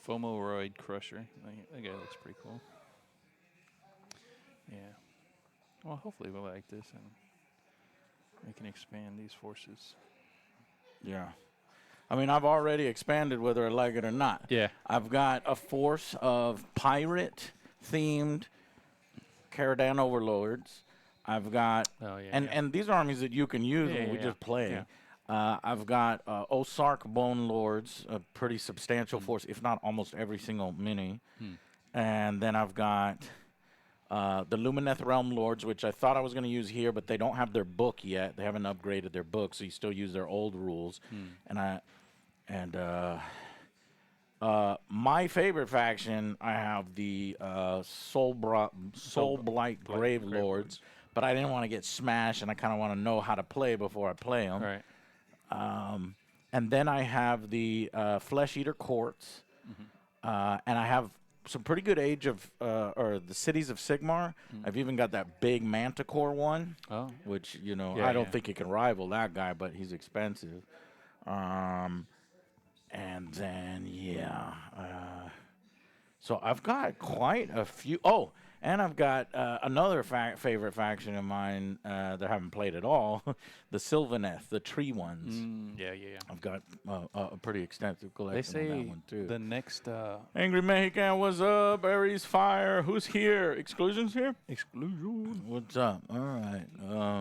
Fomoroid Crusher. That guy looks pretty cool. Yeah. Well, hopefully we'll like this and we can expand these forces. Yeah. I mean, I've already expanded whether I like it or not. Yeah. I've got a force of pirate-themed Caradan Overlords. I've got, and these are armies that you can use when we just play. Yeah. I've got Osark Bone Lords, a pretty substantial force, if not almost every single mini. And then I've got the Lumineth Realm Lords, which I thought I was going to use here, but they don't have their book yet. They haven't upgraded their book, so you still use their old rules. And my favorite faction, I have the Soul Blight Grave Lords, but I didn't want to get smashed, and I kind of want to know how to play before I play them. Right. And then I have the Flesh Eater Courts, and I have some pretty good Age of, or the Cities of Sigmar. I've even got that big Manticore one, which, you know, I don't think he can rival that guy, but he's expensive. And then, so I've got quite a few. Oh, and I've got another favorite faction of mine that I haven't played at all, the Sylvaneth, the tree ones. Yeah. I've got a pretty extensive collection of that one, too. The next... Angry Mexican, what's up? Aries Fire, who's here? Exclusion's here? Exclusion. What's up? All right.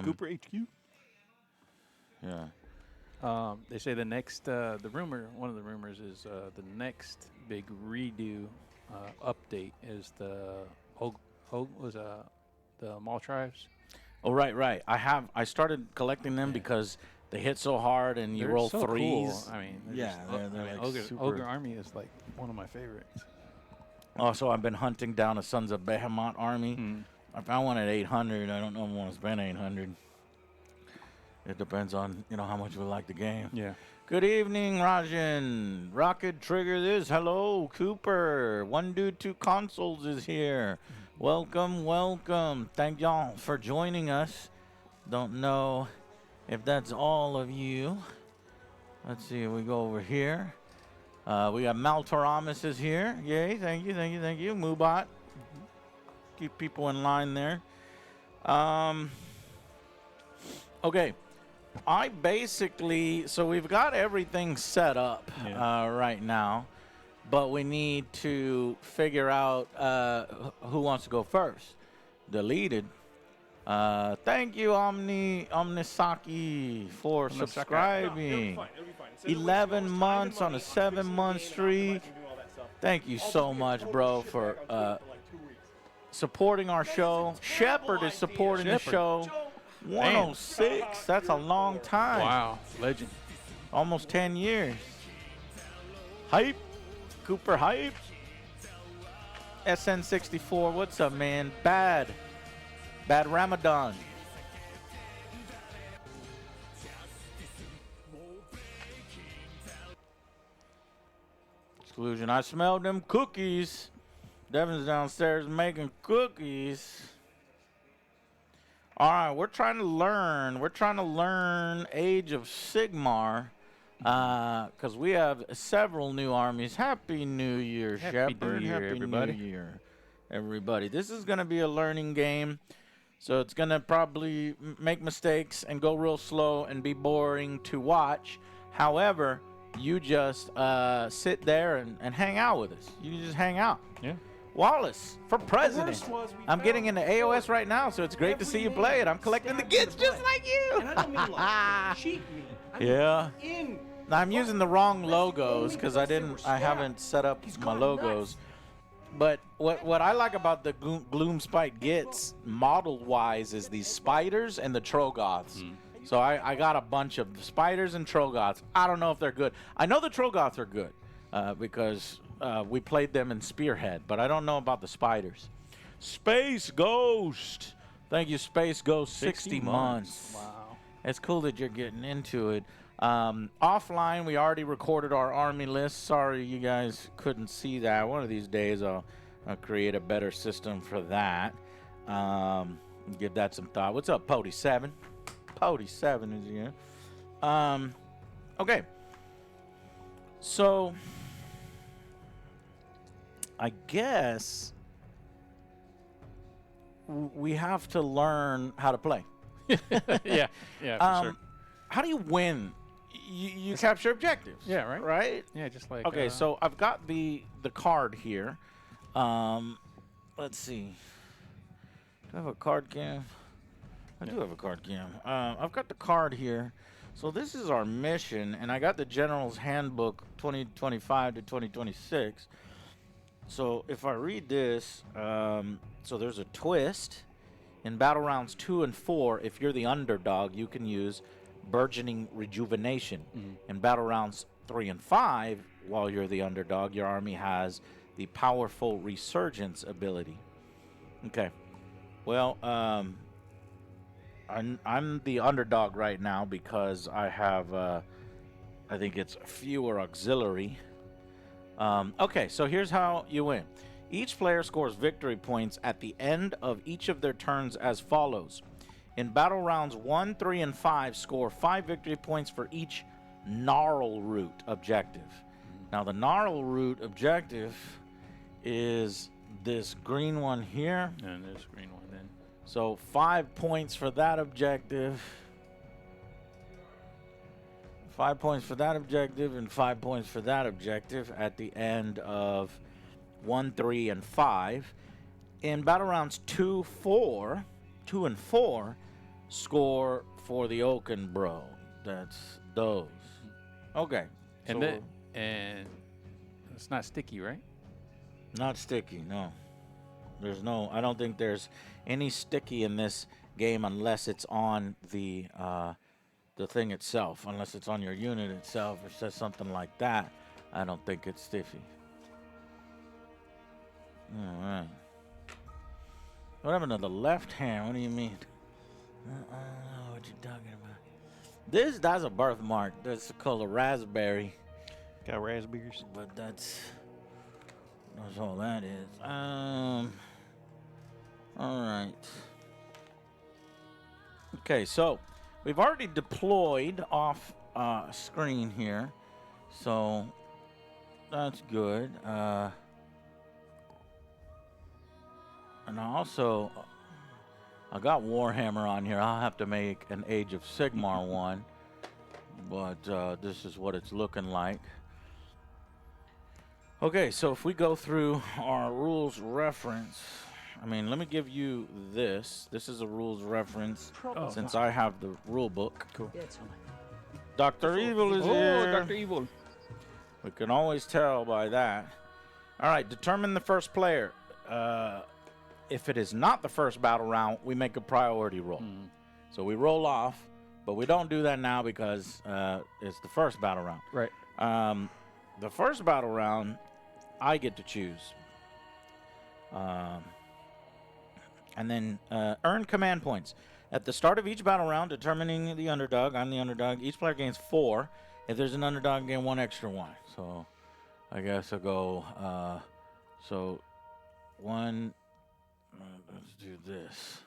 Cooper HQ. Yeah. They say the next, one of the rumors is the next big redo update is the the Mall Tribes. Oh, right. I started collecting them because they hit so hard and you roll so threes. Cool. I mean, they're like Ogre Army is like one of my favorites. Also, I've been hunting down a Sons of Behemoth army. I found one at 800. I don't know if I want to spend 800. It depends on, how much we like the game. Yeah. Good evening, Rajan. Rocket Trigger this. Hello, Cooper. One Dude, Two Consoles is here. Welcome. Thank y'all for joining us. Don't know if that's all of you. Let's see. We go over here. We got Maltoramus is here. Yay. Thank you. Mubot. Keep people in line there. Okay. I basically, so we've got everything set up right now, but we need to figure out who wants to go first. Deleted. Thank you, Omnisaki, for subscribing. No, it'll be fine. 11 months on a 7-month streak. Thank you so much, bro, for supporting our show. Shepard is supporting the show. 106. That's a long time. Wow. Legend. Almost 10 years. Hype. Cooper Hype. SN64. What's up, man? Bad Ramadan. Exclusion. I smelled them cookies. Devin's downstairs making cookies. All right, we're trying to learn Age of Sigmar, because we have several new armies. Happy New Year, Shepard. Happy New Year, everybody. This is going to be a learning game, so it's going to probably make mistakes and go real slow and be boring to watch. However, you just sit there and hang out with us. You just hang out. Yeah. Wallace for president. I'm getting into AOS right now, so it's great to see you play it. I'm collecting the Gitz just like you. And I don't mean like cheat me. Yeah. I'm using the wrong logos because I haven't set up my logos. But what I like about the Gloomspite Gitz model-wise is these spiders and the Trogoths. So I got a bunch of spiders and Trogoths. I don't know if they're good. I know the Trogoths are good because we played them in Spearhead, but I don't know about the spiders. Space Ghost. Thank you, Space Ghost. 60 months. Wow. It's cool that you're getting into it. Offline, we already recorded our army list. Sorry you guys couldn't see that. One of these days, I'll create a better system for that. Give that some thought. What's up, Pody7? Pody7 is here. Okay. So, I guess we have to learn how to play. Yeah, for sure. How do you win? You capture objectives. Yeah, right. Right? Yeah, just like. Okay, so I've got the card here. Let's see. Do I have a card game? I do have a card game. I've got the card here. So this is our mission, and I got the General's Handbook 2025 to 2026. So if I read this, so there's a twist. In battle rounds 2 and 4, if you're the underdog, you can use Burgeoning Rejuvenation. In battle rounds 3 and 5, while you're the underdog, your army has the Powerful Resurgence ability. Okay. Well, I'm the underdog right now because I have, I think it's fewer auxiliary. Okay, so here's how you win. Each player scores victory points at the end of each of their turns as follows. In battle rounds 1, 3, and 5, score 5 victory points for each Gnarl Root objective. Now, the Gnarl Root objective is this green one here. And this green one then. So 5 points for that objective. 5 points for that objective and 5 points for that objective at the end of 1, 3, and 5. In battle rounds 2 and 4, score for the Oaken Bro. That's those. Okay. And and it's not sticky, right? Not sticky, no. There's no. I don't think there's any sticky in this game unless it's on the thing itself. Unless it's on your unit itself or says something like that. I don't think it's stiffy. All right. What happened to the left hand? What do you mean? I don't know what you're talking about. That's a birthmark. That's the color raspberry. Got raspberries. But that's all that is. All right. Okay, so we've already deployed off screen here, so that's good. And also, I got Warhammer on here. I'll have to make an Age of Sigmar one, but this is what it's looking like. Okay, so if we go through our rules reference, I mean, let me give you this. This is a rules reference since I have the rule book. Cool. Dr. Evil is here. Oh, Dr. Evil. We can always tell by that. All right, determine the first player. If it is not the first battle round, we make a priority roll. So we roll off, but we don't do that now because it's the first battle round. Right. The first battle round, I get to choose. And then earn command points. At the start of each battle round, determining the underdog, I'm the underdog, each player gains 4. If there's an underdog, gain 1 extra 1. So I guess I'll go, so 1, let's do this.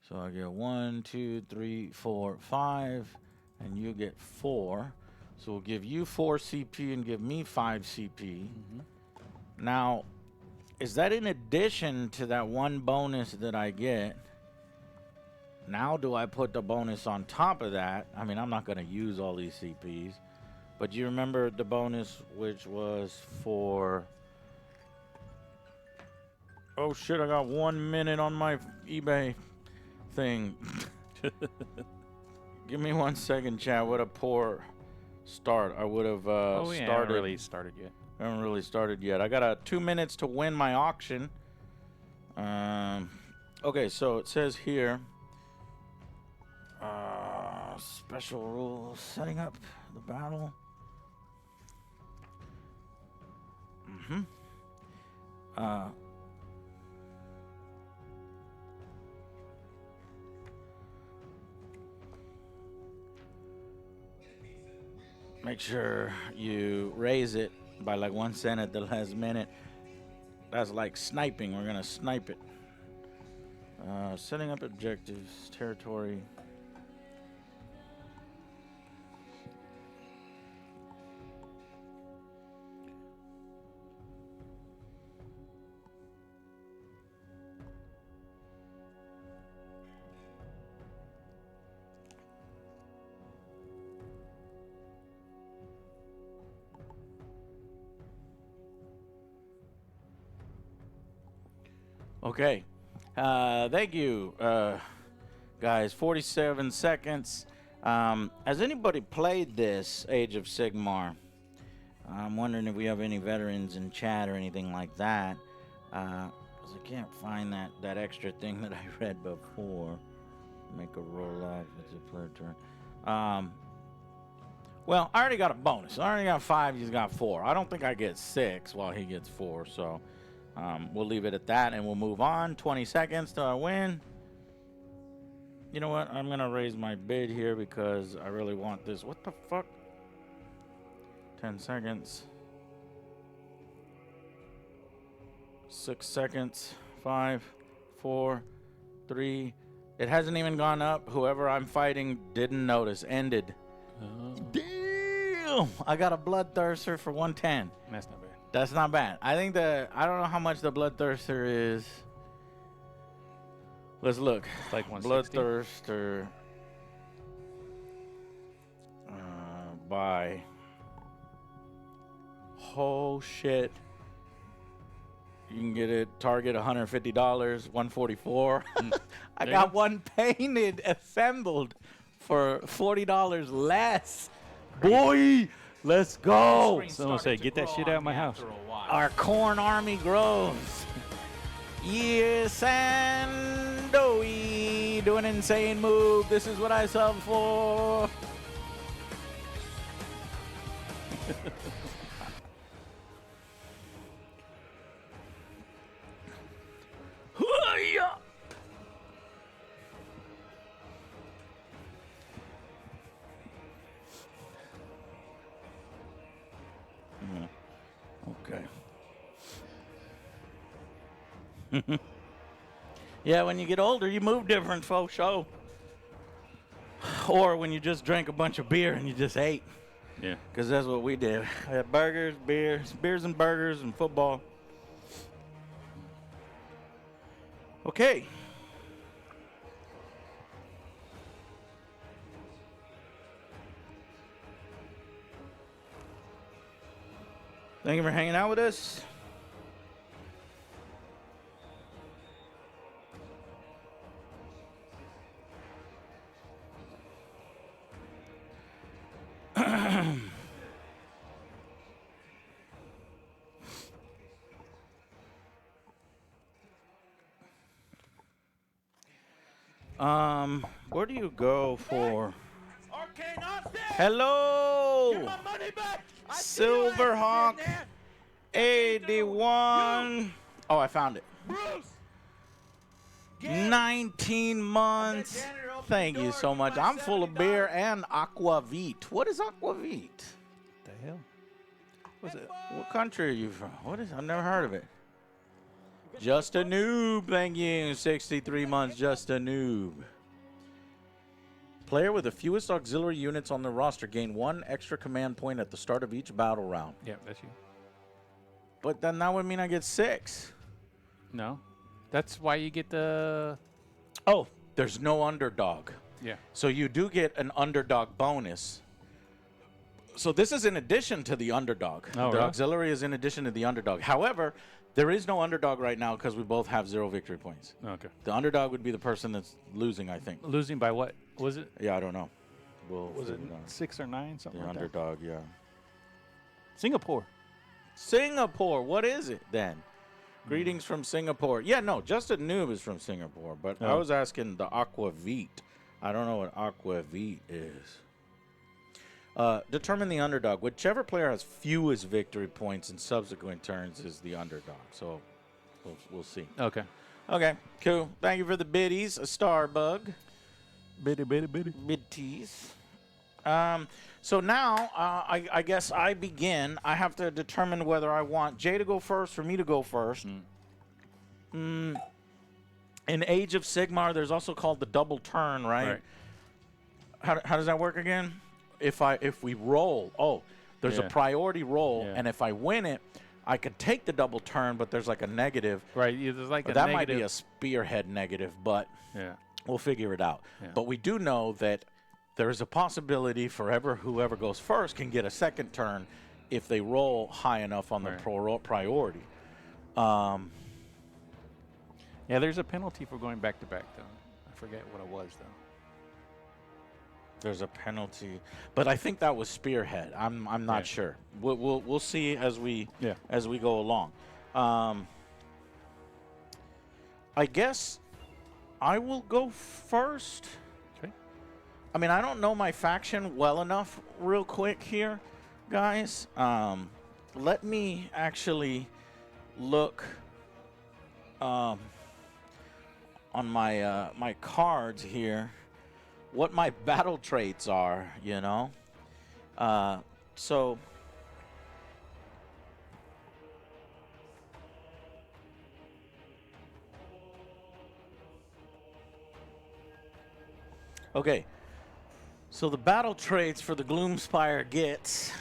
So I get 1, 2, 3, 4, 5, and you get 4. So we'll give you 4 CP and give me 5 CP. Now, is that in addition to that 1 bonus that I get? Now do I put the bonus on top of that? I mean, I'm not going to use all these CPs. But you remember the bonus which was for... Oh shit, I got 1 minute on my eBay thing. Give me 1 second, chat. What a poor start. I would have started. Haven't really started yet. I haven't really started yet. I got 2 minutes to win my auction. Okay, so it says here, special rules, setting up the battle. Make sure you raise it by like 1 cent at the last minute. That's like sniping. We're gonna snipe it. Setting up objectives, territory. Okay. Thank you, guys. 47 seconds. Has anybody played this Age of Sigmar? I'm wondering if we have any veterans in chat or anything like that. Because I can't find that extra thing that I read before. Make a roll off. It's a player turn. Well, I already got a bonus. I already got 5. He's got 4. I don't think I get 6 while he gets 4. So we'll leave it at that and we'll move on. 20 seconds till I win. You know what? I'm going to raise my bid here because I really want this. What the fuck? 10 seconds. 6 seconds. 5, 4, 3. It hasn't even gone up. Whoever I'm fighting didn't notice. Ended. Oh. Damn! I got a bloodthirster for 110. That's not bad. That's not bad. I think I don't know how much the bloodthirster is. Let's look. It's like 160. Bloodthirster. Buy. Oh shit. You can get it Target $150, $144. I got one painted, assembled for $40 less. Boy, let's go. Someone said, get that shit out of my house. Our corn army grows. Yes, and we do an insane move. This is what I sub for. Okay. Yeah, when you get older, you move different, folks. Show. Or when you just drank a bunch of beer and you just ate. Yeah. Because that's what we did. We had burgers, beers and burgers and football. Okay. Thank you for hanging out with us. Where do you go for? Hello, Silverhawk 81. Oh, I found it. 19 months. Thank you so much. I'm full of beer and aquavit. What is aquavit? The hell? What's it? What country are you from? What is? I've never heard of it. Just a noob. Thank you. 63 months. Just a noob. Player with the fewest auxiliary units on their roster gain 1 extra command point at the start of each battle round. Yeah, that's you. But then that would mean I get 6. No. That's why you get the... Oh, there's no underdog. Yeah. So you do get an underdog bonus. So this is in addition to the underdog. Oh, the really? auxiliary is in addition to the underdog. However, there is no underdog right now because we both have 0 victory points. Okay. The underdog would be the person that's losing, I think. Losing by what? Was it? Yeah, I don't know. Was it 6 or 9? Something the like underdog, yeah. Singapore. Singapore. What is it then? Greetings from Singapore. Yeah, no, just a noob is from Singapore. But I was asking the aquavit. I don't know what aquavit is. Determine the underdog. Whichever player has fewest victory points in subsequent turns is the underdog. So we'll see. Okay. Okay, cool. Thank you for the biddies. A star bug. Bitty. Biddies. So now, I guess I begin. I have to determine whether I want Jay to go first or me to go first. In Age of Sigmar, there's also called the double turn, right? How does that work again? If we roll, there's a priority roll, and if I win it, I could take the double turn, but there's like a negative. Right, there's like a that negative. might be a spearhead negative, but we'll figure it out. Yeah. But we do know that there's a possibility for whoever goes first can get a second turn if they roll high enough on the priority. Yeah, there's a penalty for going back to back though. I forget what it was though. There's a penalty, but I think that was spearhead. I'm not sure. We'll see as we go along. I guess I will go first. Okay. I mean, I don't know my faction well enough. Real quick here, guys. Let me actually look on my my cards here. What my battle traits are, you know. So okay. So the battle traits for the Gloomspire Gitz.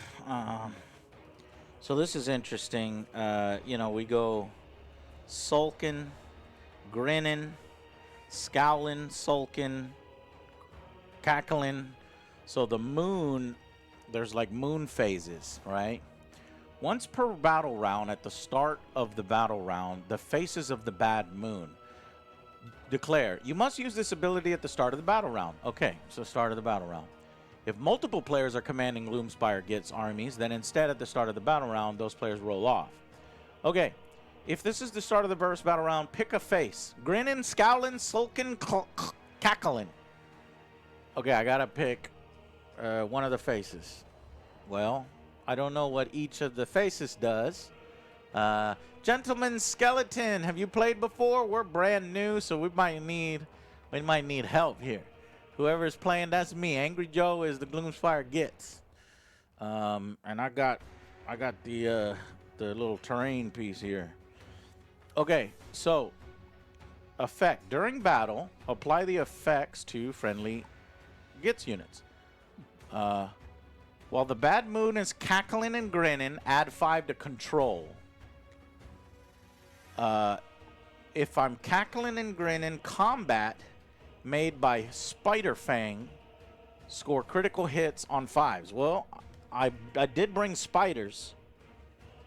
So this is interesting. You know, we go sulking, grinning, scowling, sulking, cackling. So the moon, there's like moon phases, right? Once per battle round, at the start of the battle round, the phases of the bad moon declare. You must use this ability at the start of the battle round. Okay, so start of the battle round. If multiple players are commanding Gloomspire Gitz armies, then instead at the start of the battle round, those players roll off. Okay, if this is the start of the first battle round, pick a face. Grinning, scowling, sulking, cackling. Okay, I gotta pick one of the faces. Well, I don't know what each of the faces does. Gentleman Skeleton, have you played before? We're brand new, so we might need help here. Whoever's playing, that's me. Angry Joe is the Gloomspire Gitz. And I got the little terrain piece here. Okay, so effect. During battle, apply the effects to friendly Gitz units. While the bad moon is cackling and grinning, add 5 to control. If I'm cackling and grinning, combat made by Spider Fang score critical hits on 5s. Well, I did bring spiders.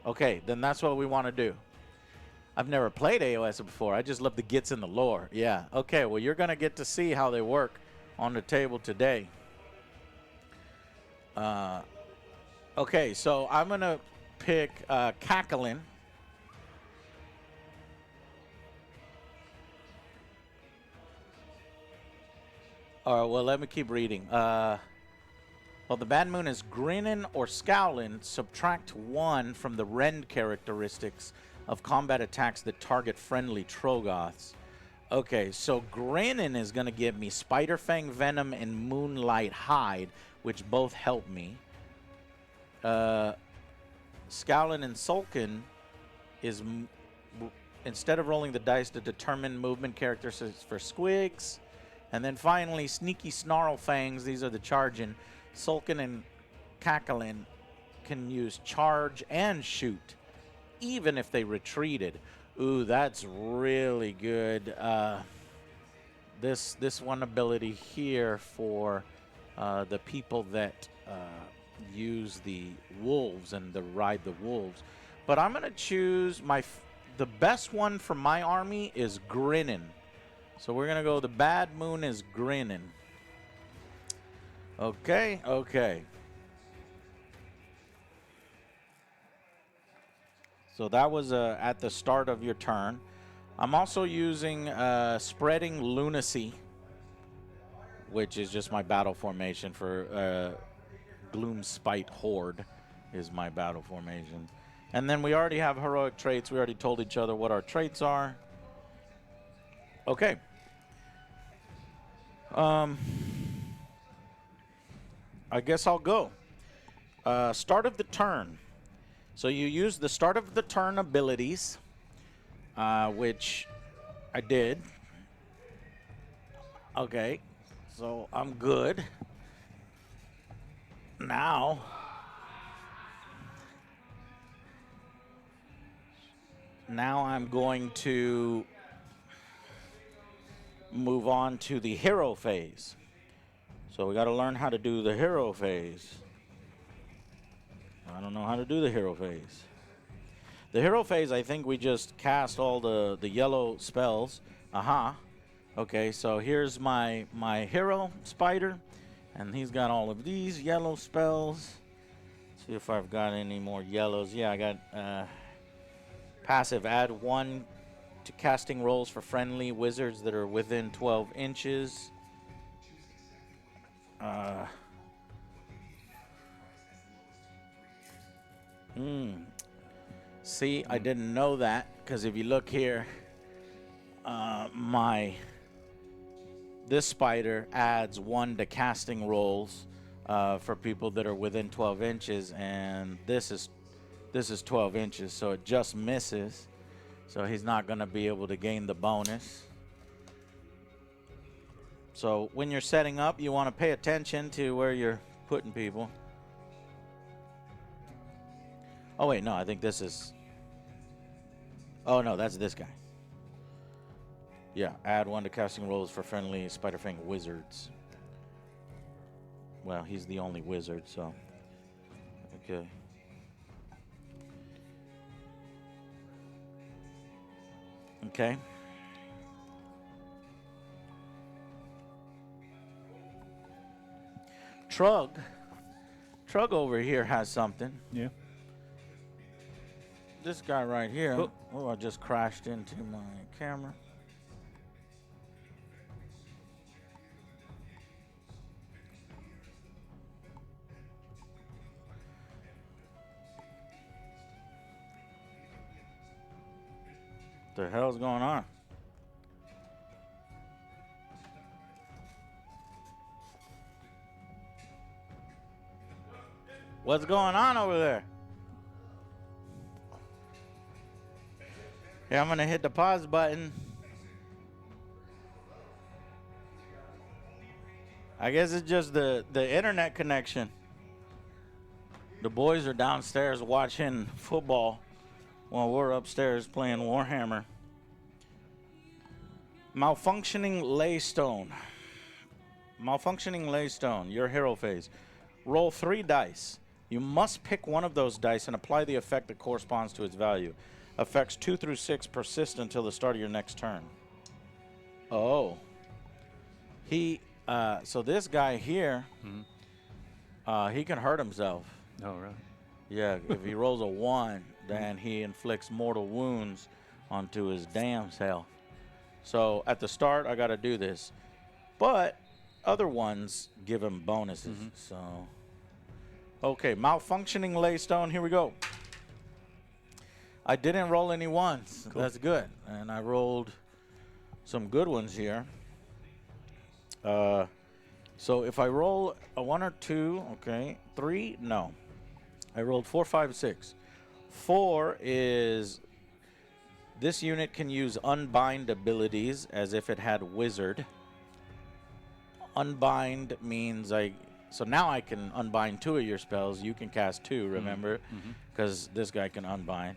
Okay, then that's what we want to do. I've never played AOS before. I just love the Gitz in the lore. Yeah. Okay, well, you're going to get to see how they work on the table today. Okay, so I'm going to pick cackling. All right, well, let me keep reading. Well, the bad moon is grinning or scowling. Subtract 1 from the rend characteristics of combat attacks that target friendly Trogoths. Okay, so grinning is going to give me Spider Fang Venom and Moonlight Hide, which both help me. Scowling and sulking is, instead of rolling the dice to determine movement characteristics for squigs. And then finally, Sneaky Snarl Fangs, these are the charging. Sulking and cackling can use charge and shoot, even if they retreated. Ooh, that's really good. This one ability here for the people that use the wolves and ride the wolves. But I'm going to choose the best one for my army is grinning. So we're going to go, the bad moon is grinning. Okay, okay. So that was at the start of your turn. I'm also using Spreading Lunacy, which is just my battle formation for Gloomspite Horde is my battle formation. And then we already have heroic traits. We already told each other what our traits are. Okay. I guess I'll go. Start of the turn. So you use the start of the turn abilities, which I did. Okay, so I'm good. Now, I'm going to move on to the hero phase. So we got to learn how to do the hero phase. I don't know how to do the hero phase. The hero phase, I think we just cast all the yellow spells. Aha. Okay, so here's my hero spider, and he's got all of these yellow spells. See if I've got any more yellows. Yeah, I got passive, add 1 to casting rolls for friendly wizards that are within 12 inches. See, I didn't know that, because if you look here, this spider adds 1 to casting rolls for people that are within 12 inches, and this is 12 inches, so it just misses. So he's not going to be able to gain the bonus. So when you're setting up, you want to pay attention to where you're putting people. Oh, wait, no, I think this is... Oh, no, that's this guy. Yeah, add 1 to casting rolls for friendly Spiderfang wizards. Well, he's the only wizard, so... Okay. Okay. Trug over here has something. Yeah. This guy right here. Oh, I just crashed into my camera. What the hell's going on? What's going on over there? Yeah, I'm gonna hit the pause button. I guess it's just the internet connection. The boys are downstairs watching football while we're upstairs playing Warhammer. Malfunctioning Laystone. Malfunctioning Laystone, your hero phase. Roll 3 dice. You must pick one of those dice and apply the effect that corresponds to its value. Effects 2 through 6 persist until the start of your next turn. Oh. So this guy here, he can hurt himself. Oh, really? Yeah, if he rolls a 1, then he inflicts mortal wounds onto his damn self. So at the start, I got to do this. But other ones give him bonuses. So, okay, malfunctioning Laystone. Here we go. I didn't roll any ones. Cool. That's good. And I rolled some good ones here. So if I roll a 1 or 2, okay, 3, no. I rolled 4, 5, 6. 4 is this unit can use unbind abilities as if it had wizard. Unbind means so now I can unbind 2 of your spells. You can cast 2, remember? Because this guy can unbind.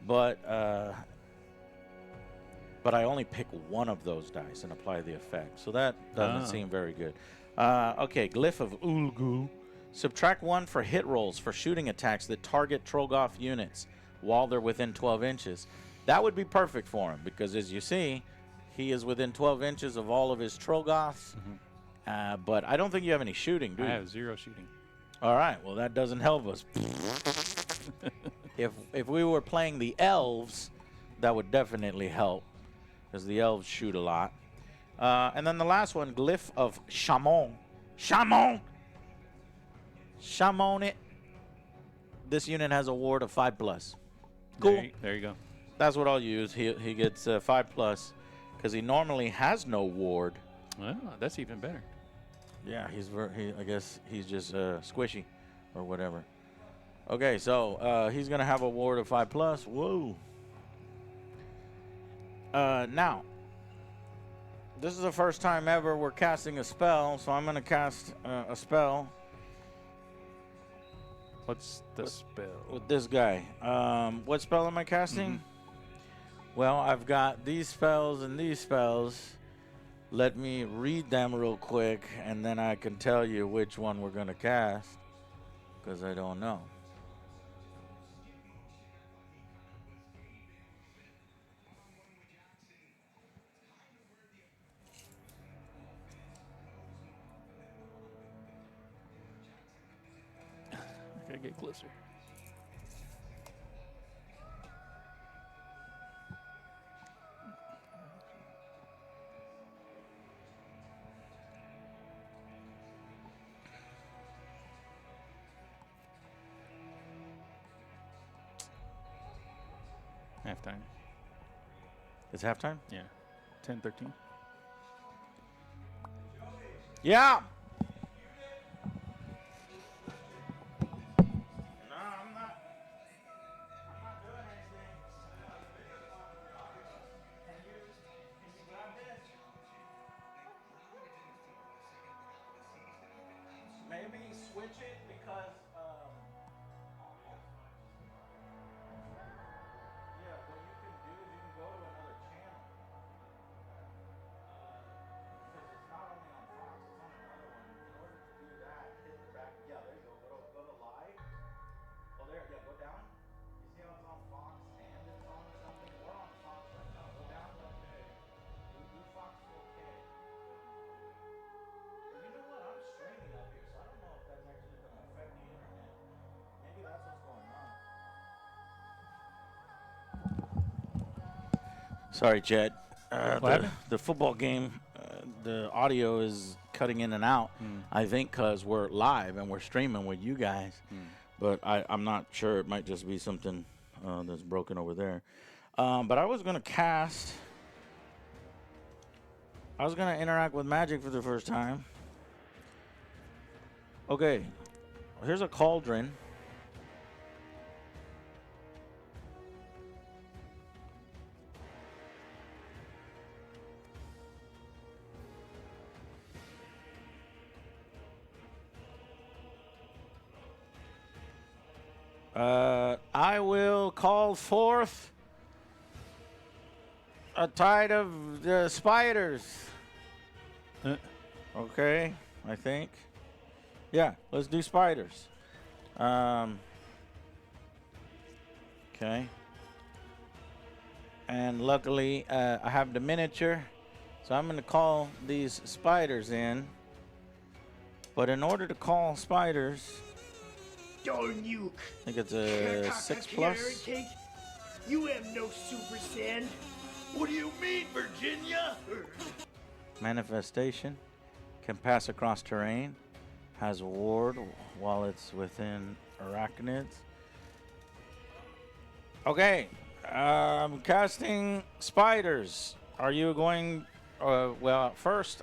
But I only pick 1 of those dice and apply the effect. So that doesn't seem very good. Okay, Glyph of Ulgu. Subtract 1 for hit rolls for shooting attacks that target Trogoth units while they're within 12 inches. That would be perfect for him because, as you see, he is within 12 inches of all of his Trogoths. But I don't think you have any shooting, do you? I have 0 shooting. All right, well, that doesn't help us. If we were playing the elves, that would definitely help because the elves shoot a lot. And then the last one, Glyph of Shamon. Shamon! Shamon it. This unit has a ward of 5+. Cool. There you go. That's what I'll use. He gets 5+ because he normally has no ward. Well, that's even better. Yeah, I guess he's just squishy or whatever. Okay, so he's going to have a ward of 5+. Whoa. Now, this is the first time ever we're casting a spell, so I'm going to cast a spell. What's the spell? With this guy. What spell am I casting? Well, I've got these spells and these spells. Let me read them real quick, and then I can tell you which one we're going to cast, because I don't know. gotta get closer. Halftime. It's halftime? Yeah. 10-13. Yeah. Maybe switch it because yeah, what you can do is you can go to another channel. Because it's not only on Fox, it's on another one. In order to do that, hit the back. Yeah, there you go. Go to live. Oh, there. Yeah, go down. You see how it's on Fox and it's on something? We're on Fox right now. Go down. Do Fox 4K. But you know what? I'm streaming up here, so I don't know if that's actually going to affect the internet. Maybe that's what's going on. Sorry, Jed. The football game, the audio is cutting in and out. I think because we're live and we're streaming with you guys. But I'm not sure. It might just be something that's broken over there. But I was going to cast. I was going to interact with magic for the first time. Okay. Here's a cauldron. I will call forth a tide of the spiders. Okay, I think. Yeah, let's do spiders. Okay. And luckily, I have the miniature, so I'm going to call these spiders in. But in order to call spiders... Darn you! I think it's a 6+. You have no Super Saiyan. What do you mean, Virginia? Manifestation can pass across terrain. Has ward while it's within arachnids. Okay, I'm casting spiders. Are you going? Well, first,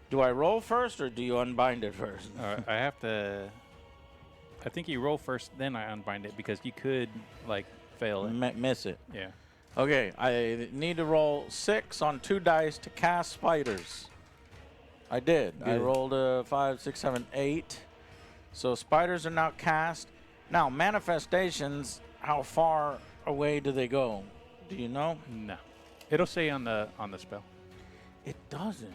do I roll first or do you unbind it first? I have to. I think you roll first, then I unbind it because you could like fail it, miss it. Yeah. Okay, I need to roll 6 on 2 dice to cast spiders. I did. Good. I rolled a 5, 6, 7, 8. So spiders are now cast. Now manifestations. How far away do they go? Do you know? No. It'll say on the spell. It doesn't.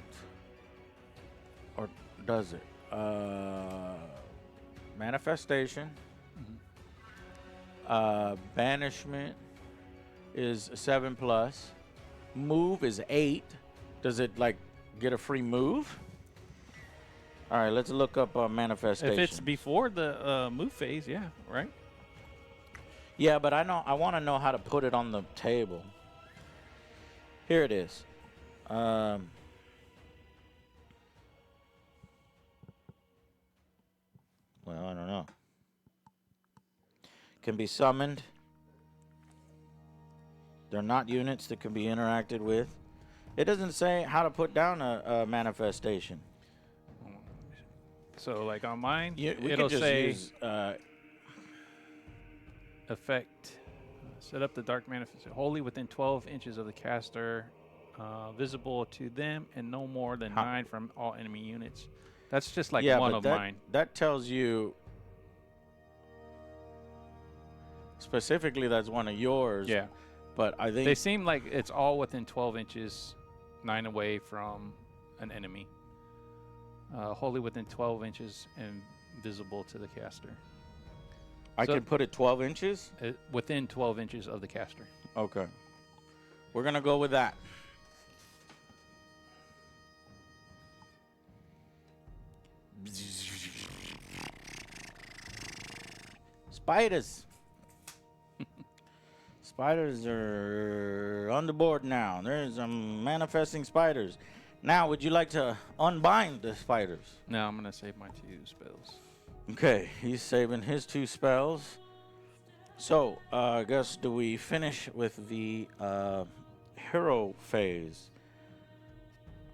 Or does it? Manifestation. Banishment is 7+. Move is 8. Does it like get a free move? All right, let's look up manifestation. If it's before the move phase, yeah, right? Yeah, but I want to know how to put it on the table. Here it is. Well, I don't know. Can be summoned. They're not units that can be interacted with. It doesn't say how to put down a manifestation. So, like on mine, we it'll just say use, effect. Set up the dark manifestation wholly within 12 inches of the caster, visible to them, and no more than 9 from all enemy units. That's just like one of mine. That tells you specifically that's one of yours. Yeah. But I think they seem like it's all within 12 inches, 9 away from an enemy. Wholly within 12 inches and visible to the caster. I can put it 12 inches? Within 12 inches of the caster. Okay. We're going to go with that. spiders. Spiders are on the board now. There's manifesting spiders. Now, would you like to unbind the spiders? No, I'm going to save my 2 spells. Okay, he's saving his 2 spells. So, I guess, do we finish with the hero phase?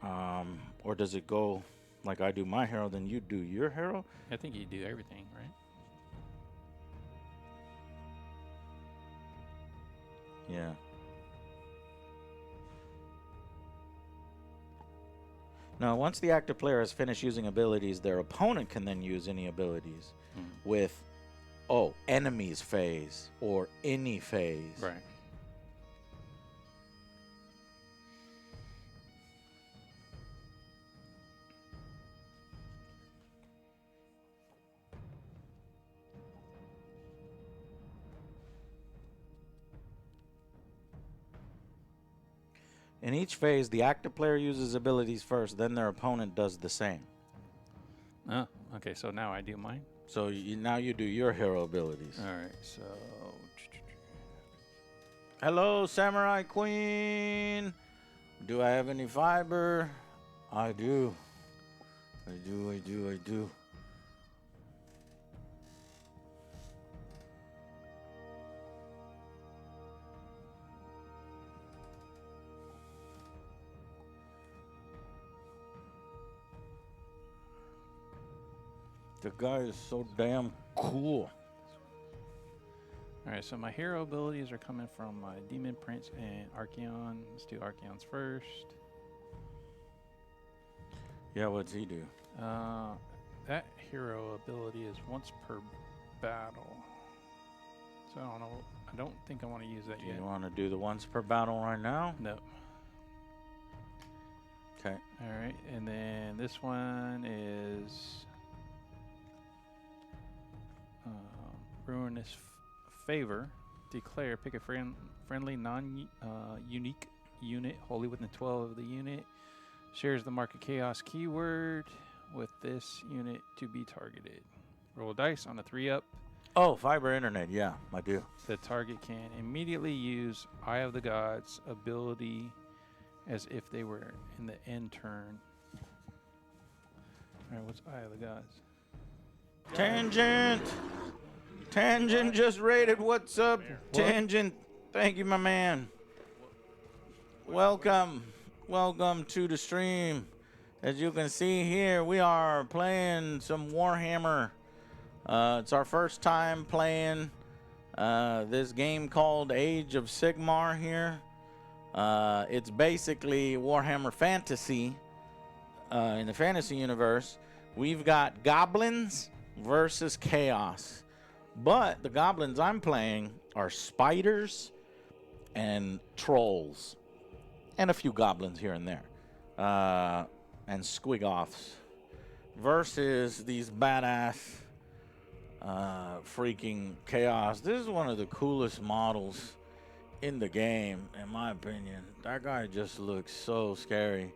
Or does it go like I do my hero, then you do your hero? I think you do everything, right? Yeah. Now, once the active player has finished using abilities, their opponent can then use any abilities with, enemies phase or any phase. Right. In each phase, the active player uses abilities first, then their opponent does the same. Oh, okay, so now I do mine? So now you do your hero abilities. All right, so... Hello, Samurai Queen. Do I have any fiber? I do. I do. The guy is so damn cool. All right, so my hero abilities are coming from my Demon Prince and Archeon. Let's do Archeon's first. Yeah, what's he do? That hero ability is once per battle. So I don't know. I don't think I want to use that yet. Do you want to do the once per battle right now? No. Okay. All right, and then this one is Ruinous Favor. Declare, pick a friendly, non-unique unit wholly within 12 of the unit. Shares the Mark of Chaos keyword with this unit to be targeted. Roll a dice on a 3-up. Oh, fiber internet. Yeah, I do. The target can immediately use Eye of the Gods ability as if they were in the end turn. All right, what's Eye of the Gods? Tangent! Tangent just raided. What's up, Tangent? Thank you, my man. Welcome. Welcome to the stream. As you can see here, we are playing some Warhammer. It's our first time playing this game called Age of Sigmar here. It's basically Warhammer Fantasy in the fantasy universe. We've got goblins versus chaos. But the goblins I'm playing are spiders and trolls. And a few goblins here and there. And squigoths. Versus these badass freaking chaos. This is one of the coolest models in the game, in my opinion. That guy just looks so scary.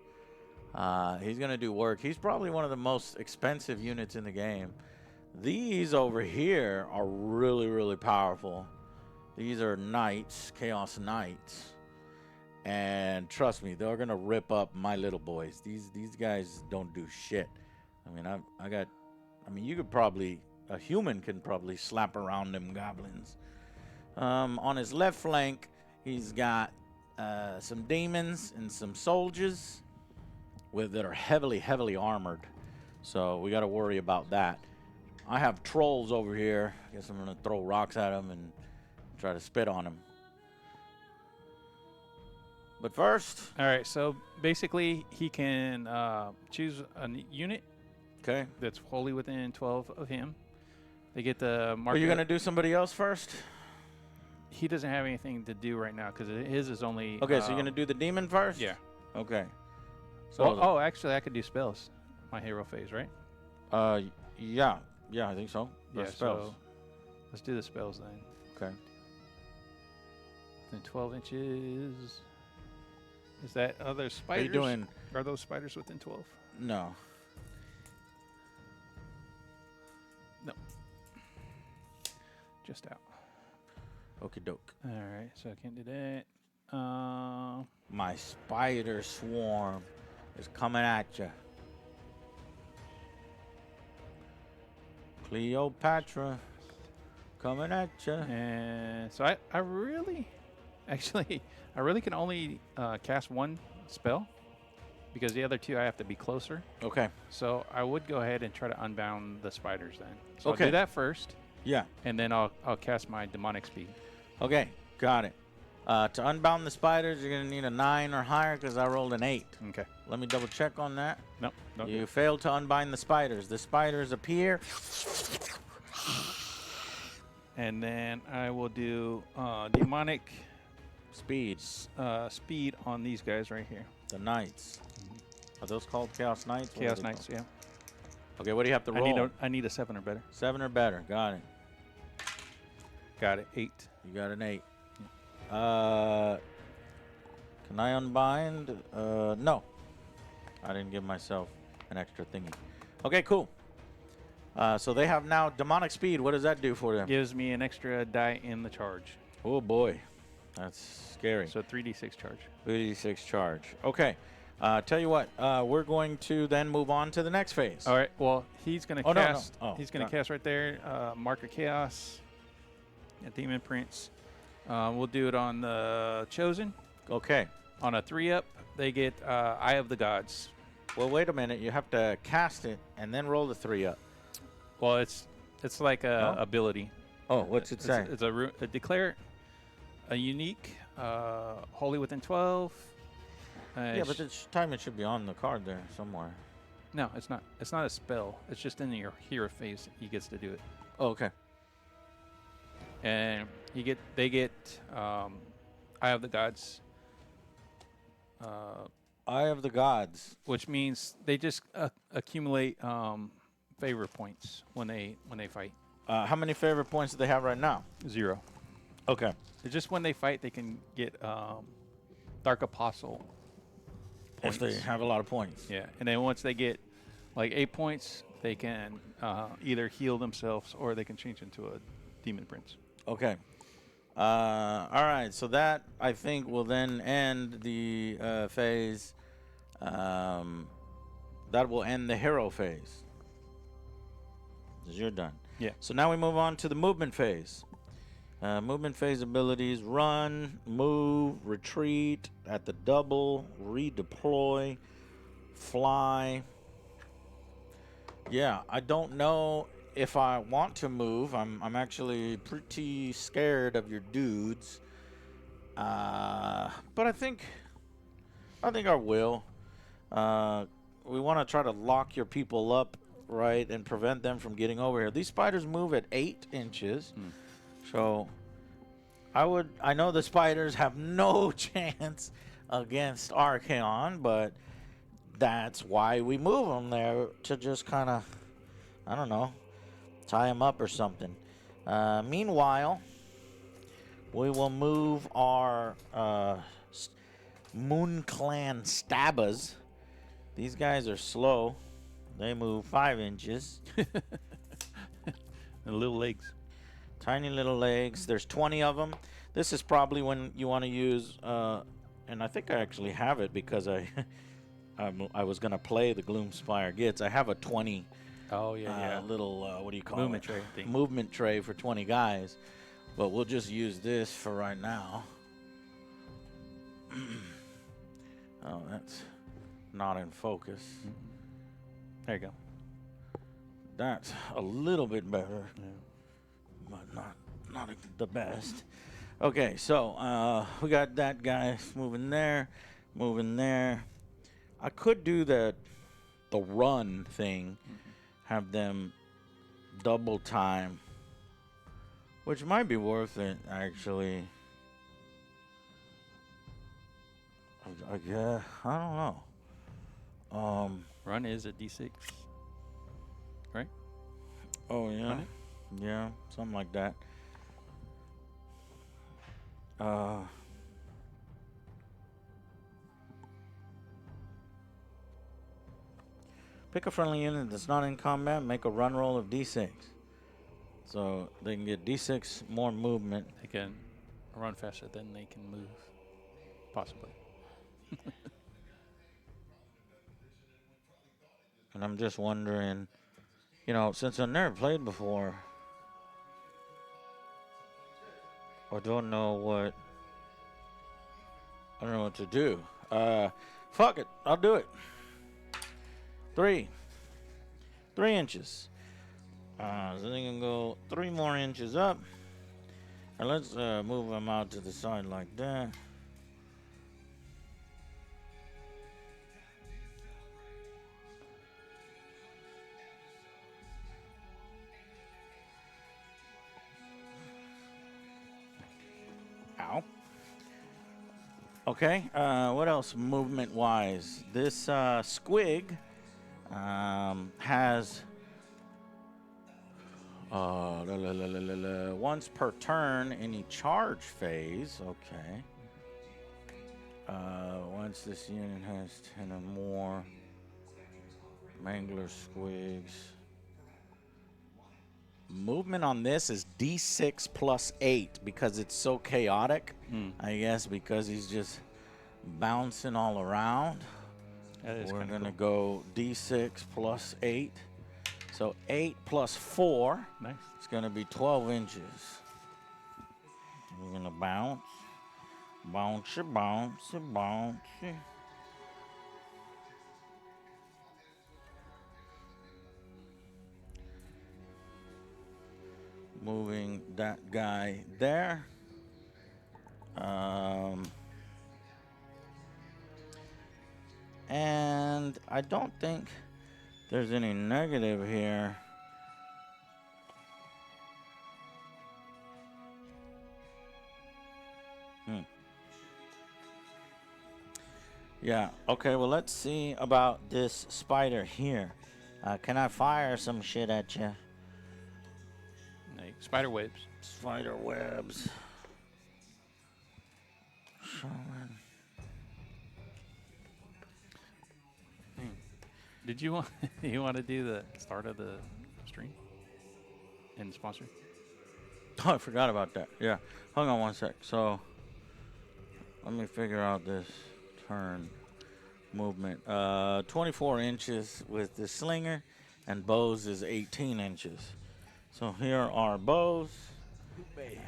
He's going to do work. He's probably one of the most expensive units in the game. These over here are really, really powerful. These are knights, chaos knights. And trust me, they're going to rip up my little boys. These guys don't do shit. I mean, you could probably, a human can probably slap around them goblins. On his left flank, he's got some demons and some soldiers that are heavily, heavily armored. So we got to worry about that. I have trolls over here. I guess I'm going to throw rocks at them and try to spit on them. But first... All right, so basically he can choose a unit that's wholly within 12 of him. They get the mark. Are you going to do somebody else first? He doesn't have anything to do right now because his is only... Okay, so you're going to do the demon first? Yeah. Okay. So well, actually, I could do spells. My hero phase, right? Yeah. Yeah, I think so. Yeah, spells. So let's do the spells then. Okay. Within 12 inches. Is that other spiders? Are you doing... Are those spiders within 12? No. No. just out. Okie doke. All right, so I can't do that. My spider swarm is coming at you. Cleopatra coming at you. And so I really can only cast one spell because the other two I have to be closer. Okay. So I would go ahead and try to unbound the spiders then. So Okay. I'll do that first. Yeah. And then I'll cast my demonic speed. Okay, got it. To unbound the spiders, you're going to need a 9 or higher because I rolled an 8. Okay. Let me double check on that. Nope. You failed to unbind the spiders. The spiders appear. And then I will do demonic Speed. speed on these guys right here. The knights. Are those called Chaos Knights? What are Chaos they Knights, called? yeah. Okay, what do you have to roll? I need a 7 or better. 7 or better. Got it. Got it. 8. You got an 8. Can I unbind? No. I didn't give myself an extra thingy. Okay, cool. So they have now demonic speed. What does that do for them? Gives me an extra die in the charge. Oh boy, that's scary. So 3d6 charge. 3d6 charge. Okay. Tell you what, we're going to then move on to the next phase. All right. Well, he's going to Oh, cast. no. Oh, he's going to cast right there. Mark of Chaos. A Demon Prince. We'll do it on the Chosen. Okay. On a 3-up, they get Eye of the Gods. Well, wait a minute. You have to cast it and then roll the 3-up. Well, it's like a ability. Oh, what's it say? It's a declare a unique holy within 12. Yeah, but this time it should be on the card there somewhere. No, it's not. It's not a spell. It's just in your hero phase. He gets to do it. Oh, okay. And they get Eye of the Gods. Eye of the Gods, which means they just accumulate favor points when they fight. How many favor points do they have right now? 0. Okay. It's just when they fight, they can get Dark Apostle points. If they have a lot of points. Yeah, and then once they get like 8 points, they can either heal themselves or they can change into a Demon Prince. Okay. All right. So that, I think, will then end the phase. That will end the hero phase. Because you're done. Yeah. So now we move on to the movement phase. Movement phase abilities: run, move, retreat, at the double, redeploy, fly. Yeah, I don't know if I want to move. I'm actually pretty scared of your dudes. But I think I will. We want to try to lock your people up, right, and prevent them from getting over here. These spiders move at 8 inches. So I know the spiders have no chance against Archaon, but that's why we move them there, to just kind of, I don't know, tie them up or something. Meanwhile, we will move our Moon Clan Stabbas. These guys are slow. They move 5 inches. And little legs. Tiny little legs. There's 20 of them. This is probably when you want to use, and I think I actually have it because I was going to play the Gloomspire Gitz. I have a 20 little, what do you call movement it? tray thing. Movement tray for 20 guys. But we'll just use this for right now. Oh, that's not in focus. There you go. That's a little bit better. Yeah. But not the best. Okay, so we got that guy moving there. I could do the run thing, have them double time, which might be worth it actually. I guess, I don't know. Run is a D6, right? Oh yeah. Run it? Yeah, something like that. Pick a friendly unit that's not in combat, make a run roll of D6. So they can get D6 more movement. They can run faster than they can move, possibly. And I'm just wondering, you know, since I've never played before, I don't know what to do. Fuck it, I'll do it. 3 inches. So they can go 3 more inches up. And let's move them out to the side like that. Ow. Okay, what else movement-wise? This squig has once per turn any charge phase. Okay. Once this unit has 10 or more Mangler squigs. Movement on this is D6 plus 8 because it's so chaotic. I guess because he's just bouncing all around. We're going to go D6 plus 8. So 8 plus 4. Nice. It's going to be 12 inches. We're going to bounce. Bouncy, bouncy, bouncy. Moving that guy there. And I don't think there's any negative here. Yeah, okay, well, let's see about this spider here. Can I fire some shit at you? Spider webs. Spider webs. Showing. Did you want to do the start of the stream and sponsor? Oh, I forgot about that. Yeah, hang on one sec. So let me figure out this turn movement. 24 inches with the slinger, and bows is 18 inches. So here are bows,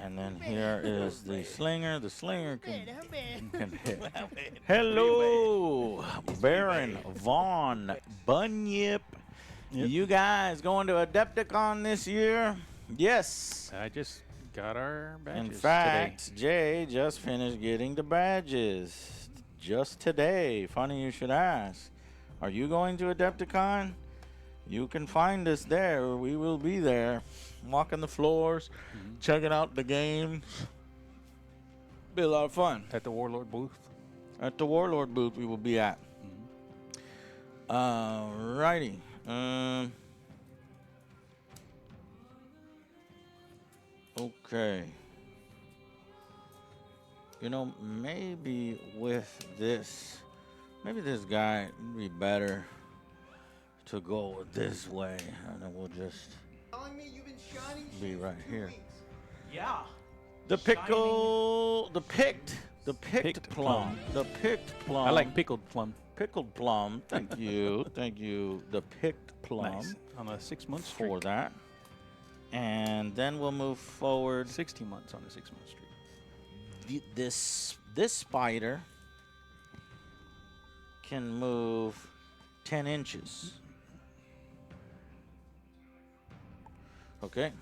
and then here is the slinger. The slinger can hit. Hello, Baron Von Bunyip. You guys going to Adepticon this year? Yes. I just got our badges. In fact, today. Jay just finished getting the badges just today. Funny you should ask. Are you going to Adepticon? You can find us there. We will be there, walking the floors, checking out the games. Be a lot of fun. At the Warlord booth? At the Warlord booth we will be at. Alrighty. Okay. You know, maybe with this, maybe this guy would be better to go this way, and then we'll just be right here. Yeah. The pickle, the picked plum. The picked plum. I like pickled plum. Pickled plum. Thank you. Thank you. The picked plum. Nice. On a 6-month streak. For that. And then we'll move forward. 60 months on a 6-month streak. This spider can move 10 inches. Okay.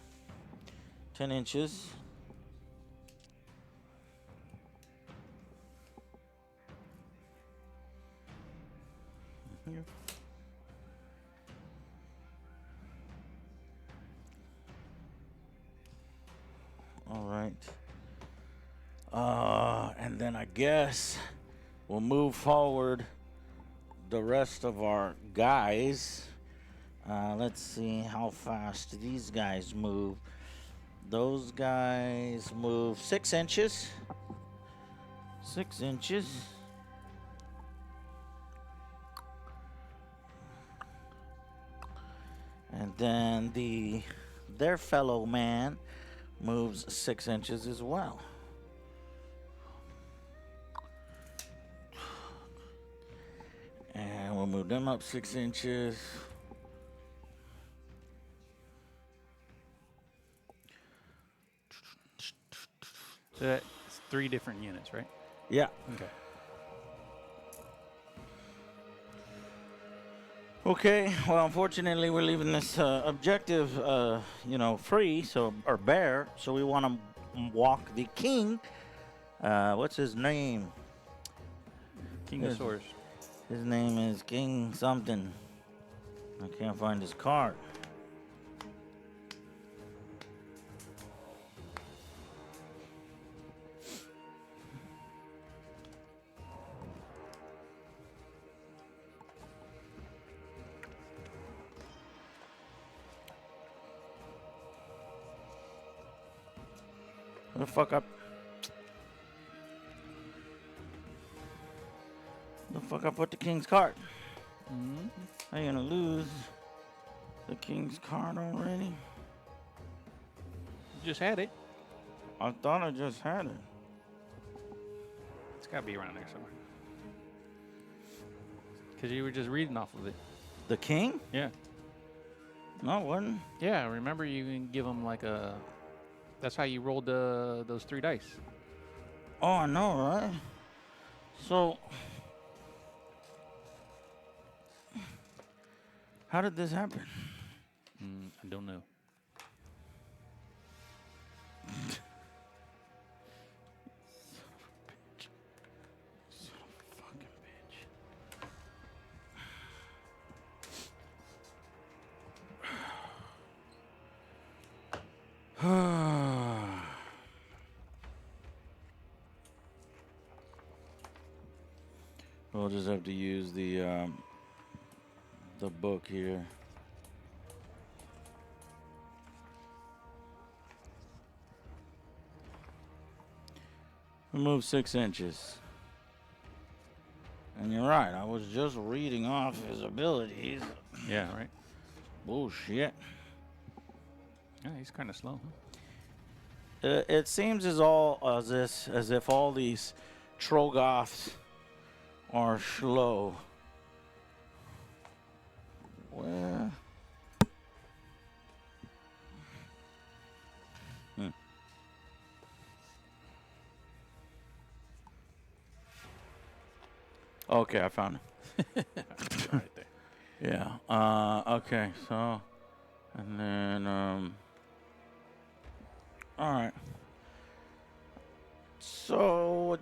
10 inches. Here. All right. And then I guess we'll move forward the rest of our guys. Let's see how fast these guys move. Those guys move 6 inches. 6 inches. And then the their fellow man moves 6 inches as well. And we'll move them up 6 inches. So that's 3 different units, right? Yeah. Okay. Okay, well, unfortunately, we're leaving this objective, free, or bare, so we want to walk the king. What's his name? King of Swords. His name is King something. I can't find his card. The fuck up. The fuck up with the king's card. Are you gonna lose the king's card already? You just had it. I thought I just had it. It's got to be around there somewhere. Because you were just reading off of it. The king? Yeah. No, it wasn't. Yeah, remember you can give him like a... That's how you rolled those 3 dice. Oh, I know, right? So... how did this happen? I don't know. Son of a fucking bitch. We'll just have to use the book here. Move 6 inches. And you're right, I was just reading off his abilities. Yeah, right. Bullshit. Yeah, he's kind of slow, huh? It seems as if all these Trogoths are slow. Where? Okay, I found it. right there. Yeah. Okay. So, and then all right. So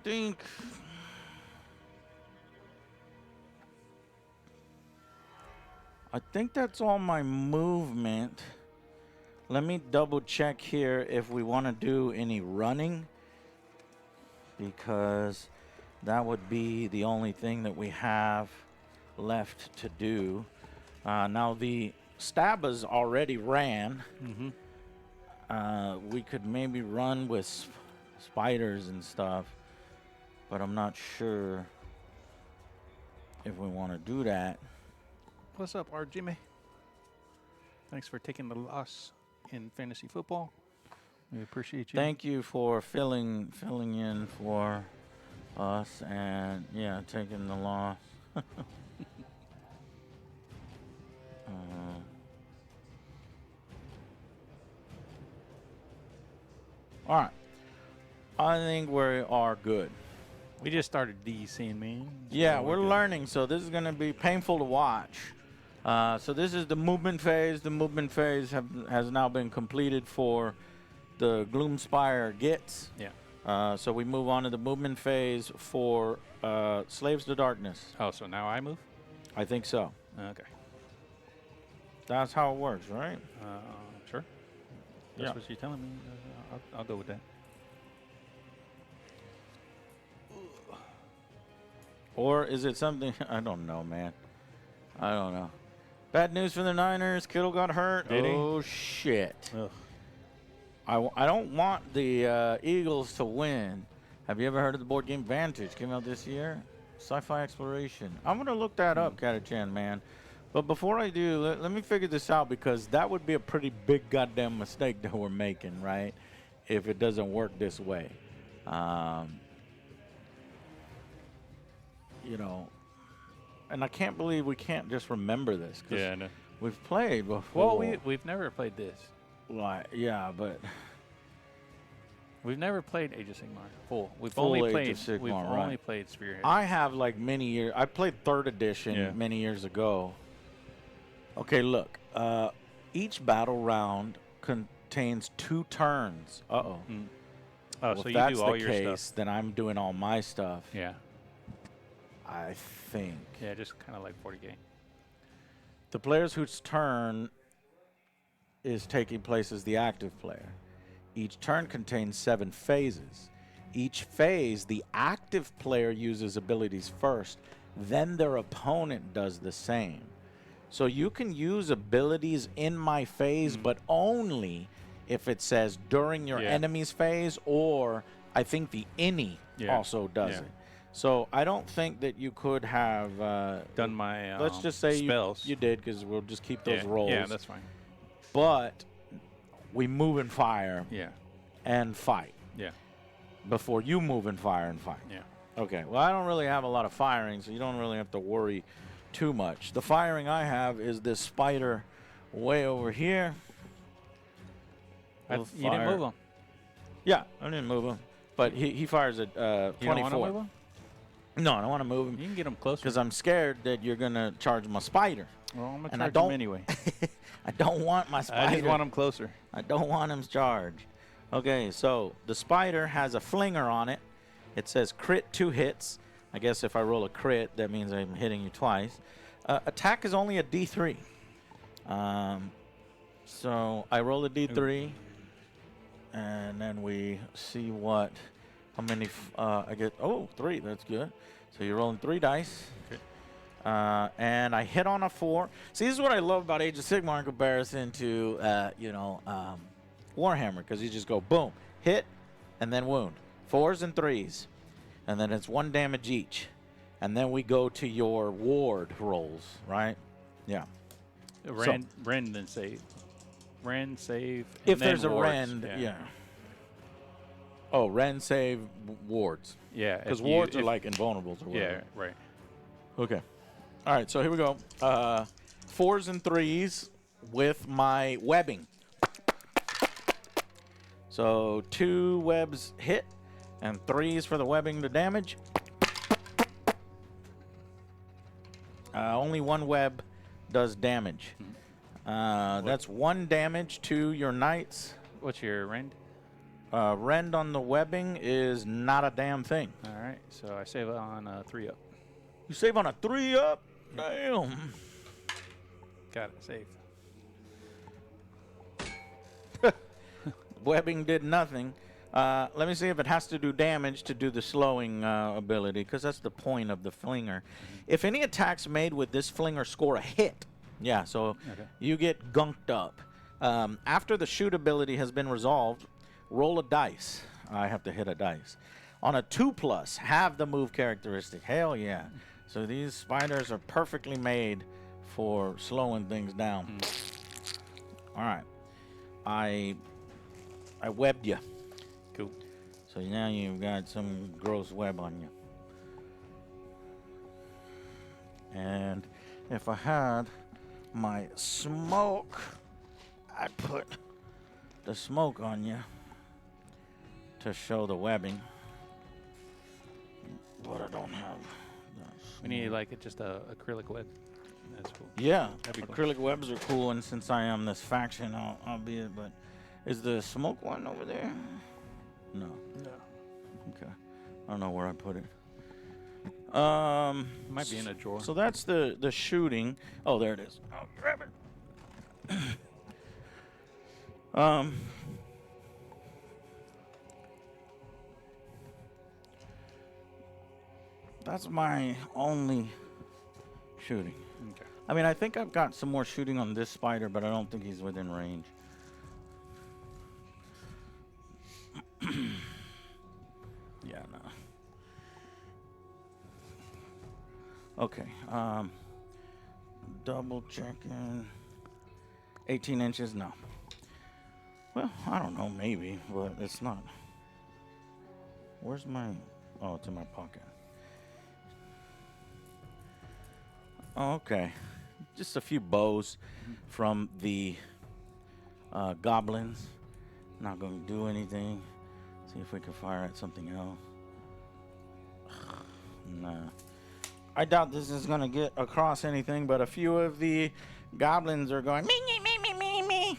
I think that's all my movement. Let me double check here if we want to do any running, because that would be the only thing that we have left to do. Now the Stabas already ran. We could maybe run with spiders and stuff, but I'm not sure if we want to do that. What's up, R. Jimmy? Thanks for taking the loss in fantasy football. We appreciate you. Thank you for filling in for us and taking the loss. All right. I think we are good. We just started DCing, man. Yeah, we're learning, so this is going to be painful to watch. So this is the movement phase. The movement phase has now been completed for the Gloomspire Gitz. Yeah. So we move on to the movement phase for Slaves to Darkness. Oh, so now I move? I think so. Okay. That's how it works, right? Sure. That's what you're telling me. I'll go with that. Or is it something? I don't know, man. I don't know. Bad news for the Niners. Kittle got hurt. Did he? Oh, shit. Ugh. I don't want the Eagles to win. Have you ever heard of the board game Vantage? Came out this year. Sci-fi exploration. I'm going to look that up, Katachan, man. But before I do, let me figure this out, because that would be a pretty big goddamn mistake that we're making, right? If it doesn't work this way. You know, and I can't believe we can't just remember this. Yeah, I know. We've played before. Well, we've never played this. Like, yeah, but we've never played Age of Sigmar full. We've full only Age played of Sigmar, we've right. only played Spearhead. I have like many years. I played 3rd edition many years ago. Okay, look. Each battle round contains 2 turns. Uh-oh. Oh, well, so if you that's do all the your case, stuff. then I'm doing all my stuff. Yeah. I think. Yeah, just kind of like 40K. The players whose turn is taking place as the active player. Each turn contains 7 phases. Each phase, the active player uses abilities first, then their opponent does the same. So you can use abilities in my phase, but only if it says during your enemy's phase, or I think the any also does it. So I don't think that you could have done my let's just say spells. You did, because we'll just keep those rolls. Yeah, that's fine. But we move and fire and fight. Yeah. Before you move and fire and fight. Yeah. Okay. Well, I don't really have a lot of firing, so you don't really have to worry too much. The firing I have is this spider way over here. You didn't move him. Yeah, I didn't move him. But he fires at 24. You don't want to move him? No, I don't want to move him. You can get him closer. Because I'm scared that you're going to charge my spider. Well, I'm going to charge him anyway. I don't want my spider. I just want him closer. I don't want him charged. Okay, so the spider has a flinger on it. It says crit 2 hits. I guess if I roll a crit, that means I'm hitting you twice. Attack is only a D3. So I roll a D3, and then we see how many I get. Oh, 3. That's good. So you're rolling 3 dice. Okay. And I hit on a 4. See, this is what I love about Age of Sigmar in comparison to, Warhammer, because you just go boom, hit, and then wound. 4s and 3s. And then it's 1 damage each. And then we go to your ward rolls, right? Yeah. Rend then save. Rend, save, and if then there's wards. a rend, Oh, rend, save, wards. Yeah. Because wards are like invulnerables or whatever. Yeah, right. Okay. All right, so here we go. 4s and 3s with my webbing. So 2 webs hit and 3s for the webbing to damage. Only 1 web does damage. That's 1 damage to your knights. What's your rend? Rend on the webbing is not a damn thing. All right, so I save on 3 up. You save on a 3 up? Damn. Got it, save. Webbing did nothing. Let me see if it has to do damage to do the slowing ability, because that's the point of the flinger. If any attacks made with this flinger score a hit, so you get gunked up. After the shoot ability has been resolved, roll a dice. I have to hit a dice. On a 2+, have the move characteristic. Hell yeah. So these spiders are perfectly made for slowing things down. All right. I webbed you. Cool. So now you've got some gross web on you. And if I had my smoke, I'd put the smoke on you to show the webbing. But I don't have that. We need like just a acrylic web. That's cool. Yeah, That'd be acrylic webs are cool, and since I am this faction, I'll be it. But is the smoke one over there? No. No. Okay. I don't know where I put it. Might be in a drawer. So that's the shooting. Oh, there it is. I'll grab it. That's my only shooting. Okay. I mean, I think I've got some more shooting on this spider, but I don't think he's within range. Yeah, no. Double checking. 18 inches? No. Well, I don't know, maybe, but it's not. Where's my... Oh, it's in my pocket. Oh, okay. Just a few bows from the goblins. Not going to do anything. See if we can fire at something else. Nah. I doubt this is going to get across anything, but a few of the goblins are going, me, me, me, me, me, me.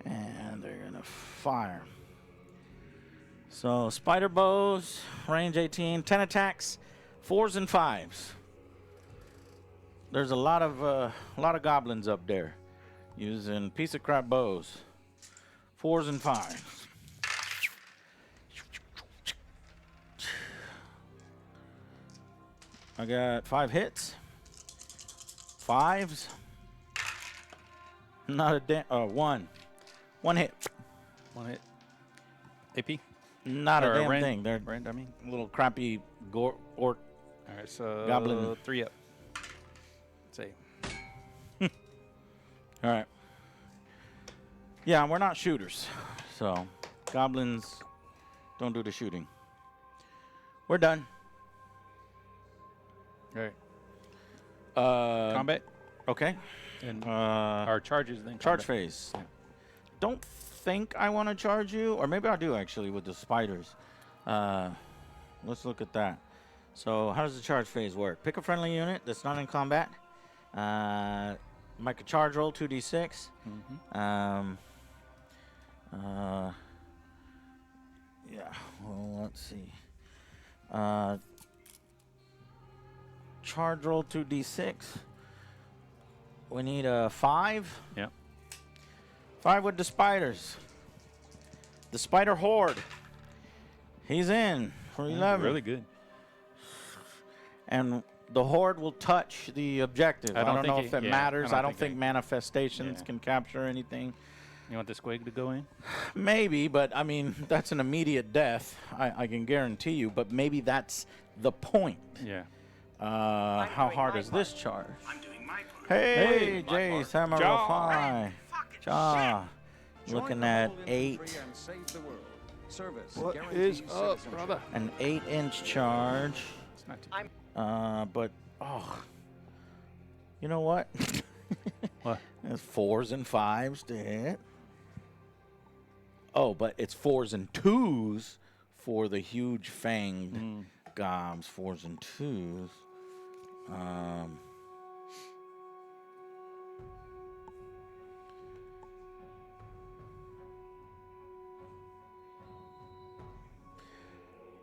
And they're going to fire. So, spider bows, range 18, 10 attacks, 4s and 5s. There's a lot of goblins up there using piece of crap bows. 4s and 5s. I got 5 hits. 5s. Not a damn. One. 1 hit. 1 hit. AP? Not a damn thing. They're Rand, I mean. little crappy orc. All right, so Goblin. 3 up. Say. All right. Yeah, we're not shooters, so goblins don't do the shooting. We're done. All right. Combat. Okay. And our charges then. Charge phase. Yeah. Don't think I want to charge you, or maybe I do actually with the spiders. Let's look at that. So how does the charge phase work? Pick a friendly unit that's not in combat. Make a charge roll, 2d6. Yeah, well, let's see. Charge roll, 2d6. We need a 5. Yeah. 5 with the spiders. The spider horde. He's in for 11. Really good. And the horde will touch the objective. I don't know if it matters. I don't think manifestations can capture anything. You want the squig to go in? Maybe, but I mean, that's an immediate death. I can guarantee you, but maybe that's the point. Yeah. How hard is this charge? I'm doing my part. Hey, Jay, Samurai. Ja. Looking at 8. What is up, brother? An 8-inch charge. It's not too But, oh. You know what? What? It's 4s and 5s to hit. Oh, but it's 4s and 2s for the huge fanged gobs. 4s and 2s.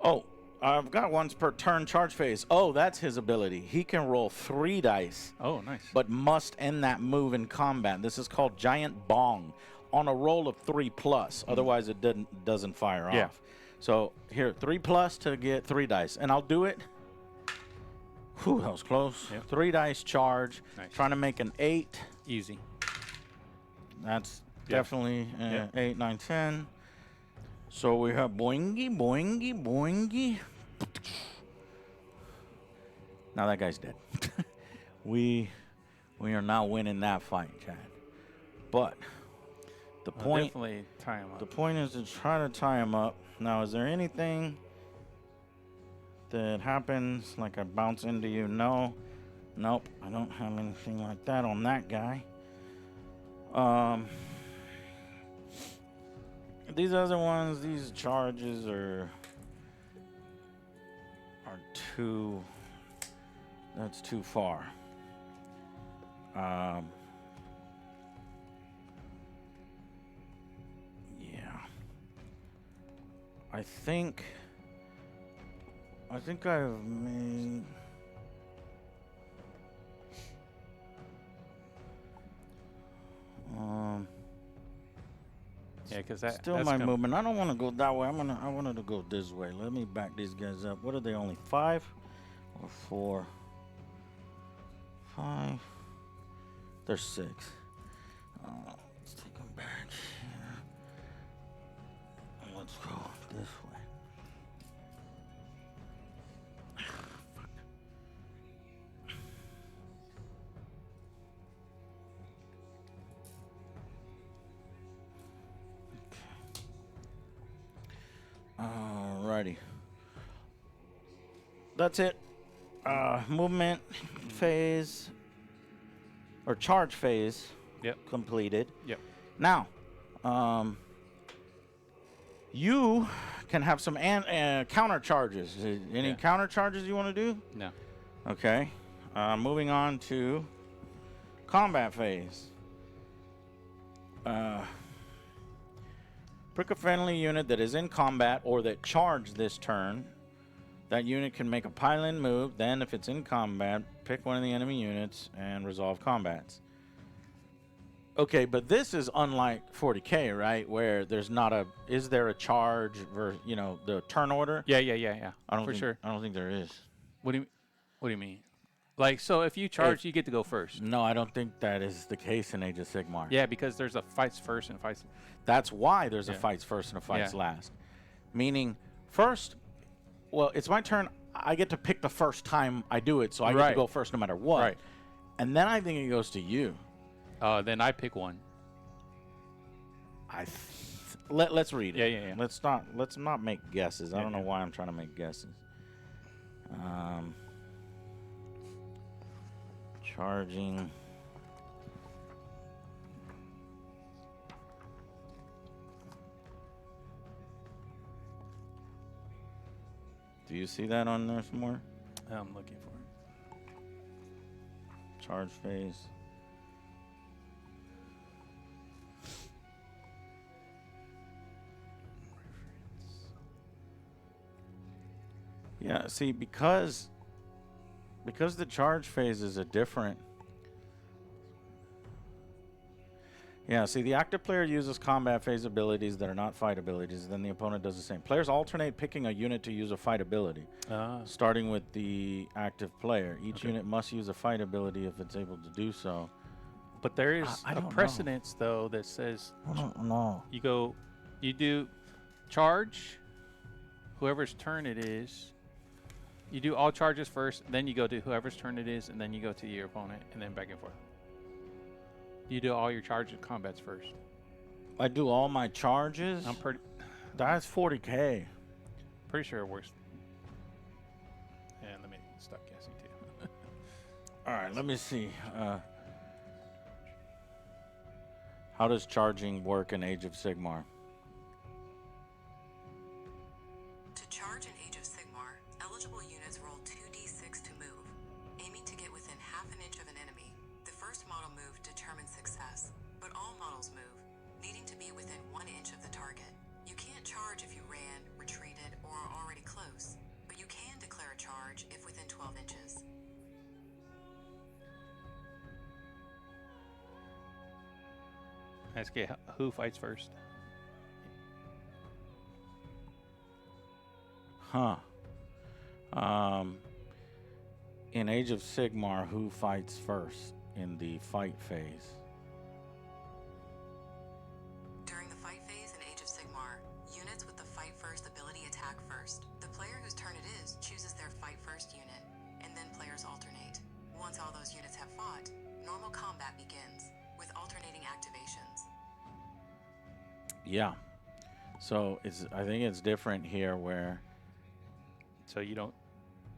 Oh, I've got once per turn charge phase. Oh, that's his ability. He can roll 3 dice. Oh, nice. But must end that move in combat. This is called Giant Bong on a roll of 3+. Otherwise, it doesn't fire off. So here, 3+ to get 3 dice, and I'll do it. Whew, that was close. Yep. 3 dice charge. Nice. Trying to make an 8. Easy. That's definitely 8, 9, 10. So we have boingy, boingy, boingy. Now that guy's dead. we are now winning that fight, Chad. But the point, definitely tie him up. the point is to try to tie him up. Now, is there anything that happens like I bounce into you? No. Nope. I don't have anything like that on that guy. These other ones, these charges are too. That's too far. Yeah. I think I've made. Yeah, because that's still my movement. I don't want to go that way. I wanted to go this way. Let me back these guys up. What are they? Only 5 or 4? 5. They're 6. Let's take them back here. And let's go this way. Fuck. Alrighty. That's it. Movement phase or charge phase. Yep. Completed. Yep. Now, you can have some counter charges. Any counter charges you want to do? No. Okay. Moving on to combat phase. Pick a friendly unit that is in combat or that charged this turn. That unit can make a pile-in move. Then, if it's in combat, pick one of the enemy units and resolve combats. Okay, but this is unlike 40K, right? Where there's not a... Is there a charge versus, you know, the turn order? Yeah. For sure. I don't think there is. What do you mean? Like, so if you charge, you get to go first. No, I don't think that is the case in Age of Sigmar. Yeah, because there's a fights first and fights... That's why there's a fights first and a fights last. Meaning, first, well, it's my turn. I get to pick the first time I do it, so I get to go first no matter what. Right. And then I think it goes to you. Then I pick one. Let's read it. Yeah. Let's not make guesses. I don't know why I'm trying to make guesses. Charging. Do you see that on there somewhere? I'm looking for it. Charge phase. Yeah, see, because the charge phase is a different... Yeah, see, the active player uses combat phase abilities that are not fight abilities, then the opponent does the same. Players alternate picking a unit to use a fight ability, starting with the active player. Each unit must use a fight ability if it's able to do so. But there is a precedence, though, that says you do charge, whoever's turn it is. You do all charges first, then you go to whoever's turn it is, and then you go to your opponent, and then back and forth. You do all your charges combats first. I do all my charges? I'm pretty... That's 40K. Pretty sure it works. And let me stop guessing, too. All right, let me see. How does charging work in Age of Sigmar? To charge in Age of Sigmar, eligible units roll 2d6 to move, aiming to get within half an inch of an enemy. The first model move determines success, but all models move, needing to be within 1 inch of the target. You can't charge if you ran, retreated, or are already close, but you can declare a charge if within 12 inches. Ask you who fights first. Huh. In Age of Sigmar, who fights first in the fight phase? During the fight phase in Age of Sigmar, units with the fight first ability attack first. The player whose turn it is chooses their fight first unit, and then players alternate. Once all those units have fought, normal combat begins, with alternating activations. Yeah. So I think it's different here where... So you don't...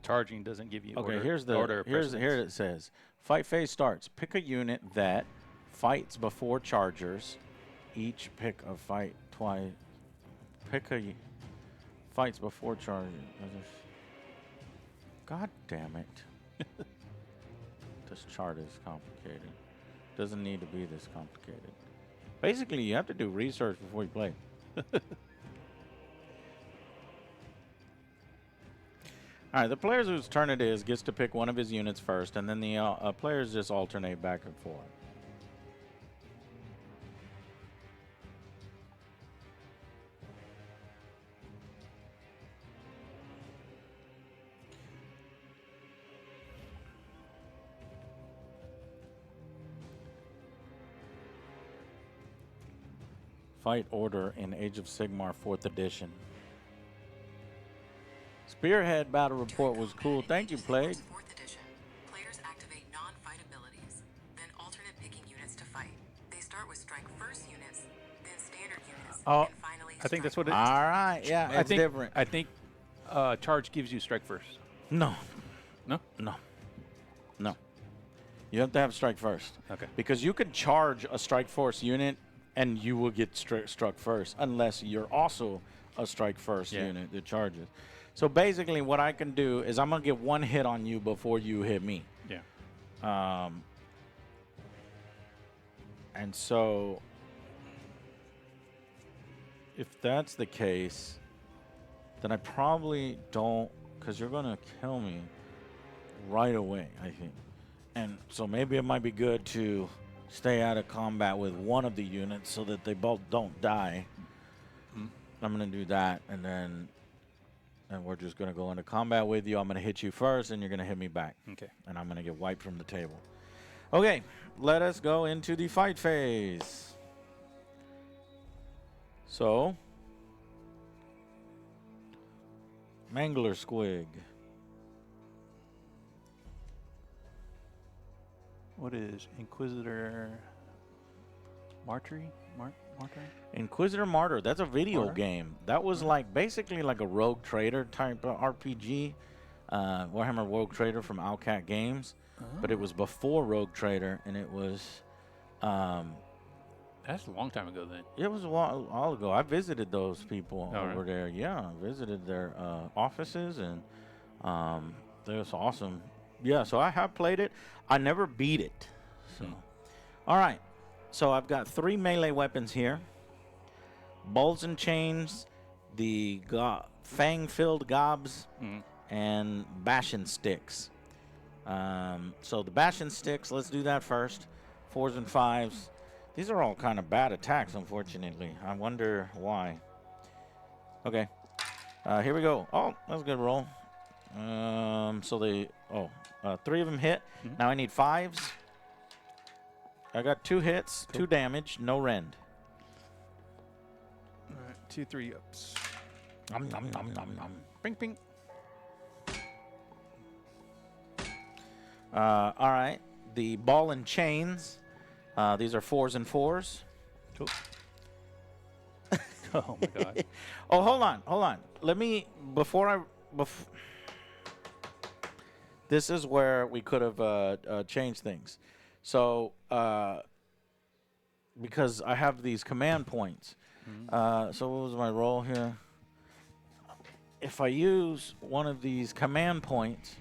Charging doesn't give you order, here it says, fight phase starts. Pick a unit that fights before chargers. Each pick a fight twice. Fights before chargers. God damn it. This chart is complicated. Doesn't need to be this complicated. Basically, you have to do research before you play. All right, the player whose turn it is gets to pick one of his units first, and then the players just alternate back and forth. Fight order in Age of Sigmar 4th edition. Spearhead battle report was cool. Thank you, Plague. 4th edition. Players activate non-fight abilities, then alternate picking units to fight. They start with strike first units, then standard units, and finally I think that's what it... All right, yeah, it's different. I think charge gives you strike first. No. No? No. No. You have to have strike first. Okay. Because you could charge a strike force unit and you will get struck first unless you're also a strike first unit that charges. So basically what I can do is I'm going to get one hit on you before you hit me. Yeah. And so if that's the case, then I probably don't, because you're going to kill me right away, I think. And so maybe it might be good to stay out of combat with one of the units so that they both don't die. Mm-hmm. I'm going to do that, and then we're just going to go into combat with you. I'm going to hit you first, and you're going to hit me back. Okay. And I'm going to get wiped from the table. Okay, let us go into the fight phase. So, Mangler Squig. What is Inquisitor Martyr? Inquisitor Martyr. That's a video Martyr? game. That was like basically like a Rogue Trader type of RPG. Warhammer Rogue Trader from Owlcat Games. But it was before Rogue Trader, and it was... That's a long time ago then. It was a while ago. I visited those people over there. Yeah, I visited their offices, and it was awesome. Yeah, so I have played it. I never beat it. So, all right. So I've got 3 melee weapons here. Balls and chains, the fang-filled gobs, and bashing sticks. So the bashing sticks, let's do that first. 4s and 5s. These are all kind of bad attacks, unfortunately. I wonder why. Okay. Here we go. Oh, that's a good roll. So they... 3 of them hit. Now I need 5s. I got 2 hits, 2 damage, no rend. All right, 2 3-ups. Nom, nom, nom, nom, nom. Bing, bing. All right. The ball and chains. These are 4s and 4s. Cool. Oh, my God. Oh, hold on. Let me... This is where we could have changed things. So, because I have these command points. So what was my roll here? If I use one of these command points...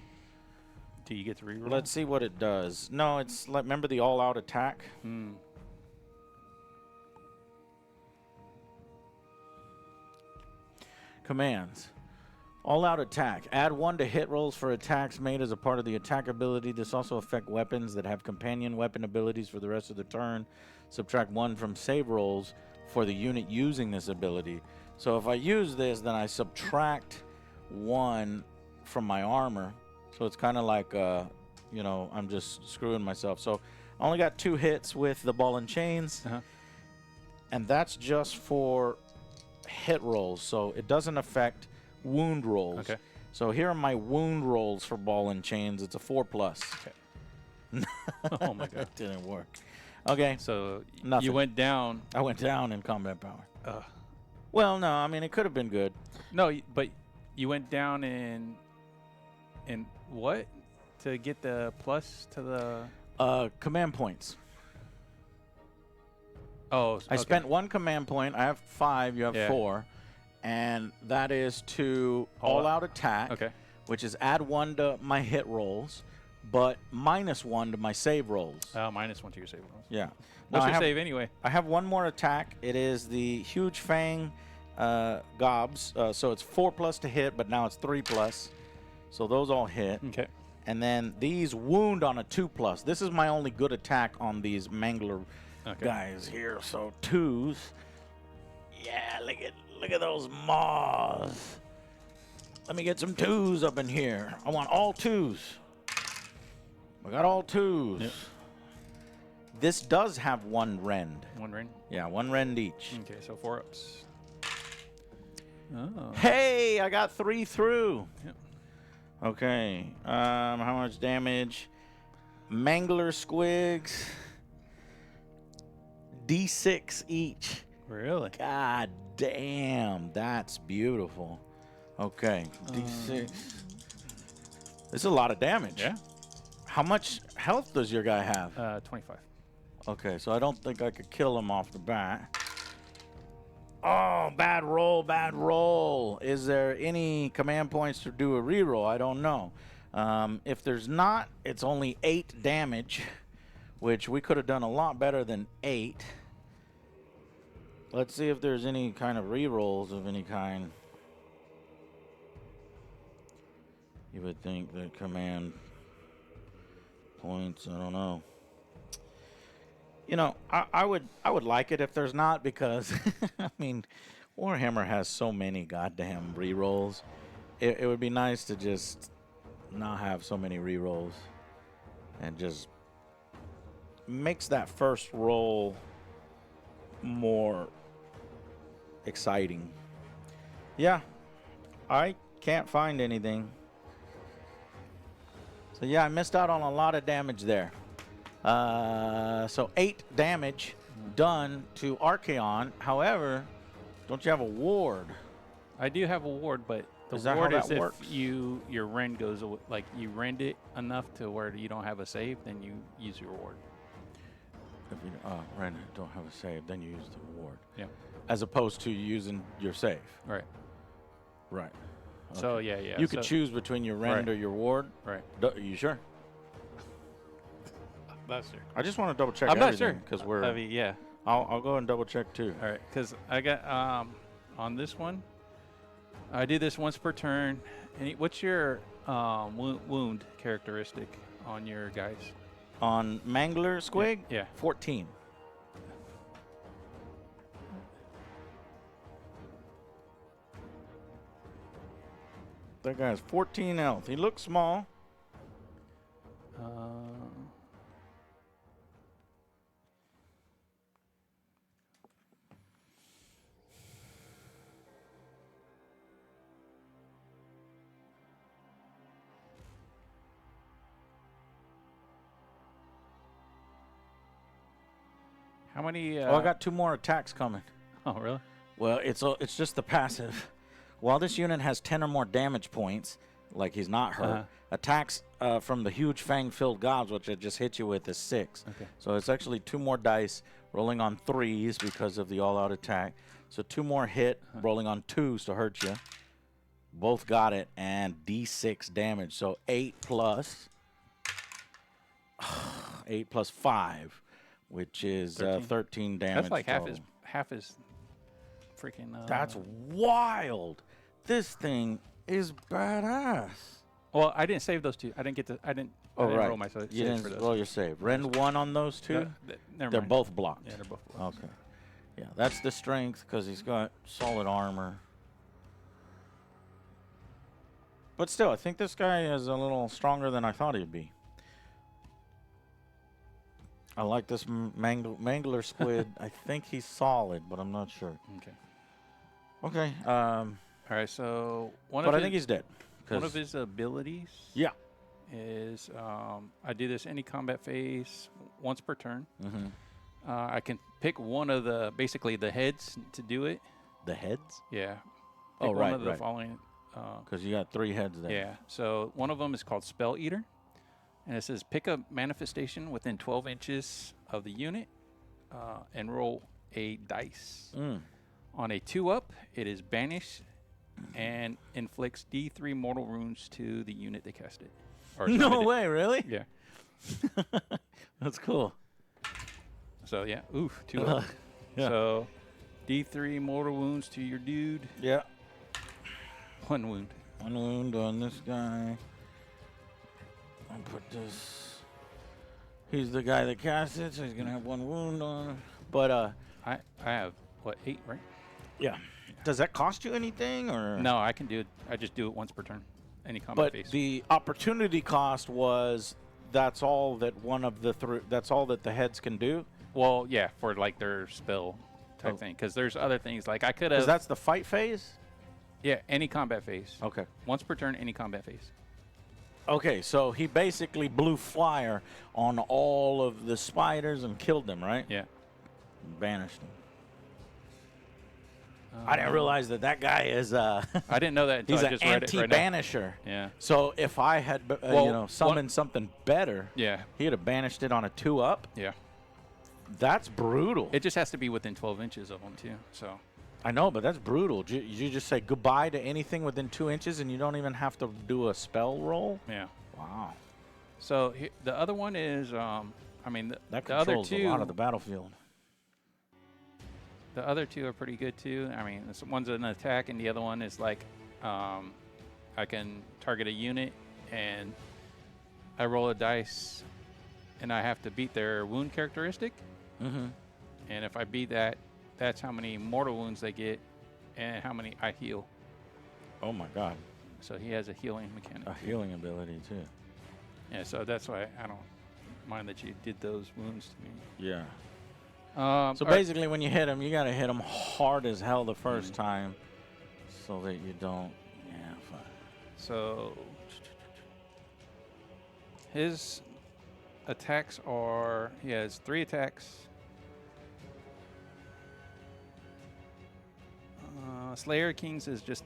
Do you get to reroll? Let's see what it does. No, it's like, remember the all-out attack? Commands. All-out attack. Add 1 to hit rolls for attacks made as a part of the attack ability. This also affects weapons that have companion weapon abilities for the rest of the turn. Subtract 1 from save rolls for the unit using this ability. So if I use this, then I subtract 1 from my armor. So it's kind of like, I'm just screwing myself. So I only got 2 hits with the ball and chains. And that's just for hit rolls. So it doesn't affect wound rolls. Okay. So here are my wound rolls for ball and chains. It's a 4+. Okay. Oh, my God. It didn't work. Okay. So Nothing. you went down. I went down in combat power. Well, no, I mean, it could have been good. No, but you went down in what? To get the plus to the... Command points. Oh, I spent 1 command point. I have 5. You have 4. And that is to all-out attack, which is add 1 to my hit rolls, but minus 1 to my save rolls. Minus 1 to your save rolls. Yeah. What's your save anyway? I have 1 more attack. It is the huge fang gobs. So it's 4+ to hit, but now it's 3+. So those all hit. Okay. And then these wound on a 2+. This is my only good attack on these Mangler guys here. So 2s. Yeah, look at those maws. Let me get some 2s up in here. I want all 2s. I got all 2s. Yep. This does have 1 rend. 1 rend? Yeah, 1 rend each. Okay, so 4-ups. Oh. Hey, I got 3 through. Yep. Okay. How much damage? Mangler squigs. D6 each. Really? God damn, that's beautiful. Okay, D6. This is a lot of damage. Yeah. How much health does your guy have? 25. Okay, so I don't think I could kill him off the bat. Oh, bad roll, bad roll. Is there any command points to do a reroll? I don't know. If there's not, it's only 8 damage, which we could have done a lot better than 8. Let's see if there's any kind of rerolls of any kind. You would think that command points, I don't know. You know, I would like it if there's not, because I mean, Warhammer has so many goddamn rerolls. It would be nice to just not have so many rerolls, and just makes that first roll more exciting. Yeah, I can't find anything. So yeah, I missed out on a lot of damage there. So 8 damage done to Archaon. However, don't you have a ward? I do have a ward, but the Is that ward how is that if works? your rend goes like you rend it enough to where you don't have a save, then you use your ward. If you don't have a save, then you use the ward. Yeah. As opposed to using your save. Right. Right. So yeah. You could choose between your rend or your ward. Right. Are you sure? I'm not sure. I just want to double check. I'm not sure because we're. I mean, yeah. I'll go and double check too. All right, because I got on this one, I do this once per turn. And what's your wound characteristic on your guys? On Mangler Squig? Yeah. 14. That guy has 14 health. He looks small. How many? Oh, I got 2 more attacks coming. Oh, really? Well, it's just the passive. While this unit has 10 or more damage points, like he's not hurt, attacks from the huge fang-filled gobs, which I just hit you with, is 6. Okay. So it's actually 2 more dice, rolling on 3s because of the all-out attack. So 2 more hit, rolling on 2s to hurt you. Both got it, and D6 damage. So 8 plus 5, which is 13 damage. That's like total. half his freaking. That's wild. This thing is badass. Well, I didn't save those 2. I didn't get to. I didn't roll my saves You didn't for those. roll your save. Rend 1 on those 2? No, never They're mind. both blocked. Yeah, they're both blocked. Okay. Yeah, that's the strength because he's got solid armor. But still, I think this guy is a little stronger than I thought he'd be. I like this Mangler Squid. I think he's solid, but I'm not sure. Okay. Okay. All right. So I think he's dead. One of his abilities. Yeah. Is I do this any combat phase once per turn. Mm-hmm. I can pick one of basically the heads to do it. The heads? Yeah. Oh, Pick right, one of the right. following. Because you got 3 heads there. Yeah. So one of them is called Spell Eater, and it says pick a manifestation within 12 inches of the unit, and roll a dice. On a 2-up, it is banish, and inflicts D3 mortal wounds to the unit that cast it. Or No way, really? Yeah. That's cool. So yeah, 2-up. Yeah. So D3 mortal wounds to your dude. Yeah. 1 wound. 1 wound on this guy. I'll put this. He's the guy that cast it, so he's gonna have 1 wound on him. But I have what, 8, right? yeah. Does that cost you anything, or No, I can do it. I just do it once per turn. Any combat But phase. the opportunity cost was that's all that one of the that's all that the heads can do. Well, yeah, for like their spell type Oh. thing. Because there's other things like I could Because have. that's the fight phase. Yeah, any combat phase. Okay. Once per turn, any combat phase. Okay, so he basically blew fire on all of the spiders and killed them, right? Yeah. Banished them. I didn't realize that guy is. I didn't know that until he's I just read it right now. Anti-banisher. Yeah. So if I had, summoned something better, he would have banished it on a 2-up. Yeah. That's brutal. It just has to be within 12 inches of him too. So. I know, but that's brutal. You just say goodbye to anything within 2 inches, and you don't even have to do a spell roll. Yeah. Wow. So the other one is, I mean, that the other controls two, a lot of the battlefield. The other two are pretty good too. I mean, one's an attack, and the other one is like, I can target a unit, and I roll a dice, and I have to beat their wound characteristic. Mm-hmm. And if I beat that, that's how many mortal wounds they get, and how many I heal. Oh my God! So he has a healing mechanic. A healing ability too. Yeah, so that's why I don't mind that you did those wounds to me. Yeah. So basically, when you hit him, you got to hit him hard as hell the first time, so that you don't. Yeah. Fine. So his attacks are, he has 3 attacks. Slayer Kings is just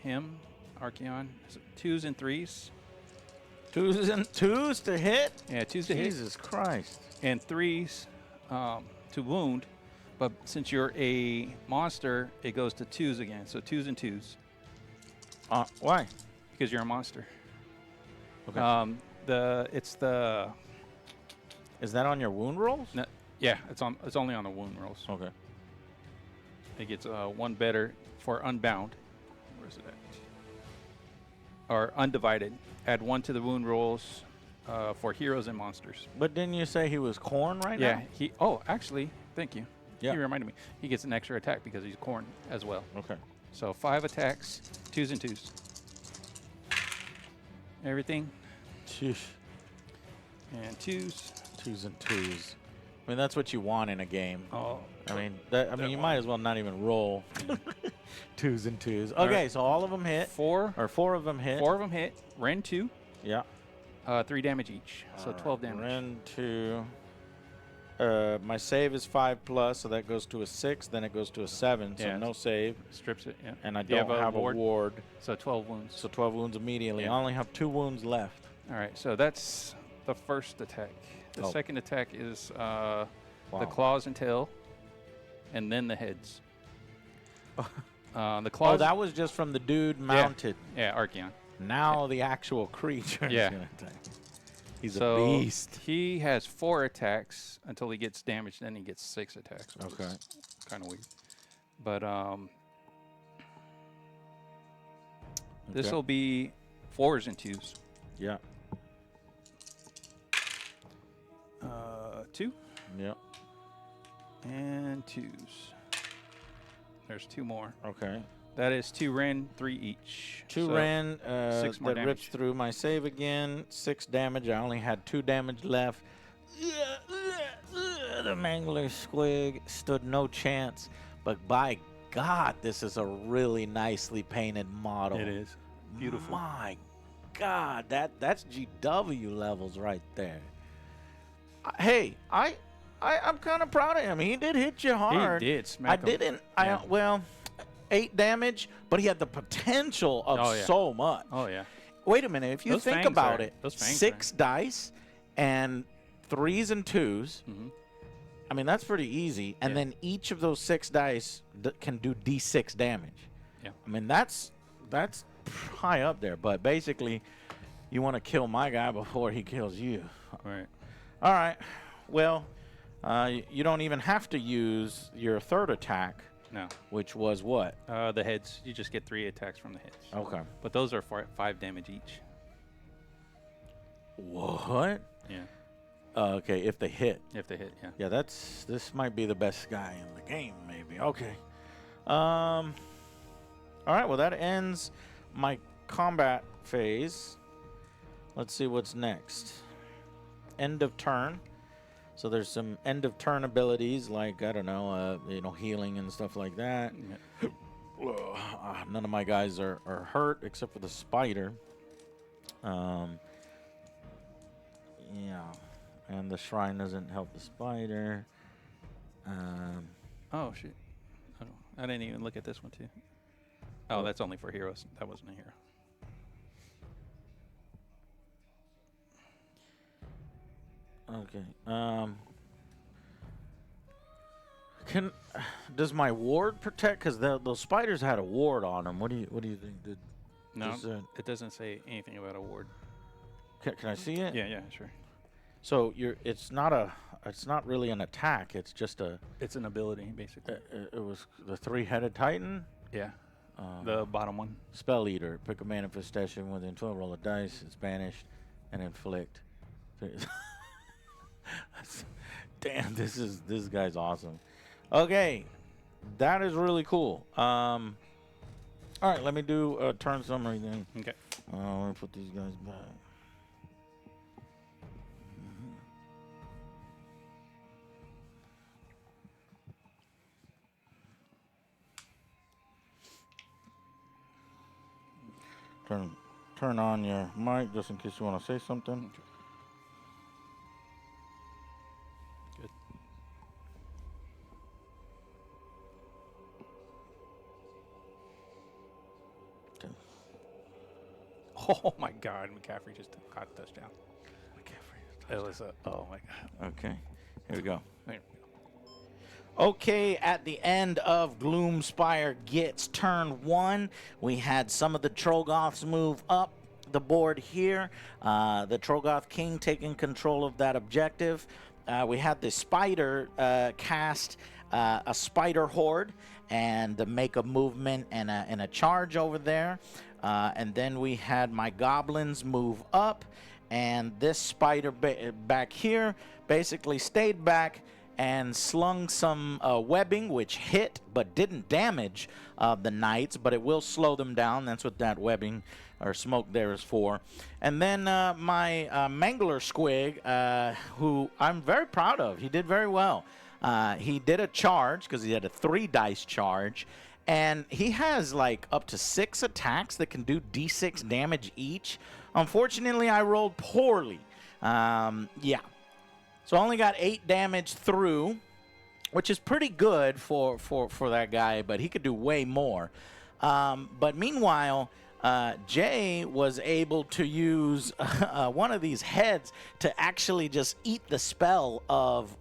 him, Archeon. 2s and 3s. 2s and 2s to hit? Yeah, 2s to hit. Jesus Christ. And 3s to wound. But since you're a monster, it goes to 2s again. So 2s and 2s. Why? Because you're a monster. Okay. Is that on your wound rolls? No, yeah, it's only on the wound rolls. Okay. It gets 1 better for Unbound. Where is it at? Or Undivided. Add 1 to the wound rolls for heroes and monsters. But didn't you say he was corn right now? Yeah. Actually, thank you. Yeah. He reminded me. He gets an extra attack because he's corn as well. Okay. So 5 attacks, 2s and 2s. Everything. Sheesh. And 2s. 2s and 2s. I mean, that's what you want in a game. Oh. I mean, you might as well not even roll 2s and 2s. Okay, so all of them hit. 4 of them hit. 4 of them hit. Ren 2. Yeah. 3 damage each. So 12 damage. Ren 2. My save is 5+, so that goes to a 6. Then it goes to a 7, so no save. Strips it, yeah. And I don't have a ward. So 12 wounds. So 12 wounds immediately. Yeah. I only have 2 wounds left. All right, so that's the first attack. The second attack is the claws and tail, and then the heads. The claws. Oh, that was just from the dude mounted. Yeah, Archeon. Now the actual creature is going to attack. He's a beast. He has 4 attacks until he gets damaged, then he gets 6 attacks. Okay. Kind of weird. But this will be 4s and 2s. Yeah. 2. Yeah. And 2s. There's 2 more. Okay. That is 2 Ren, 3 each. 2 Ren, 6 more that damage. rips through my save again. 6 damage. I only had 2 damage left. The Mangler Squig stood no chance. But by God, this is a really nicely painted model. It is. Beautiful. My God, that's GW levels right there. Hey, I'm kind of proud of him. He did hit you hard. He did smack him. Well, 8 damage, but he had the potential of so much. Oh, yeah. Wait a minute. If you think about it, 6 dice and 3s and 2s, I mean, that's pretty easy. And then each of those 6 dice can do D6 damage. Yeah. I mean, that's high up there. But basically, you want to kill my guy before he kills you. Right. All right. Well, you don't even have to use your 3rd attack. No. Which was what? The heads. You just get 3 attacks from the heads. Okay. But those are 5 damage each. What? Yeah. Okay, if they hit. If they hit, yeah. Yeah, this might be the best guy in the game, maybe. Okay. All right, well, that ends my combat phase. Let's see what's next. End of turn. So there's some end of turn abilities like, I don't know, healing and stuff like that. Yeah. None of my guys are hurt except for the spider. Yeah. And the shrine doesn't help the spider. Oh, shoot. I didn't even look at this one too. Oh, that's only for heroes. That wasn't a hero. Okay. Does my ward protect? Because those spiders had a ward on them. What do you think? No, it doesn't say anything about a ward. Can I see it? Yeah, sure. So it's not really an attack. It's just it's an ability basically. It was the 3-headed titan. Yeah. The bottom one. Spell Eater. Pick a manifestation within 12. Roll a dice. It's banished and inflict. Damn, this guy's awesome. Okay, that is really cool. All right, let me do a turn summary then. Okay. Let me put these guys back. Turn on your mic just in case you want to say something. Good. Okay. Oh my God, McCaffrey just caught a touchdown. McCaffrey. It was oh my God. Okay, here we go. There we go. Okay, at the end of Gloomspire Gitz turn 1, we had some of the Trogoths move up the board here. The Trogoth King taking control of that objective. We had the Spider cast a Spider Horde and make a movement and a charge over there. And then we had my Goblins move up, and this Spider back here basically stayed back and slung some webbing, which hit but didn't damage the knights, but it will slow them down. That's what that webbing or smoke there is for. And then my Mangler Squig, who I'm very proud of. He did very well. He did a charge because he had a 3-dice charge, and he has like up to 6 attacks that can do d6 damage each. Unfortunately, I rolled poorly. Yeah. So I only got 8 damage through, which is pretty good for that guy, but he could do way more. But meanwhile, Jay was able to use one of these heads to actually just eat the spell of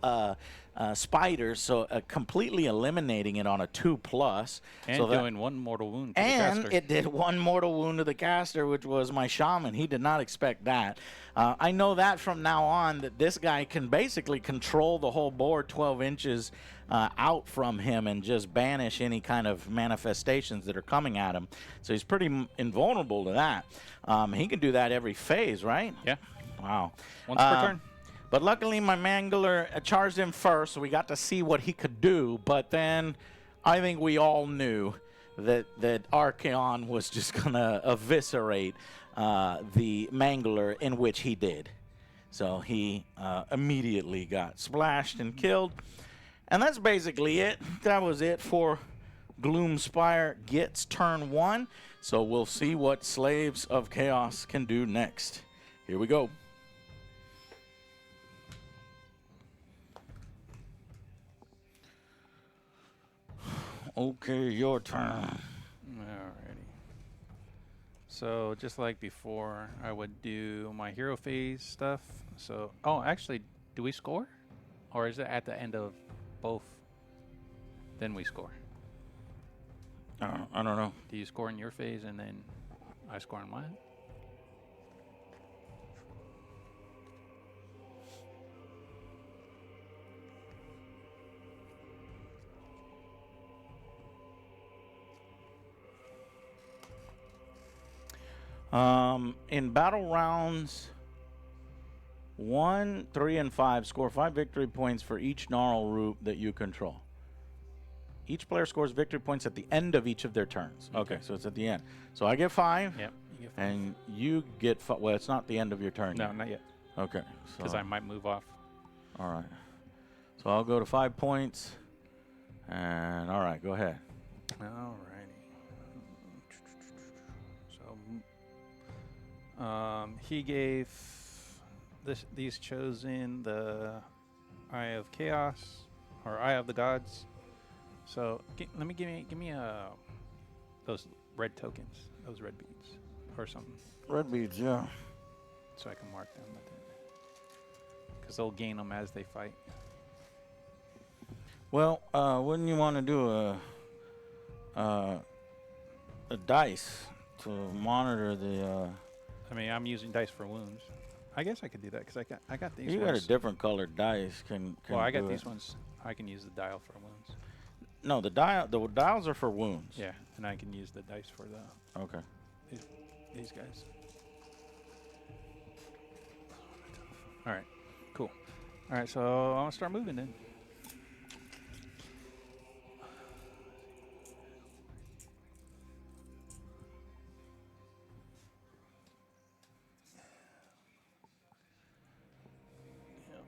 spiders, so completely eliminating it on a 2+. And so doing 1 mortal wound to the and caster. it did 1 mortal wound to the caster, which was my shaman. He did not expect that. I know that from now on that this guy can basically control the whole board 12 inches out from him and just banish any kind of manifestations that are coming at him. So he's pretty invulnerable to that. He can do that every phase, right? Yeah. Wow. Once per turn. But luckily, my Mangler charged him first, so we got to see what he could do. But then I think we all knew that Archaon was just going to eviscerate the Mangler, in which he did. So he immediately got splashed and killed. And that's basically it. That was it for Gloomspire Gitz turn 1. So we'll see what Slaves of Chaos can do next. Here we go. Okay, your turn. Alrighty. So just like before, I would do my hero phase stuff. So, oh, actually, do we score? Or is it at the end of both? Then we score. I don't know. Do you score in your phase and then I score in mine? In battle rounds 1, 3, and 5, score 5 victory points for each gnarl root that you control. Each player scores victory points at the end of each of their turns. Okay, so it's at the end. So I get 5. Yep. You get 5. And you get 5. Well, it's not the end of your turn. No, yet. not yet. Okay. Because I might move off. All right. So I'll go to 5 points. And all right, go ahead. Alrighty. So he gave these chosen the Eye of Chaos, or Eye of the Gods. So let me give me those red tokens, those red beads, or something. Red beads, yeah. So I can mark them, because they'll gain them as they fight. Well, wouldn't you want to do a dice to monitor the? I mean, I'm using dice for wounds. I guess I could do that because I got these. You ones. got a different colored dice. Well, I got these ones. I can use the dial for wounds. No, the dials are for wounds. Yeah, and I can use the dice for the. Okay. These guys. All right, cool. All right, so I'm gonna start moving then.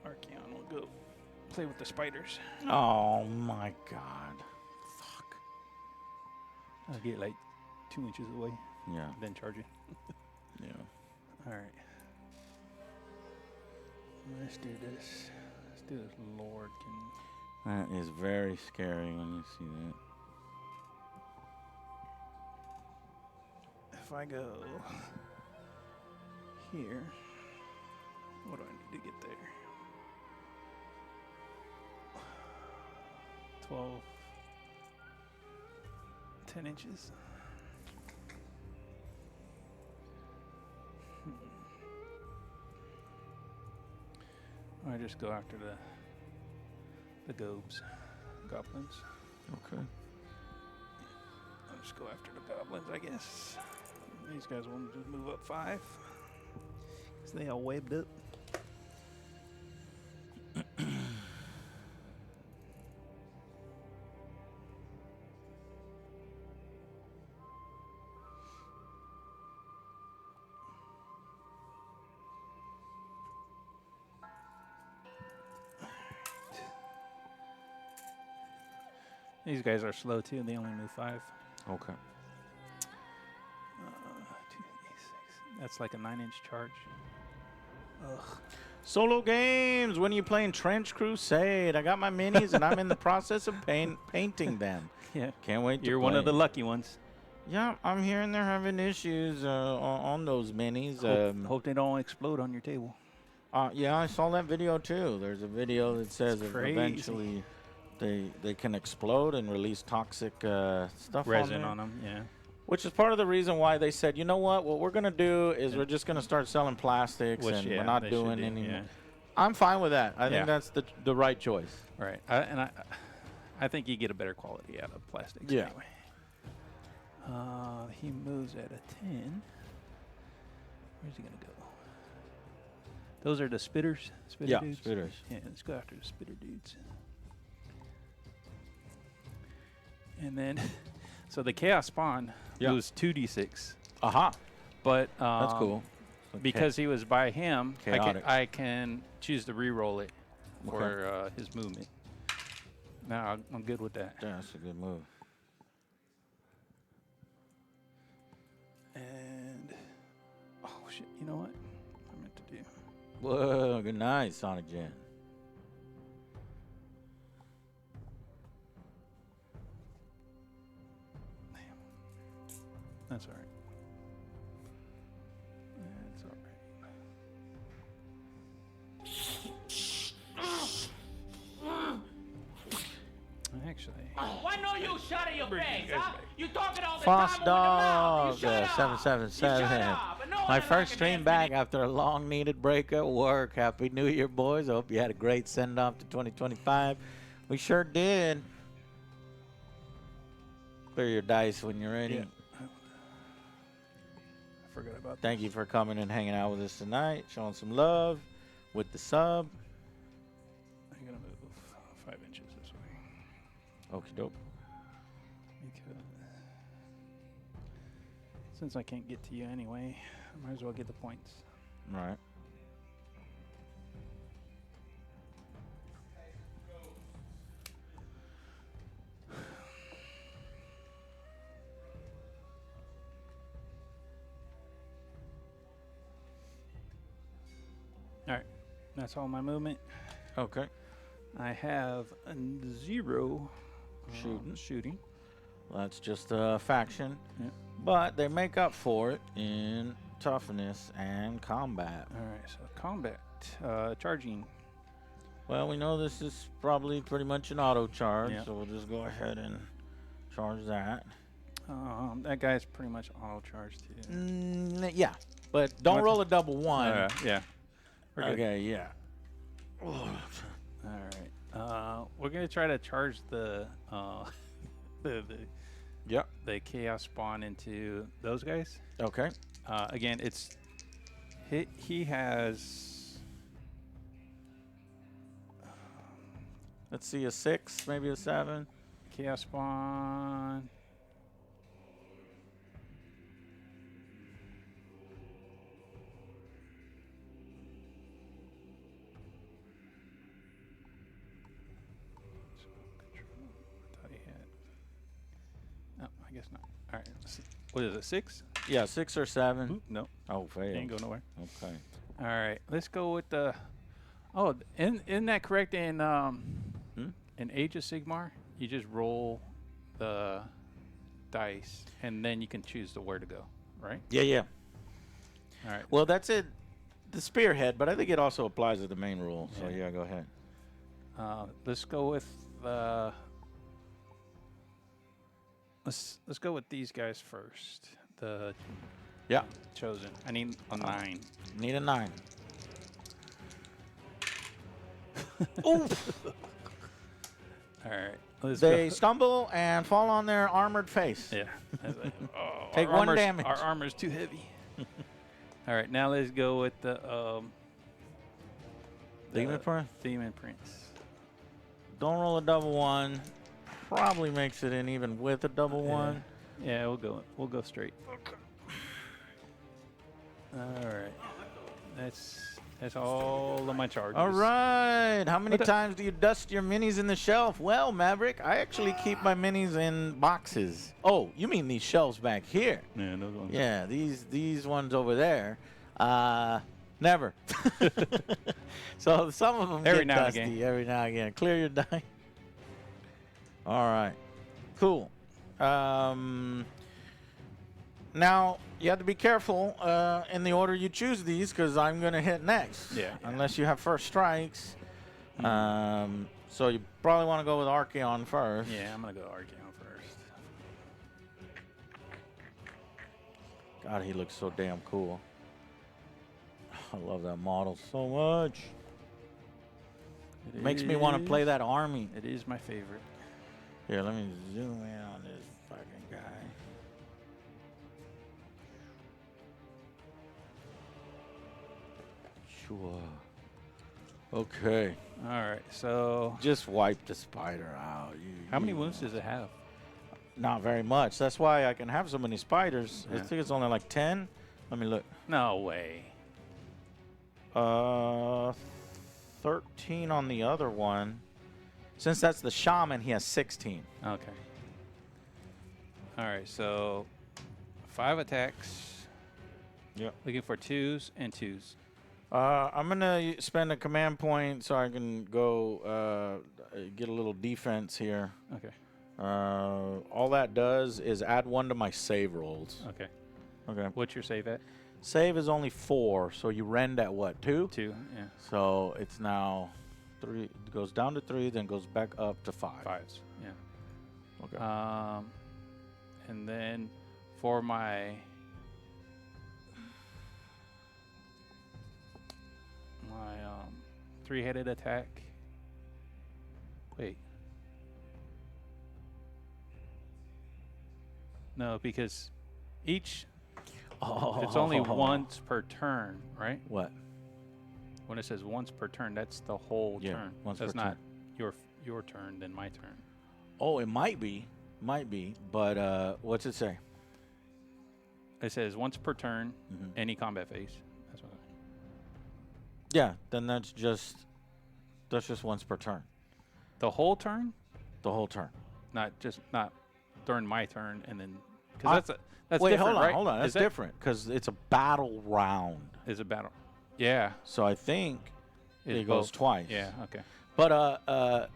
Archeon will go play with the spiders. Oh my God. Fuck. I'll get like 2 inches away. Yeah. Then charge it. Yeah. All right. Let's do this. Let's do this. Lord can. That is very scary when you see that. If I go here, what do I need to get there? 12, 10 inches. I just go after the goblins. Okay. I'll just go after the goblins, I guess. These guys will just move up 5. Because they all webbed up. These guys are slow too. They only move 5. Okay. 2d6. That's like a 9-inch charge. Ugh. Solo games. When are you playing Trench Crusade? I got my minis and I'm in the process of painting them. Yeah. Can't wait to You're play. one of the lucky ones. Yeah, I'm hearing they're having issues on those minis. Hope they don't explode on your table. Yeah, I saw that video too. There's a video that says eventually they can explode and release toxic stuff resin on them. Yeah. Which is part of the reason why they said, you know what we're going to do is we're just going to start selling plastics and we're not doing any. Yeah. I'm fine with that. I think that's the right choice. Right. I think you get a better quality out of plastics anyway. He moves at a 10. Where's he going to go? Those are the spitters? Spitter dudes? Spitters. Yeah, let's go after the spitter dudes. And then, so the Chaos Spawn moves 2d6. Aha. But that's cool. Okay. Because he was by him, I can choose to re-roll it for his movement. No, I'm good with that. Yeah, that's a good move. And, oh shit, you know what I meant to do? Whoa, good night, Sonic Jen. That's all right. That's all right. Actually. Why no you shut at your face, huh? You talking all the Foss time Dog with the mouth. 777. My first stream back after a long needed break at work. Happy New Year, boys. I hope you had a great send off to 2025. We sure did. Clear your dice when you're ready. Yeah. Forgot about Thank you for coming and hanging out with us tonight, showing some love with the sub. I'm gonna move 5 inches this way. Okie doke. Because since I can't get to you anyway, I might as well get the points. All right. All right, that's all my movement. Okay. I have a 0 Shooting. That's just a faction. Yeah. But they make up for it in toughness and combat. All right, so combat. Charging. Well, we know this is probably pretty much an auto charge, Yeah. so we'll just go ahead and charge that. That guy's pretty much auto charged too. Yeah, but don't roll a double one. Yeah. Okay, yeah. All right. We're gonna try to charge the the chaos spawn into those guys. Okay. Again, it's he has. Let's see, a 6, maybe a 7. Chaos spawn. I guess not. All right. What is it? 6? Yeah, 6 or 7. Ooh, no. Oh, fail. Ain't go nowhere. Okay. All right. Let's go with the. Oh, isn't that correct? In Age of Sigmar, you just roll the dice, and then you can choose where to go. Right? Yeah. All right. Well, that's it. The spearhead, but I think it also applies to the main rule. So yeah, go ahead. Let's go with the. Let's go with these guys first. The chosen. I need a 9. Need a 9. Oof. All right. Let's They go. stumble and fall on their armored face. Yeah. Take 1 damage. Our armor's too heavy. All right. Now let's go with the Demon Prince? Demon Prince. Don't roll a double 1. Probably makes it in even with a double 1. Yeah, we'll go straight. All right. That's all of my charges. All right. How many times do you dust your minis in the shelf? Well, Maverick, I actually keep my minis in boxes. Oh, you mean these shelves back here? Yeah, those ones. Yeah, these ones over there. Never. So some of them Every get now and dusty again. every now and again. Clear your die. All right. Cool. Now, you have to be careful in the order you choose these because I'm going to hit next. Yeah. Unless you have first strikes. So you probably want to go with Archeon first. Yeah, I'm going to go Archeon first. God, he looks so damn cool. I love that model so much. Makes me want to play that army. It is my favorite. Here, let me zoom in on this fucking guy. Sure. Okay. All right, so Just wipe the spider out. how many wounds does it have? Not very much. That's why I can have so many spiders. I Yeah. think it's only like 10. Let me look. No way. 13 on the other one. Since that's the shaman, he has 16. Okay. All right, so 5 attacks. Yep. Looking for 2s and 2s. I'm going to spend a command point so I can go get a little defense here. Okay. All that does is add 1 to my save rolls. Okay. Okay. What's your save at? Save is only 4, so you rend at what, 2? 2, yeah. So it's now 3. It goes down to 3, then goes back up to 5. 5s, yeah. Okay. And then for my 3-headed attack. Wait. No, because each it's only once per turn, right? What? When it says once per turn, that's the whole Yeah, turn. once That's per not your turn, then my turn. Oh, it might be. But what's it say? It says once per turn, any combat phase. That's what. Yeah, then that's just once per turn. The whole turn, The whole turn. not during my turn, and then because that's Wait, different, right? hold on. That's different because it's a battle round. Is a battle. Yeah, So I think It's it goes both. twice. Yeah. Okay. But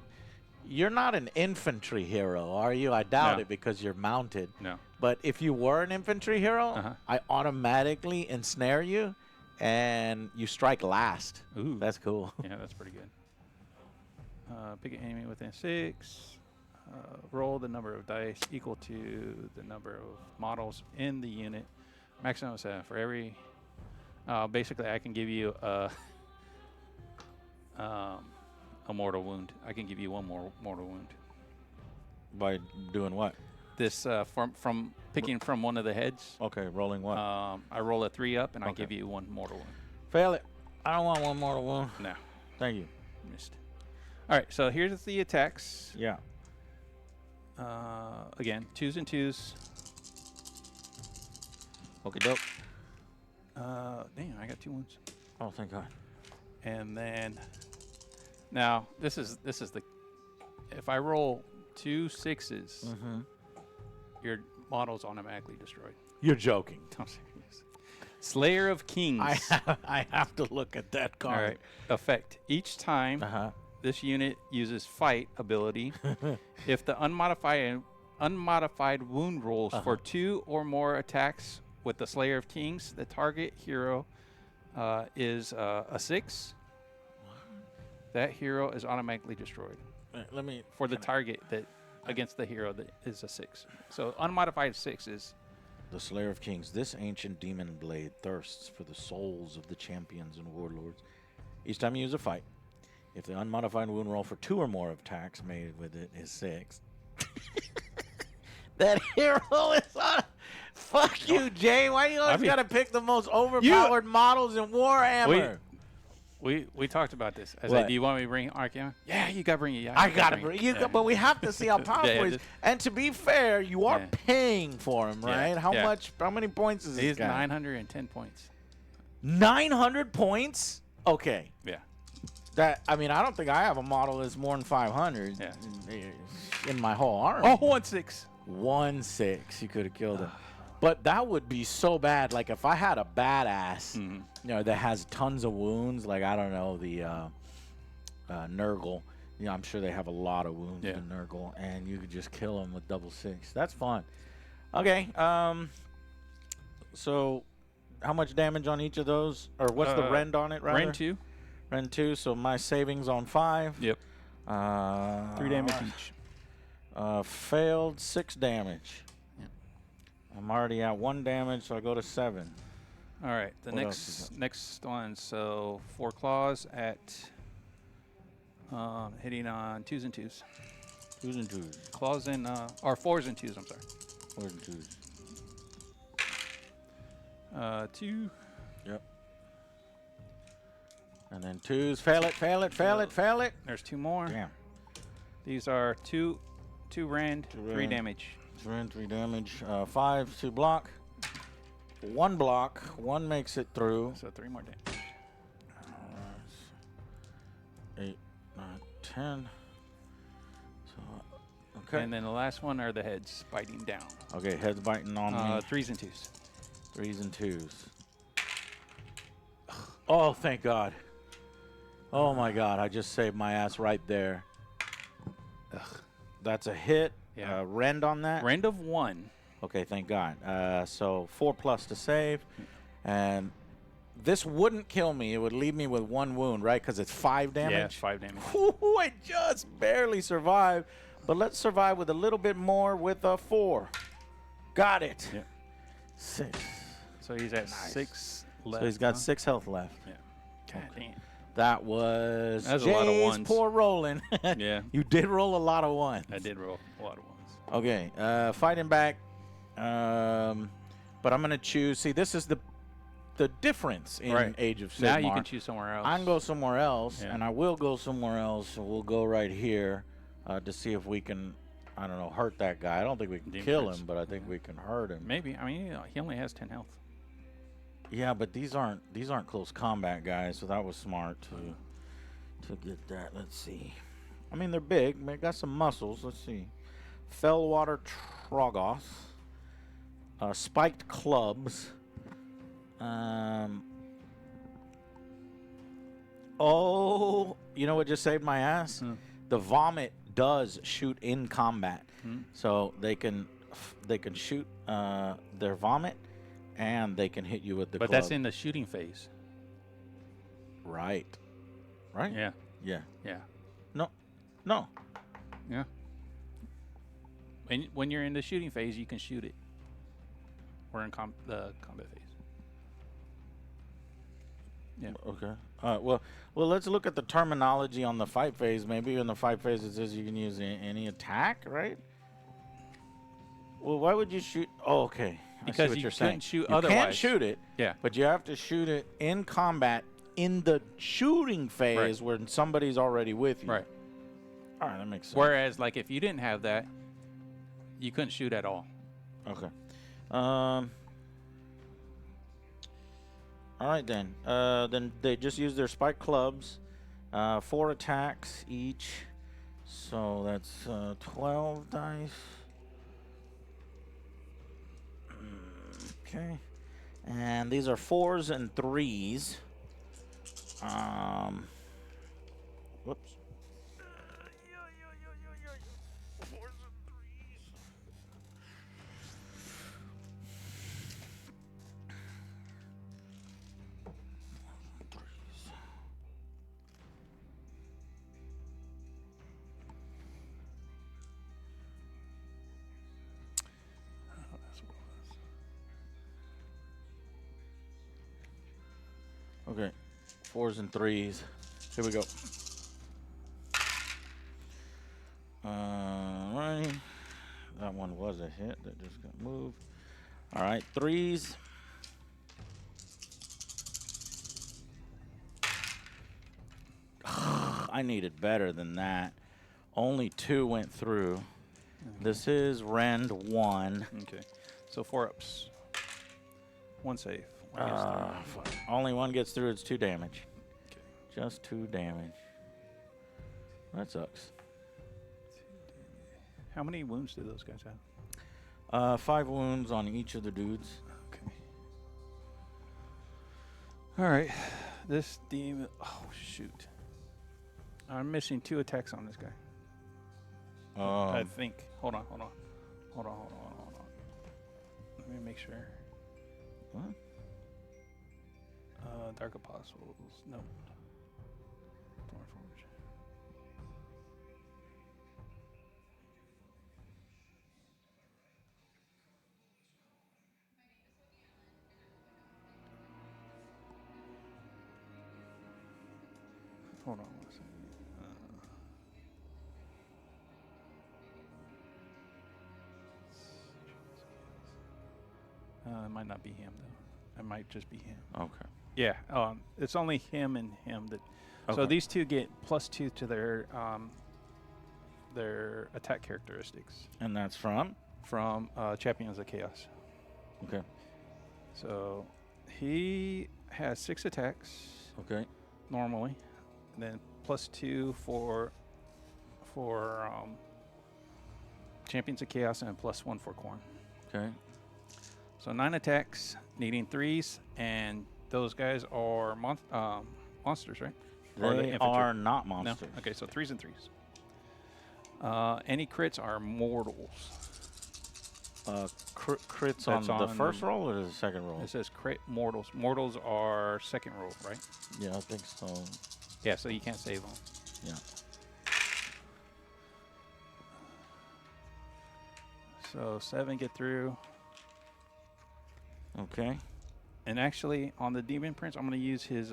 You're not an infantry hero, are you? I doubt it because you're mounted. No. But if you were an infantry hero, I automatically ensnare you, and you strike last. Ooh. That's cool. Yeah, that's pretty good. Pick an enemy within 6. Roll the number of dice equal to the number of models in the unit. Maximum 7 for every. Basically, I can give you a mortal wound. I can give you one more mortal wound. By doing what? This from picking from one of the heads. Okay, rolling what? I roll a 3 up, and I give you one mortal wound. Fail it. I don't want one mortal wound. No. Thank you. Missed. All right, so here's the attacks. Yeah. Again, 2s and 2s. Okay, dope. Damn, I got 2 wounds. Oh, thank God. And then, now this is the. If I roll 2 6s, your model's automatically destroyed. You're joking. I'm serious. Slayer of Kings. I have to look at that card. All right. Effect. Each time this unit uses fight ability, if the unmodified wound rolls for 2 or more attacks with the Slayer of Kings, the target hero is a 6. That hero is automatically destroyed. Let me for the target that against the hero that is a 6. So unmodified 6 is the Slayer of Kings. This ancient demon blade thirsts for the souls of the champions and warlords. Each time you use a fight, if the unmodified wound roll for 2 or more attacks made with it is 6, that hero is on. Fuck you, Jay. Why do you always gotta pick the most overpowered models in Warhammer? We talked about this. I said, do you want me to bring Archeon? Yeah, you gotta bring it. Yeah, I gotta bring it. But we have to see how powerful he is. And to be fair, you are paying for him, right? How much? How many points is this guy? He's 910 points. 900 points? Okay. Yeah. I mean, I don't think I have a model that's more than 500 in my whole army. Oh, 1/6. 1/6. You could have killed him. But that would be so bad. Like, if I had a badass, that has tons of wounds, like, I don't know, the Nurgle. I'm sure they have a lot of wounds in Nurgle, and you could just kill them with 6/6. That's fun. Okay. So, how much damage on each of those? Or what's the rend on it, rather? Rend 2. Rend 2, so my savings on 5. Yep. 3 damage each. Failed 6 damage. I'm already at 1 damage, so I go to 7. All right, the next one. So 4 claws at hitting on 2s and 2s. 2s and 2s. Claws in or 4s and 2s. I'm sorry. 4s and 2s. 2. Yep. And then 2s. Fail it. Fail it. Fail it. Fail it. There's 2 more. Damn. These are 2 rend, 3 damage. 3 damage. 5 to block. 1 block. 1 makes it through. So 3 more damage. 8, 9, 10. So, okay. And then the last one are the heads biting down. Okay, heads biting on me. 3s and 2s. 3s and 2s. Oh, thank God. Oh, my God. I just saved my ass right there. That's a hit. Yeah. Rend on that? Rend of 1. Okay, thank God. So 4+ to save. And this wouldn't kill me. It would leave me with 1 wound, right? Because it's 5 damage? Yeah, it's 5 damage. Ooh, I just barely survived. But let's survive with a little bit more with a 4. Got it. Yep. 6. So he's at 6 left. So he's got 6 health left. Yeah. God damn. That was That's Jay's a lot of ones. poor rolling. Yeah. You did roll a lot of ones. I did roll a lot of ones. Okay. Fighting back. But I'm going to choose. See, this is the difference in Age of Sigmar. Now you can choose somewhere else. I can go somewhere else, and I will go somewhere else. So we'll go right here to see if we can, I don't know, hurt that guy. I don't think we can kill him, but I think we can hurt him. Maybe. I mean, he only has 10 health. Yeah, but these aren't close combat guys, so that was smart to get that. Let's see. I mean, they're big. They got some muscles. Let's see. Fellwater Trogoth. Spiked clubs. Oh, you know what just saved my ass? the vomit does shoot in combat, so they can shoot their vomit, and they can hit you with the But club. that's in the shooting phase. Right. Yeah. Yeah. Yeah. No. Yeah. When you're in the shooting phase, you can shoot it. We're in the combat phase. Yeah. Okay. Well, let's look at the terminology on the fight phase. Maybe in the fight phase it says you can use any attack, right? Well, why would you shoot? Oh, okay. Because you couldn't shoot otherwise. You can't shoot it. Yeah. But you have to shoot it in combat in the shooting phase when somebody's already with you. Right. All right, that makes sense. Whereas, like, if you didn't have that, you couldn't shoot at all. Okay. All right, then. Then they just use their spike clubs. 4 attacks each. So that's 12 dice. Okay. And these are 4s and 3s. Whoops. 4s and 3s. Okay, 4s and 3s. Here we go. Alright. That one was a hit. That just got moved. Alright, 3s. I needed better than that. Only 2 went through. This is rend 1. Okay. So 4 ups. 1 save. Only 1 gets through. It's 2 damage. Okay. Just 2 damage. That sucks. How many wounds do those guys have? 5 wounds on each of the dudes. Okay. All right. This demon. Oh, shoot. I'm missing 2 attacks on this guy. I think. Hold on. Let me make sure. What? Dark Apostles. No. Thornforge. Hold on one second. It might not be him though. It might just be him. Okay. Yeah. It's only him and him that. Okay. So these 2 get +2 to their attack characteristics And that's from? from Champions of Chaos. Okay. So he has 6 attacks Okay. normally, and then +2 for Champions of Chaos, and +1 for Corn. Okay. So 9 attacks, needing 3s, and those guys are monsters, right? Or the They infantry? are not No? monsters. Okay, so 3s and 3s. Any crits are mortals. Crits That's on the on- first roll or the second roll? It says crit mortals. Mortals are second roll, right? Yeah, I think so. Yeah, so you can't save them. Yeah. So 7 get through. Okay. And actually, on the Demon Prince, I'm going to use his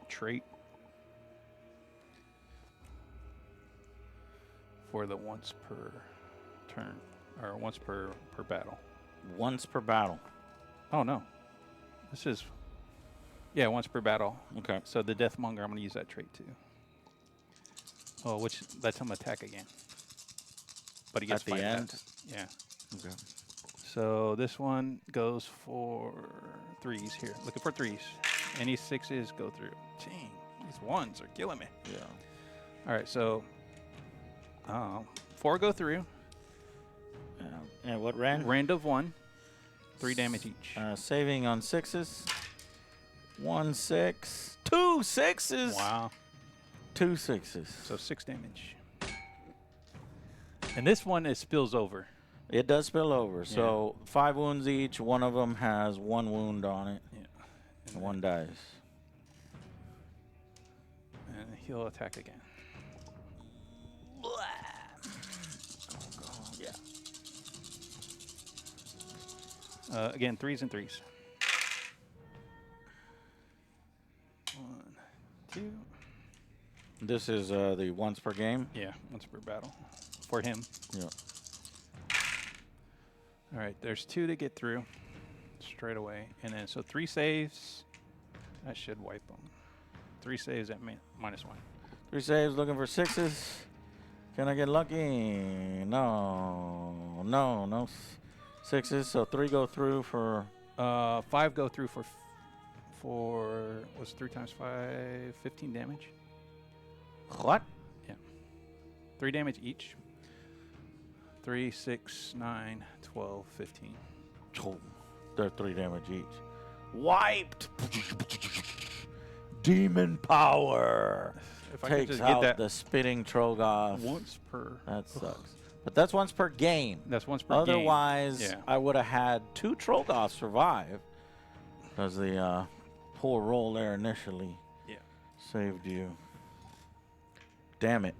trait for the once per turn, or once per battle. Once per battle. Oh, no. This is, yeah, once per battle. Okay. So the Deathmonger, I'm going to use that trait too. Oh, which lets him attack again. But he gets At the 5 end? attacks. Yeah. Okay. So this one goes for 3s here. Looking for 3s. Any 6s go through. Dang, these 1s are killing me. Yeah. All right, so 4 go through. And what rend? Rend of 1. 3 damage each. Saving on 6s. 1 6. 2 6s. Wow. 2 6s. So 6 damage. And this one, it spills over. It does spill over. So 5 wounds each. One of them has 1 wound on it. Yeah. And 1 dies. And he'll attack again. Yeah. Again, 3s and 3s. 1, 2. This is the once per game? Yeah, once per battle. For him. Yeah. All right, there's 2 to get through straight away. And then, so 3 saves. That should wipe them. 3 saves at -1. 3 saves, looking for 6s. Can I get lucky? No. No 6s. So 3 go through for... 5 go through for what's 3 times 5? 15 damage. What? Yeah. 3 damage each. 3, 6, 9, 12, 15. Oh, they're 3 damage each. Wiped! Demon power! If I could Takes just out get that the spitting Trogoth. once per. That sucks. But that's once per game. That's once per Otherwise, game. Yeah. I would have had 2 Trogoths survive. Because the poor roll there initially saved you. Damn it.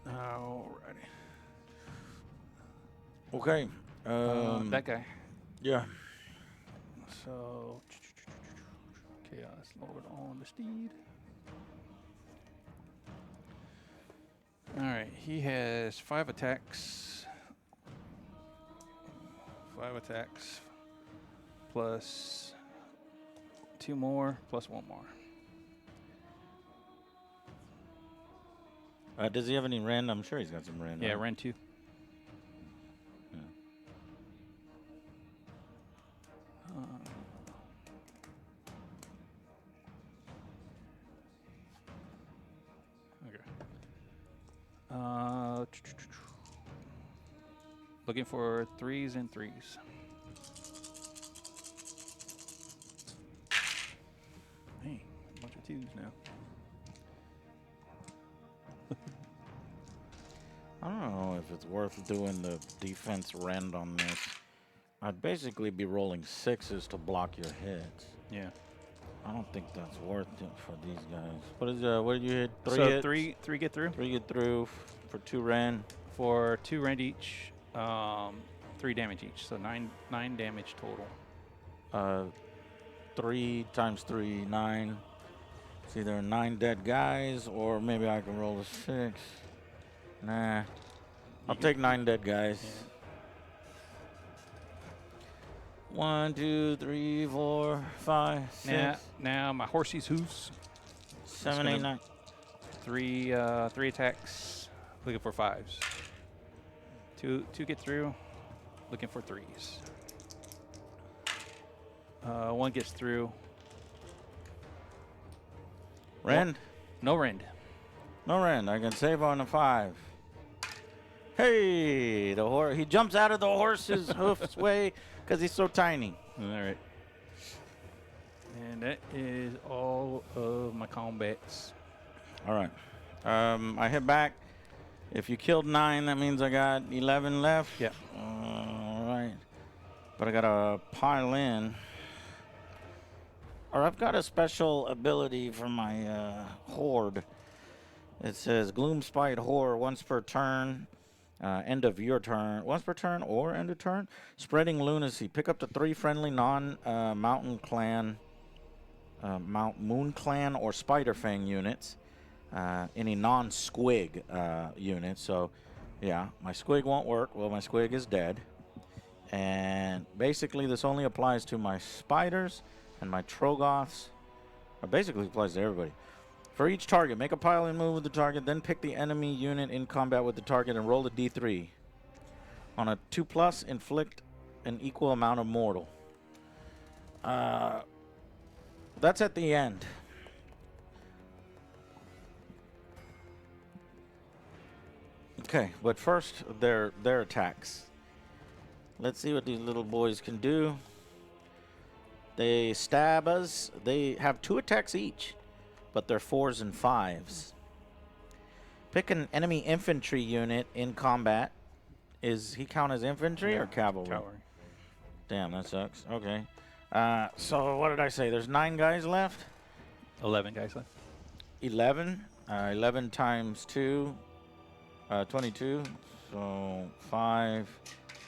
Alrighty. Okay. That guy. Yeah. So, Chaos Lord on the steed. Alright, he has 5 attacks. 5 attacks. Plus 2 more, plus 1 more. Does he have any rend? I'm sure he's got some rend. Yeah, right? rend 2. Yeah. Okay. Looking for 3s and 3s. Hey, a bunch of 2s now. I don't know if it's worth doing the defense rend on this. I'd basically be rolling 6s to block your hits. Yeah. I don't think that's worth it for these guys. What is what did you hit? 3 so hits? 3 get through. 3 get through for 2 rend. For 2 rend each, 3 damage each. So 9 damage total. 3 times 3, 9. It's either 9 dead guys or maybe I can roll a 6. Nah. I'll take 9 dead guys. Yeah. 1, 2, 3, 4, 5, 6. Now my horsey's hooves. 7, 8, 9. 3 attacks. Looking for 5s. 2 get through. Looking for 3s. 1 gets through. Rend? No rend. No rend. I can save on a 5. Hey, the horse. He jumps out of the horse's hoof's way because he's so tiny. All right. And that is all of my combats. All right. I hit back. If you killed 9, that means I got 11 left. Yeah. All right. But I got to pile in. Or I've got a special ability for my horde. It says Gloomspite Horde once per turn. End of your turn. Once per turn or end of turn. Spreading Lunacy. Pick up to 3 friendly non-Mountain Clan, Moon Clan or Spider Fang units. Any non-Squig units. So, yeah, my Squig won't work. Well, my Squig is dead. And basically, this only applies to my Spiders and my Trogoths. It basically applies to everybody. For each target, make a pile and move with the target, then pick the enemy unit in combat with the target and roll a d3. On a 2+, inflict an equal amount of mortal. That's at the end. Okay, but first, their attacks. Let's see what these little boys can do. They stab us. They have 2 attacks each, but they're 4s and 5s. Pick an enemy infantry unit in combat. Is he count as infantry or cavalry? Cavalry. Damn, that sucks. Okay. So what did I say? There's 9 guys left? 11 guys left. 11. 11 times 2. 22. So 5,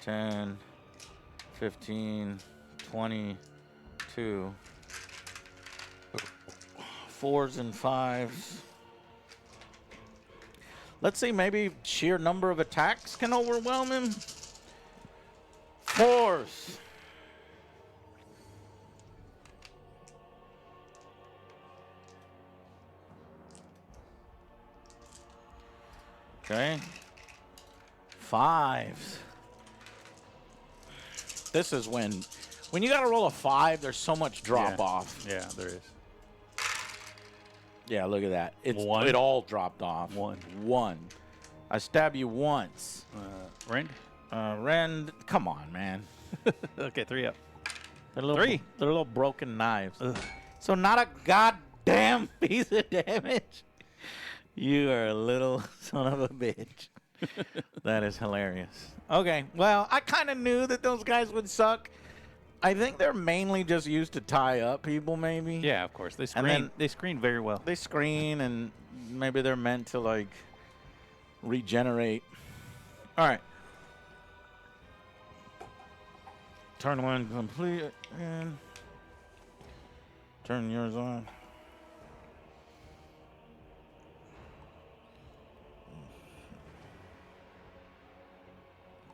10, 15, 22. 4s and 5s. Let's see, maybe sheer number of attacks can overwhelm him. 4s. Okay. 5s. This is when you got to roll a 5, there's so much drop off. Yeah, there is. Yeah, look at that. One. It all dropped off. 1. I stab you once. Rend? Rend, come on, man. Okay, 3 up. They're little, 3. They're little broken knives. Ugh. So not a goddamn piece of damage. You are a little son of a bitch. That is hilarious. Okay, well, I kind of knew that those guys would suck. I think they're mainly just used to tie up people, maybe. Yeah, of course. They screen very well. They screen, and maybe they're meant to, like, regenerate. All right. Turn 1 complete. And turn yours on.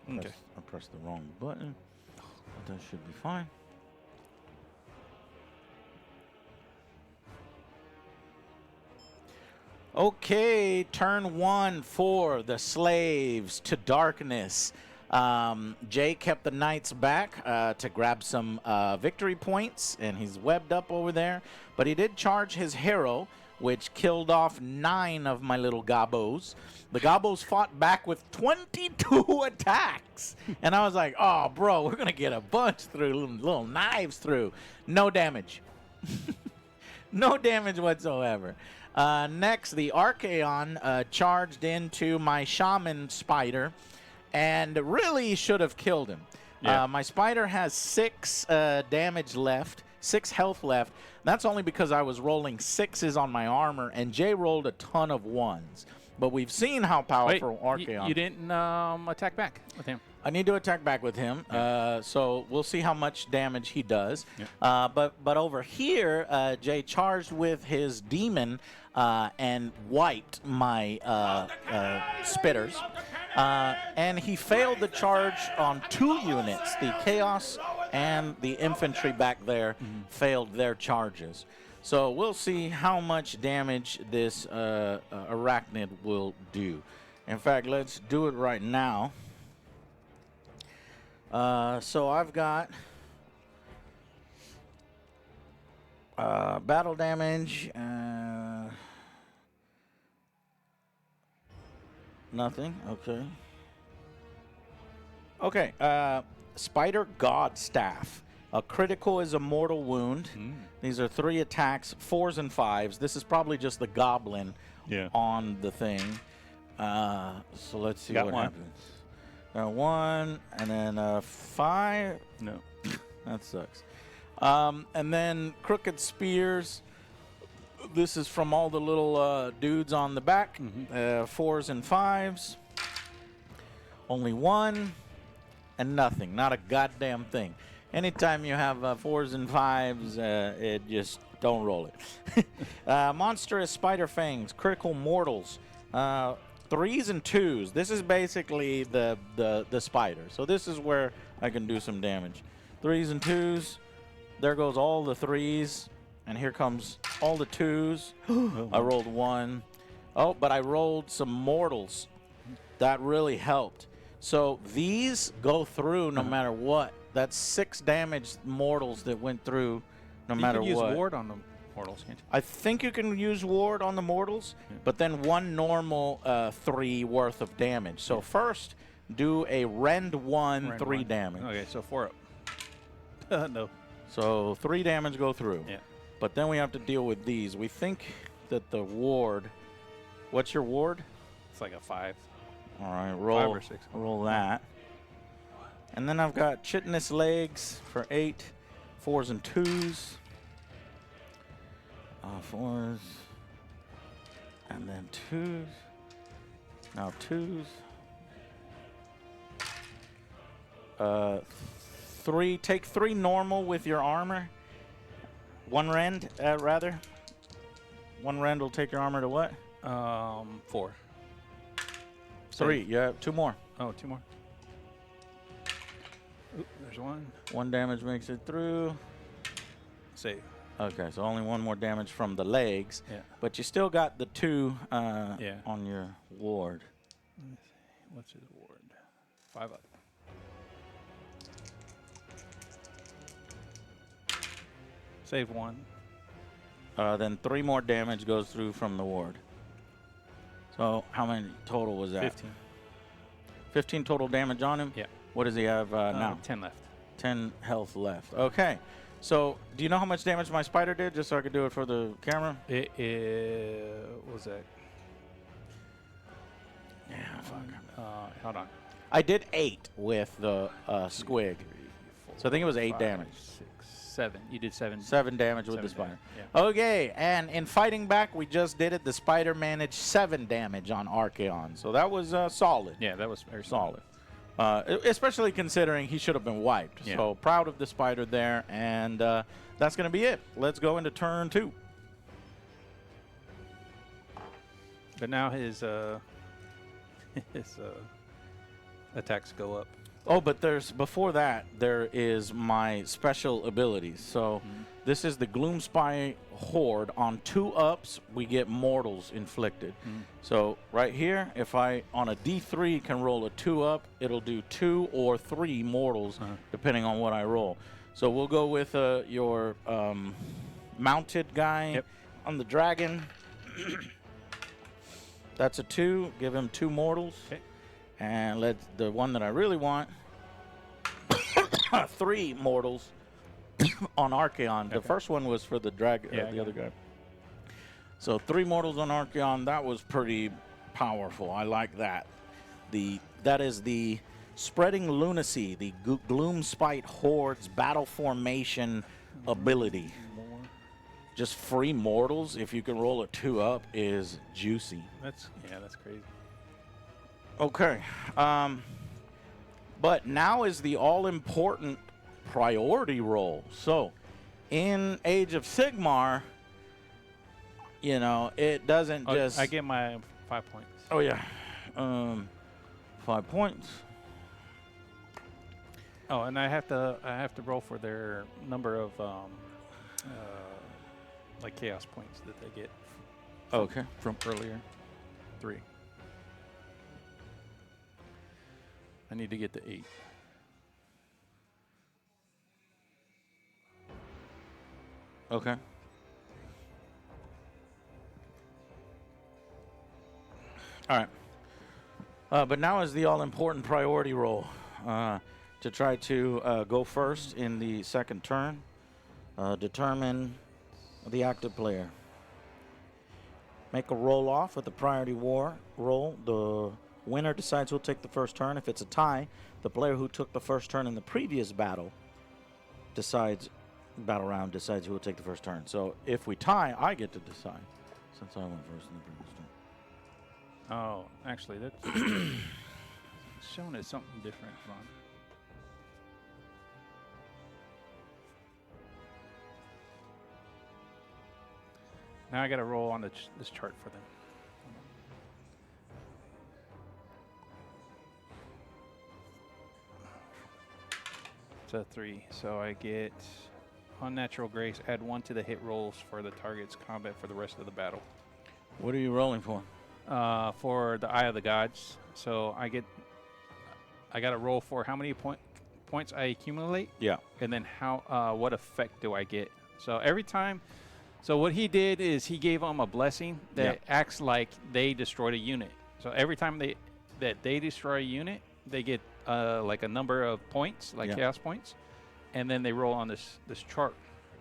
Okay. I pressed the wrong button. But that should be fine. Okay, turn 1 for the slaves to darkness. Jay kept the knights back to grab some victory points, and he's webbed up over there. But he did charge his hero, which killed off 9 of my little gobos. The gobos fought back with 22 attacks. And I was like, oh, bro, we're going to get a bunch through, little knives through. No damage. No damage whatsoever. Next, the Archaon charged into my shaman spider and really should have killed him. Yeah. My spider has 6 damage left, 6 health left. That's only because I was rolling 6s on my armor, and Jay rolled a ton of 1s. But we've seen how powerful Archaon. You didn't attack back with him. I need to attack back with him, so we'll see how much damage he does. Yeah. But over here, Jay charged with his demon and wiped my spitters. And he failed the charge on 2 units. The Chaos and the infantry back there failed their charges. So we'll see how much damage this arachnid will do. In fact, let's do it right now. So I've got battle damage. Nothing. Okay. Okay. Spider God Staff. A critical is a mortal wound. These are 3 attacks, 4s and 5s. This is probably just the goblin on the thing. So let's see what happens. 1 and then 5. No. That sucks. And then crooked spears. This is from all the little dudes on the back. 4s and 5s. Only 1 and nothing. Not a goddamn thing. Anytime you have 4s and 5s, it just don't roll it. Monstrous spider fangs, critical mortals, 3s and 2s. This is basically the spider. So this is where I can do some damage. 3s and 2s. There goes all the 3s, and here comes all the 2s. I rolled 1. Oh, but I rolled some mortals. That really helped. So these go through no matter what. That's 6 damaged mortals that went through no matter what. You can use ward on the mortals, can't you? I think you can use ward on the mortals, but then 1 normal 3 worth of damage. So first, do a rend 1, 3 damage. Okay, so 4 up. No. So 3 damage go through. Yeah. But then we have to deal with these. We think that the ward. What's your ward? It's like a 5. All right, roll 5 or 6. Roll that. And then I've got chitinous legs for 8, 4s and 2s. 4s. And then 2s. Now 2s. 3. Take 3 normal with your armor. 1 rend, rather. 1 rend will take your armor to what? 4. 3. You have 2 more. Oh, 2 more. Oop, there's 1. 1 damage makes it through. Save. Okay, so only 1 more damage from the legs. Yeah. But you still got the 2 on your ward. What's his ward? 5 up. Save 1. Then 3 more damage goes through from the ward. So how many total was that? 15. 15 total damage on him? Yeah. What does he have now? 10 left. 10 health left. Okay. So do you know how much damage my spider did, just so I could do it for the camera? What was that? Yeah, fuck. Hold on. I did 8 with the squig. 3, 4, So I think it was 8 5, damage. 6, 7. You did 7. 7 damage with 7 the spider. damage, yeah. Okay, and in fighting back, we just did it. The spider managed 7 damage on Archeon. So that was solid. Yeah, that was very Solid. Especially considering he should have been wiped. Yeah. So proud of the spider there. And that's going to be it. Let's go into turn 2. But now his attacks go up. Oh, but before that, there is my special abilities. So this is the Gloom Spy Horde. On 2 ups, we get mortals inflicted. So right here, if I, on a D3, can roll a 2 up, it'll do 2 or 3 mortals, depending on what I roll. So we'll go with your mounted guy on the dragon. That's a 2. Give him 2 mortals. Okay. And let's the one that I really want, 3 mortals on Archeon. The first one was for the dragon, the other guy. So 3 mortals on Archeon. That was pretty powerful. I like that. That is the Spreading Lunacy, the Gloom Spite Horde's battle formation ability. Just free mortals, if you can roll a 2 up, is juicy. That's crazy. Okay. But now is the all-important priority roll. So, in Age of Sigmar, you know, it doesn't just... I get my 5 points. Oh, yeah. 5 points. Oh, and I have to roll for their number of like chaos points that they get. From earlier. 3. I need to get to 8. Okay. All right. But now is the all-important priority roll to try to go first in the second turn. Determine the active player. Make a roll off with the priority roll. The winner decides who'll take the first turn. If it's a tie, the player who took the first turn in the previous battle battle round decides who will take the first turn. So if we tie, I get to decide, since I went first in the previous turn. Oh, actually, that's shown as something different. Ron. Now I got to roll on this chart for them. It's a 3, so I get unnatural grace. Add 1 to the hit rolls for the target's combat for the rest of the battle. What are you rolling for? For the Eye of the Gods. So I got to roll for how many points I accumulate. Yeah. And then what effect do I get? So every time. So what he did is he gave them a blessing that acts like they destroyed a unit. So every time they destroy a unit, they get like a number of points, like chaos points. and then they roll on this chart.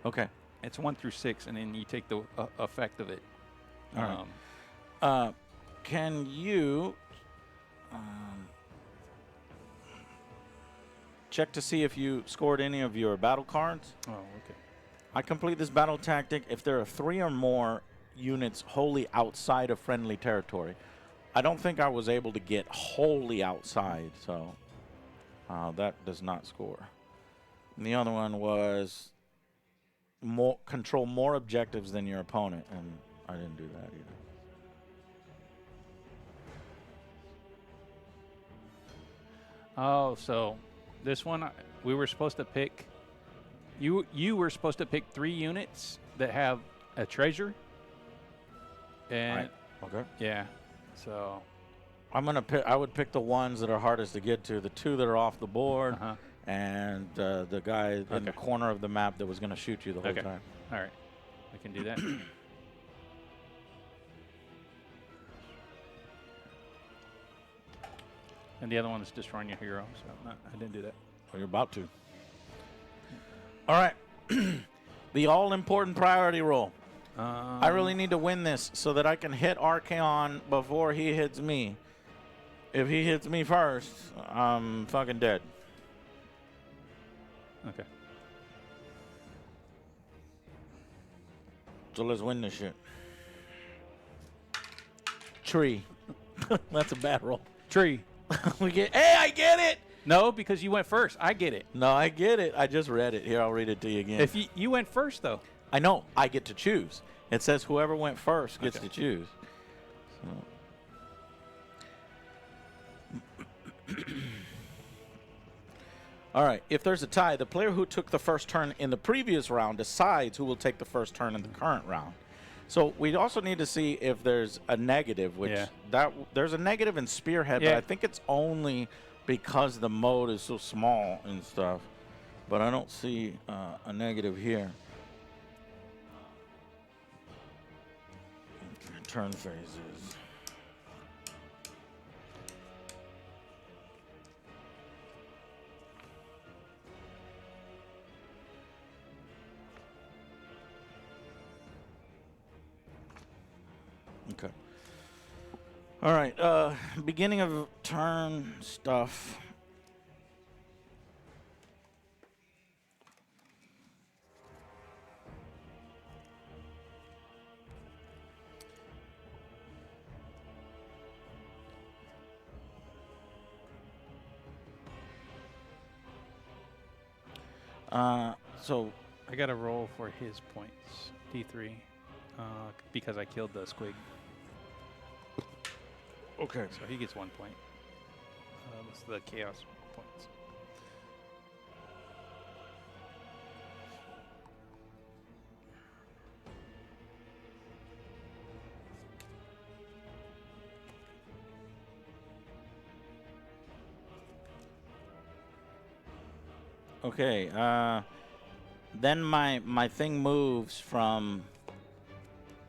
Okay. It's 1 through 6, and then you take the effect of it. All right. Can you check to see if you scored any of your battle cards? Oh, okay. I complete this battle tactic if there are 3 or more units wholly outside of friendly territory. I don't think I was able to get wholly outside, so that does not score. And the other one was control more objectives than your opponent, and I didn't do that either. Oh, so this one we were supposed to pick. You were supposed to pick 3 units that have a treasure. And right. Okay. Yeah. So I'm gonna pick. I would pick the ones that are hardest to get to. The 2 that are off the board, and the guy in the corner of the map that was gonna shoot you the whole time. All right, we can do that. And the other one is destroying your hero, so I didn't do that. Well, you're about to. All right. The all-important priority roll. I really need to win this so that I can hit Archaon before he hits me. If he hits me first, I'm fucking dead. Okay. So let's win this shit. Tree. That's a bad roll. Tree. We get. Hey, I get it. No, because you went first. I get it. No, I get it. I just read it. Here, I'll read it to you again. If you went first, though. I know. I get to choose. It says whoever went first gets to choose. So. All right. If there's a tie, the player who took the first turn in the previous round decides who will take the first turn in the current round. So we also need to see if there's a negative, which there's a negative in Spearhead, but I think it's only because the mode is so small and stuff. But I don't see a negative here. Turn phases. Okay. All right. Beginning of turn stuff. So I got to roll for his points, D3, because I killed the squig. okay. So he gets 1 point. That's the chaos points. Okay. Then my thing moves from,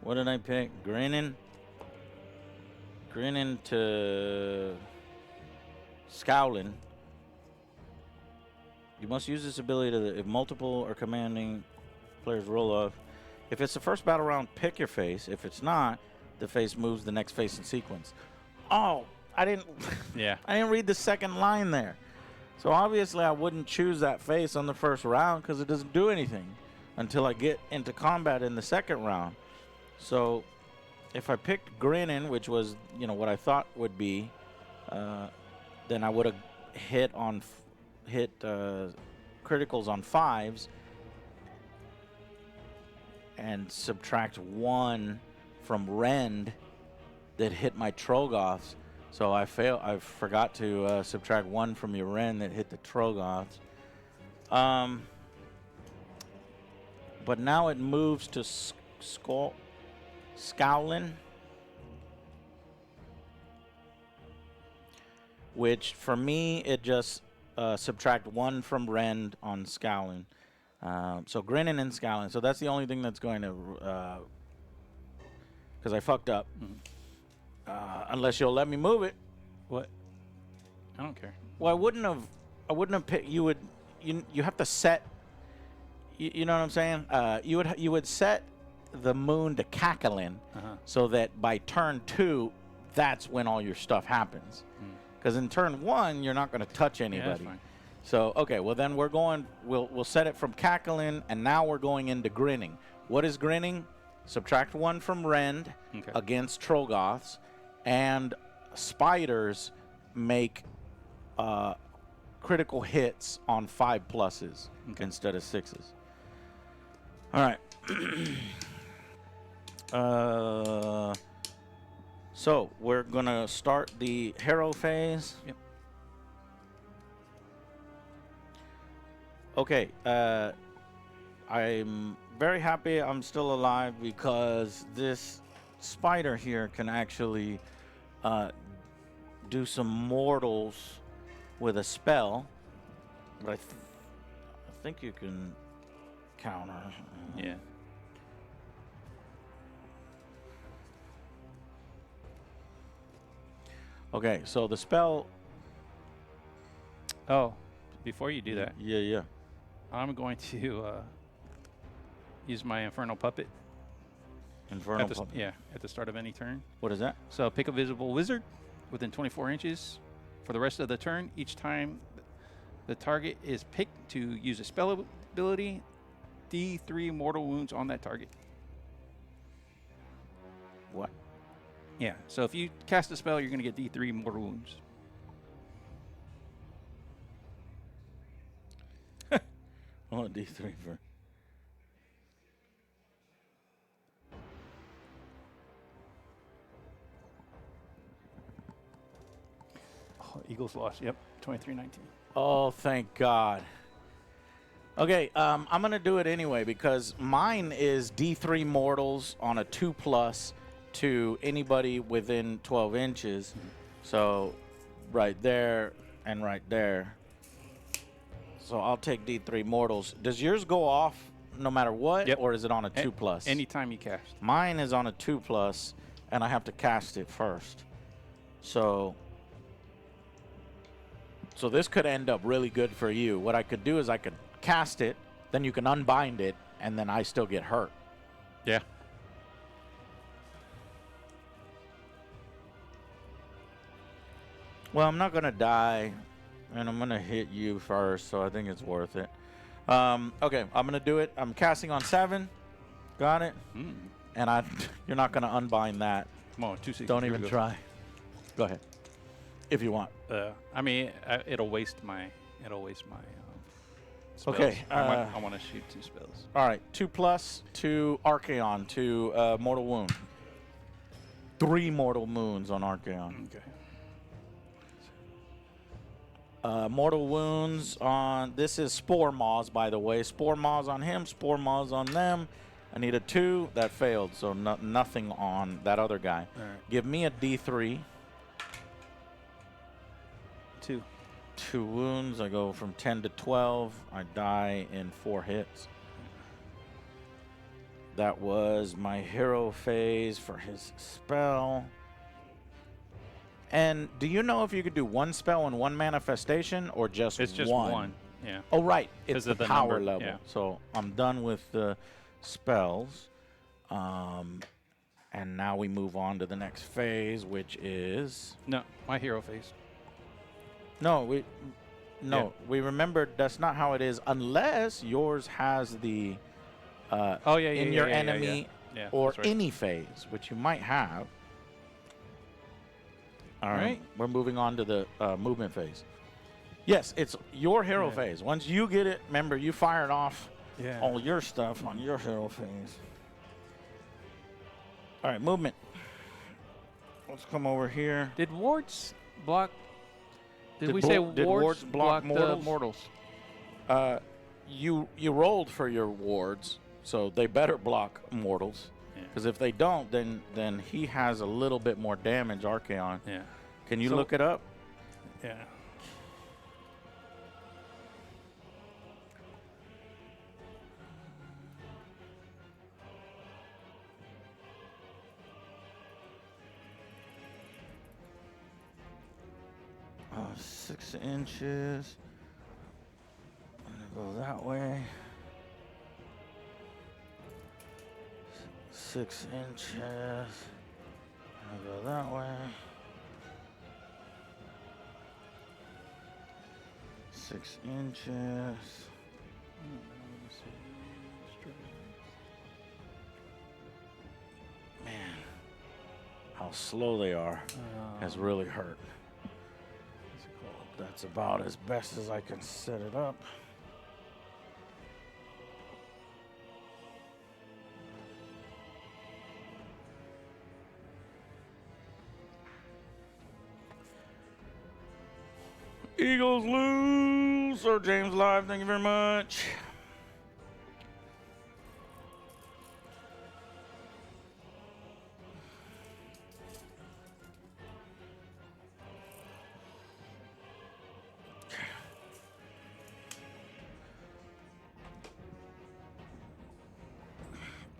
what did I pick? Grinning to Scowling. You must use this ability to, if multiple or commanding players roll off. If it's the first battle round, pick your face. If it's not, the face moves the next face in sequence. Oh, I didn't. Yeah. I didn't read the second line there. So obviously I wouldn't choose that face on the first round because it doesn't do anything until I get into combat in the second round. So if I picked Grinning, which was, what I thought would be, then I would have hit criticals on 5s and subtract 1 from Rend that hit my Trogoths. So I forgot to subtract 1 from your Ren that hit the Trogoths. But now it moves to Scowlin, which for me it just subtract 1 from Rend on Scowlin. So Grinning and Scowlin. So that's the only thing that's going to, because I fucked up. Mm-hmm. Unless you'll let me move it. What? I don't care. Well, I wouldn't have picked. You have to set you know what I'm saying? You would set the moon to cackling so that by turn 2, that's when all your stuff happens. Because in turn 1, you're not going to touch anybody. Yeah, so, okay, well then we'll set it from cackling, and now we're going into grinning. What is grinning? Subtract 1 from rend against Trolgoths, and spiders make critical hits on 5 pluses instead of 6s. All right. So we're gonna start the hero phase. Yep. Okay. I'm very happy I'm still alive because this spider here can actually do some mortals with a spell. But I think you can counter. Yeah. Okay, so the spell. Oh, before you do that, Yeah. I'm going to use my Infernal Puppet. Infernal Puppet. Yeah, at the start of any turn. What is that? So pick a visible wizard within 24 inches for the rest of the turn. Each time the target is picked to use a spell ability, D3 mortal wounds on that target. What? Yeah, so if you cast a spell, you're going to get D3 mortal wounds. I want D3 for. Oh, Eagles lost. Yep, 23-19. Oh, thank God. Okay, I'm going to do it anyway because mine is D3 mortals on a 2+ to anybody within 12 inches. So right there and right there. So I'll take D3 mortals. Does yours go off no matter what, or is it on a 2+? Anytime you cast. Mine is on a 2+, and I have to cast it first. So this could end up really good for you. What I could do is I could cast it, then you can unbind it, and then I still get hurt. Yeah. Well, I'm not going to die, and I'm going to hit you first, so I think it's worth it. Okay, I'm going to do it. I'm casting on 7. Got it? And you're not going to unbind that. Come on, 2 6. Don't even try. Go ahead. If you want. I mean, it'll waste my spells. Okay. I want to shoot 2 spells. All right, 2+ to Archaon to mortal wound. 3 mortal wounds on Archaon. Okay. Mortal wounds on, this is Spore Maws, by the way. Spore Maws on him, Spore Maws on them. I need a 2. That failed, so nothing on that other guy. All right. Give me a D3. 2. 2 wounds. I go from 10 to 12. I die in 4 hits. That was my hero phase for his spell. And do you know if you could do 1 spell and 1 manifestation or just one? It's just one. Yeah. Oh, right. It's the power number, level. yeah. So I'm done with the spells. And now we move on to the next phase, which is... No, my hero phase. No, we remembered that's not how it is unless yours has the... in your enemy or right. any phase, which you might have. All right. We're moving on to the movement phase. Yes, it's your hero phase. Once you get it, remember, you fired off all your stuff on your hero phase. All right, movement. Let's come over here. Did wards block? Did we Did say wards block mortals? mortals? You rolled for your wards, so they better block mortals. Because if they don't, then he has a little bit more damage, Archaon. Yeah. Can you look it up? Yeah. Oh, 6 inches. I'm gonna go that way. 6 inches. I'll go that way. 6 inches. Man, how slow they are has really hurt. That's about as best as I can set it up. Eagles lose. Sir James Live, thank you very much.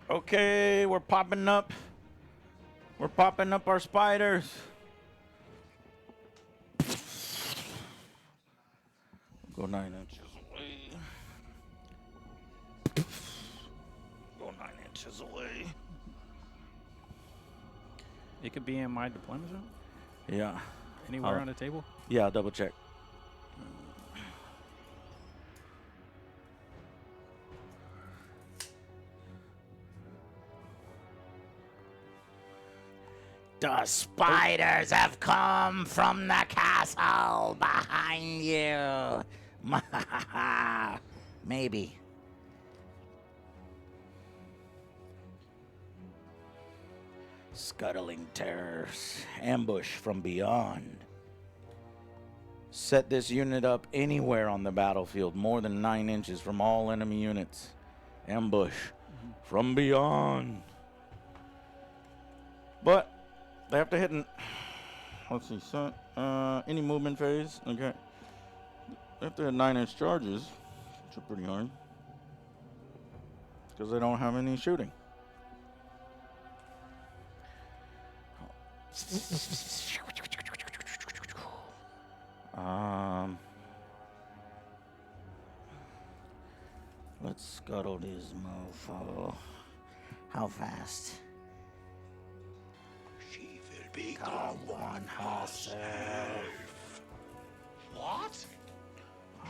Okay, we're popping up. We're popping up our spiders. Go 9 inches away. Go 9 inches away. It could be in my deployment zone? Yeah. Anywhere on the table? Yeah, I'll double check. The spiders have come from the castle behind you. Maybe. Scuttling terrors. Ambush from beyond. Set this unit up anywhere on the battlefield, more than 9 inches from all enemy units. Ambush from beyond. But they have to hit let's see, so, any movement phase, okay. They have to hit 9-inch charges, which are pretty hard. Because they don't have any shooting. Let's scuttle this mofo. How fast? She will become one herself. What?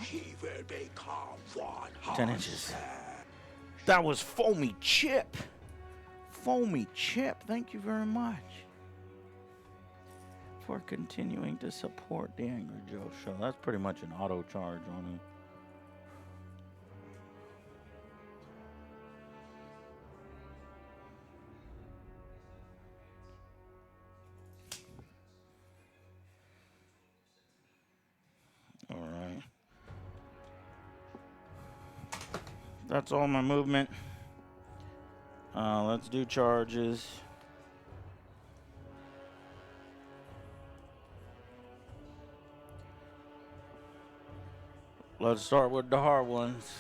She will become one herself. 10 inches. That was Foamy Chip. Foamy Chip, thank you very much for continuing to support the Angry Joe Show. That's pretty much an auto charge on him. All right. That's all my movement. Let's do charges. Let's start with the hard ones.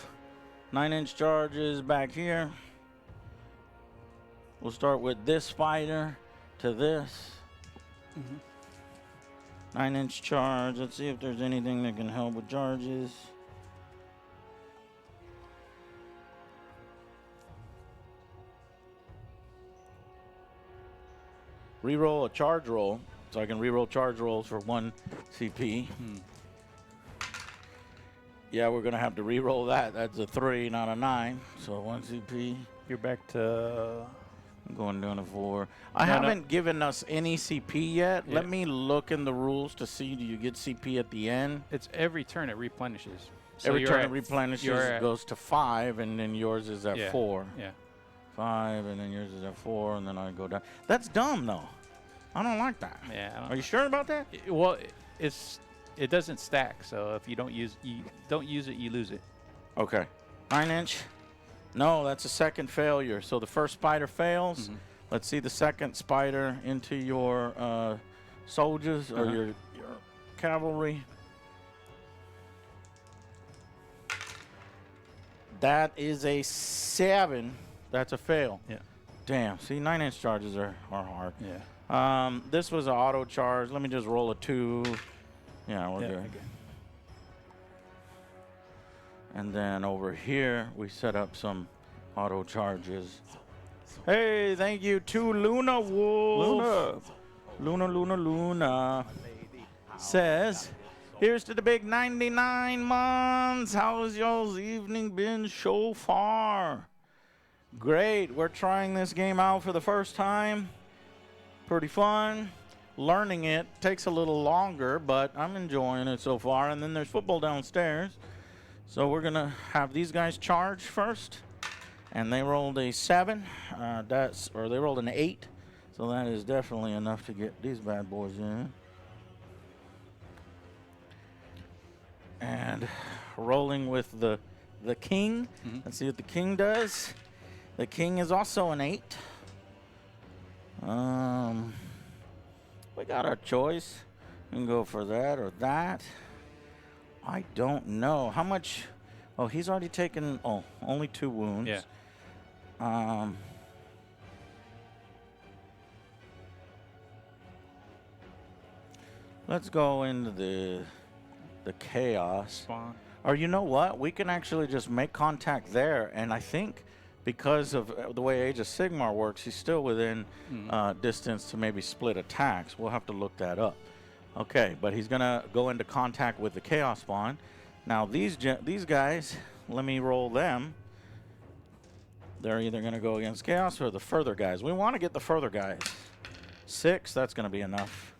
9-inch charges back here. We'll start with this spider to this. 9-inch charge. Let's see if there's anything that can help with charges. Reroll a charge roll, so I can reroll charge rolls for 1 CP. Yeah, we're gonna have to reroll that. That's a 3, not a 9. So 1 CP. You're back to. I'm going down to 4. I haven't given us any CP yet. Yeah. Let me look in the rules to see, do you get CP at the end? It's every turn it replenishes. So Every turn it replenishes, it goes to 5, and then yours is at 4. Yeah. 5, and then yours is at 4, and then I go down. That's dumb, though. I don't like that. Yeah. Are you sure about that? Well, it doesn't stack. So if you don't use it, you lose it. Okay. 9-inch. No, that's a second failure. So the first spider fails. Let's see the second spider into your soldiers or your cavalry. That is a 7. That's a fail. Yeah. Damn. See, 9-inch charges are hard. Yeah. This was an auto charge. Let me just roll a 2. Yeah, we're good. Okay. And then over here, we set up some auto charges. Hey, thank you to Luna Wolf. Luna says, here's to the big 99 months. How's y'all's evening been so far? Great. We're trying this game out for the first time. Pretty fun. Learning it takes a little longer, but I'm enjoying it so far. And then there's football downstairs. So we're going to have these guys charge first. And they rolled a 7. They rolled an 8. So that is definitely enough to get these bad boys in. And rolling with the king. Let's see what the king does. The king is also an 8. We got our choice. We can go for that or that. I don't know. How much? Oh, he's already taken, only 2 wounds. Yeah. Let's go into the chaos. Spawn. Or you know what? We can actually just make contact there, and I think because of the way Age of Sigmar works, he's still within distance to maybe split attacks. We'll have to look that up. Okay, but he's gonna go into contact with the chaos spawn. Now these guys, let me roll them. They're either gonna go against chaos or the further guys. We want to get the further guys. 6, that's gonna be enough.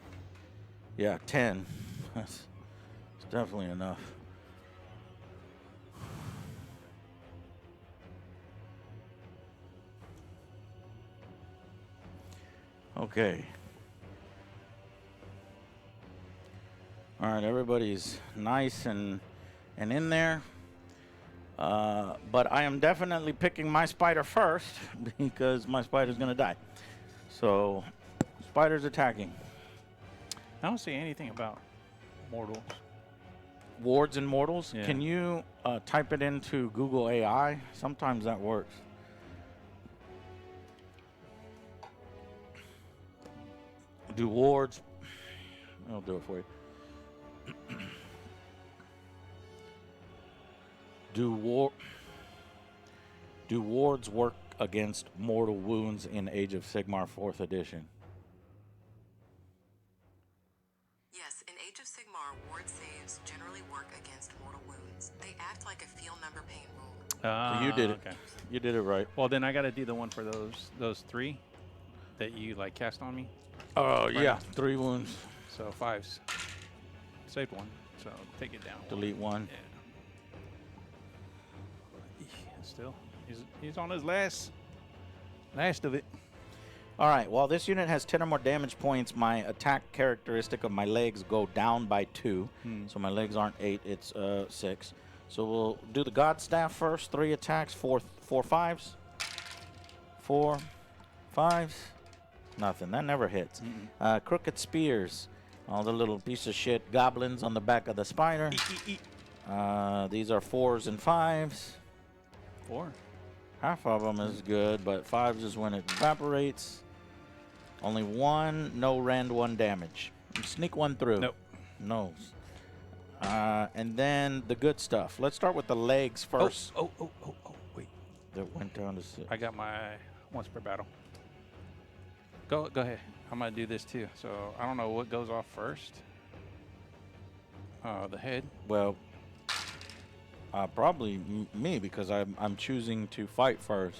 Yeah, 10. That's definitely enough. Okay. All right, everybody's nice and in there. But I am definitely picking my spider first because my spider's going to die. So, spider's attacking. I don't see anything about mortals. Wards and mortals? Yeah. Can you type it into Google AI? Sometimes that works. Do wards. I'll do it for you. Do wards work against mortal wounds in Age of Sigmar 4th edition? Yes, in Age of Sigmar, ward saves generally work against mortal wounds. They act like a feel number pain rule. So you did it. Okay. You did it right. Well, then I got to do the one for those 3 that you like cast on me. Oh, yeah. 3 wounds. So 5s. Saved 1. So take it down. Delete 1. Yeah. Still, he's on his last of it. All right. While this unit has 10 or more damage points, my attack characteristic of my legs go down by 2. So my legs aren't 8. It's 6. So we'll do the God Staff first. 3 attacks. 4 5s. 4 5s. Nothing. That never hits. Crooked Spears. All the little piece of shit goblins on the back of the spider. These are 4s and 5s. 4. Half of them is good, but 5s is when it evaporates. Only 1, no rend, 1 damage. Sneak 1 through. Nope. No. And then the good stuff. Let's start with the legs first. Oh, wait. That went down to 6. I got my once per battle. Go ahead. I'm going to do this too. So I don't know what goes off first. The head. Well, probably me because I'm choosing to fight first.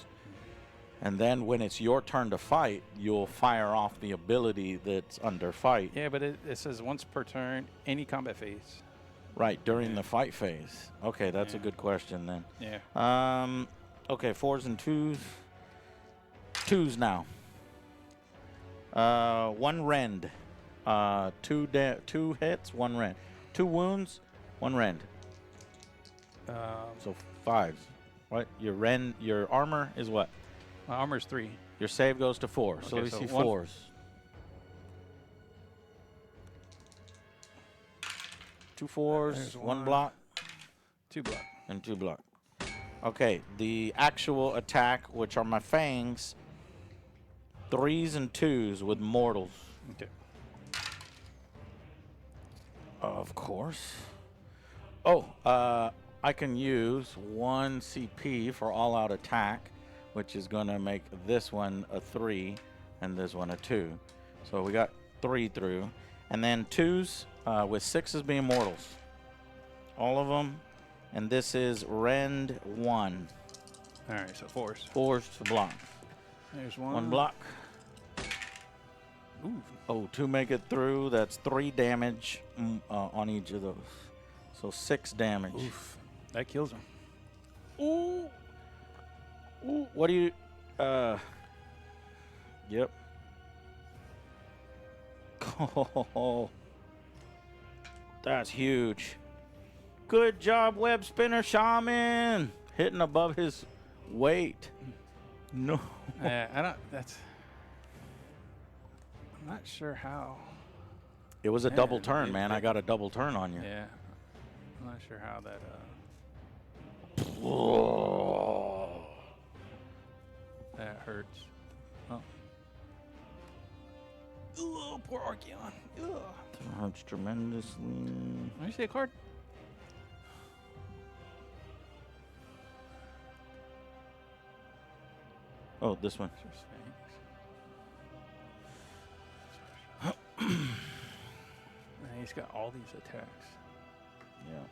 And then when it's your turn to fight, you'll fire off the ability that's under fight. Yeah, but it says once per turn, any combat phase. Right, during the fight phase. Okay, that's a good question then. Yeah. Okay, 4s and 2s. 2s now. 1 rend. 2 hits, 1 rend. 2 wounds, 1 rend. So 5s. What? Your armor is what? My armor's 3. Your save goes to 4. Okay, so we so see 1 4s. 2 4s, There's 1 1. block, 2 block. and 2 block. Okay, the actual attack, which are my fangs, 3s and 2s with mortals. Okay. Of course. Oh, I can use 1 CP for all-out attack, which is going to make this one a 3 and this one a 2. So we got 3 through. And then 2s with 6s being mortals. All of them. And this is Rend 1. All right, so 4s. 4s to block. There's one. 1 block. Ooh. Oh, 2 make it through. That's 3 damage on each of those. So 6 damage. Oof. That kills him. Ooh. Ooh. What do you... Yep. Oh. That's huge. Good job, web spinner shaman. Hitting above his weight. No. I don't... That's... I'm not sure how. It was a double turn, man. I got a double turn on you. Yeah. I'm not sure how that... Oh. That hurts. Oh. Ooh, poor Archeon. Ugh. That hurts tremendously. Let me see a card. Oh, this one. Man, he's got all these attacks. Yeah.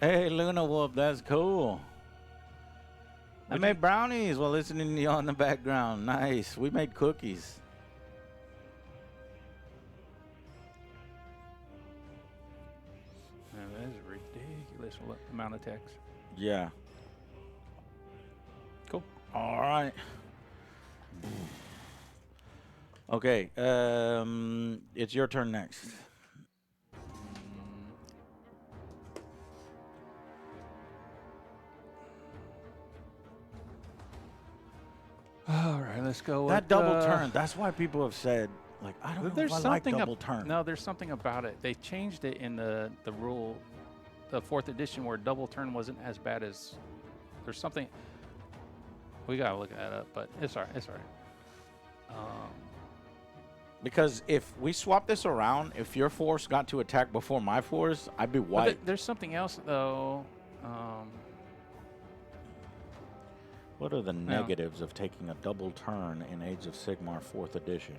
Hey, Luna Wolf, that's cool. I made brownies while listening to you on the background. Nice. We made cookies. Man, that is a ridiculous amount of text. Yeah. Cool. All right. Okay. It's your turn next. All right, let's go. That double turn. That's why people have said, like, I don't know if I like double turn. No, there's something about it. They changed it in the rule, the 4th edition, where double turn wasn't as bad as. There's something. We gotta look that up, but it's all right. It's all right. Because if we swap this around, if your force got to attack before my force, I'd be white. There's something else though. What are the negatives of taking a double turn in Age of Sigmar 4th edition?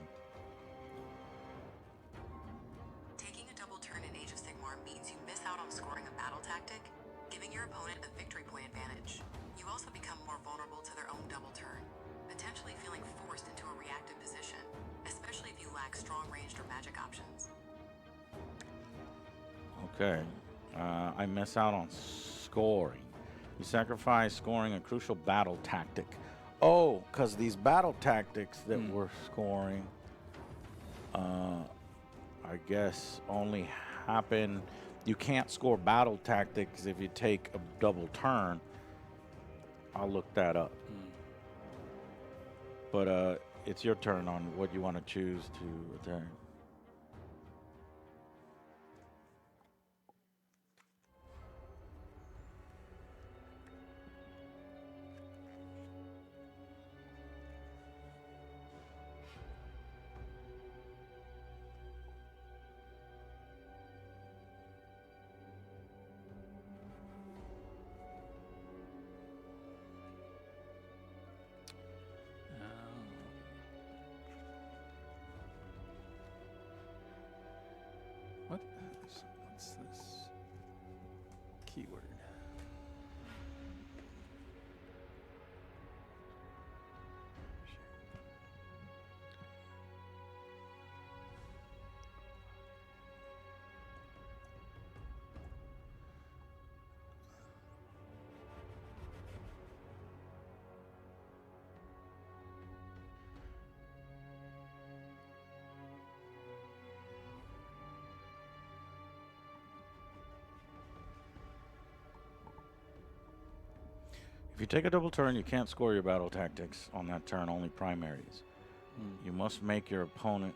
Taking a double turn in Age of Sigmar means you miss out on scoring a battle tactic, giving your opponent a victory point advantage. You also become more vulnerable to their own double turn, potentially feeling forced into a reactive position, especially if you lack strong ranged or magic options. Okay. I miss out on scoring. You sacrifice scoring a crucial battle tactic. Oh, because these battle tactics that we're scoring, I guess, only happen. You can't score battle tactics if you take a double turn. I'll look that up. But it's your turn on what you want to choose to attack. What's this keyword? If you take a double turn, you can't score your battle tactics on that turn, only primaries. You must make your opponent...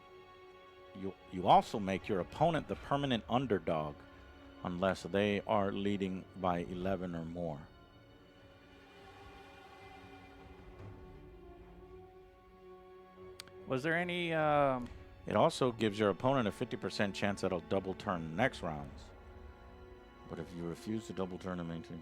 You also make your opponent the permanent underdog unless they are leading by 11 or more. Was there any... It also gives your opponent a 50% chance that it'll double turn next rounds. But if you refuse to double turn and maintain...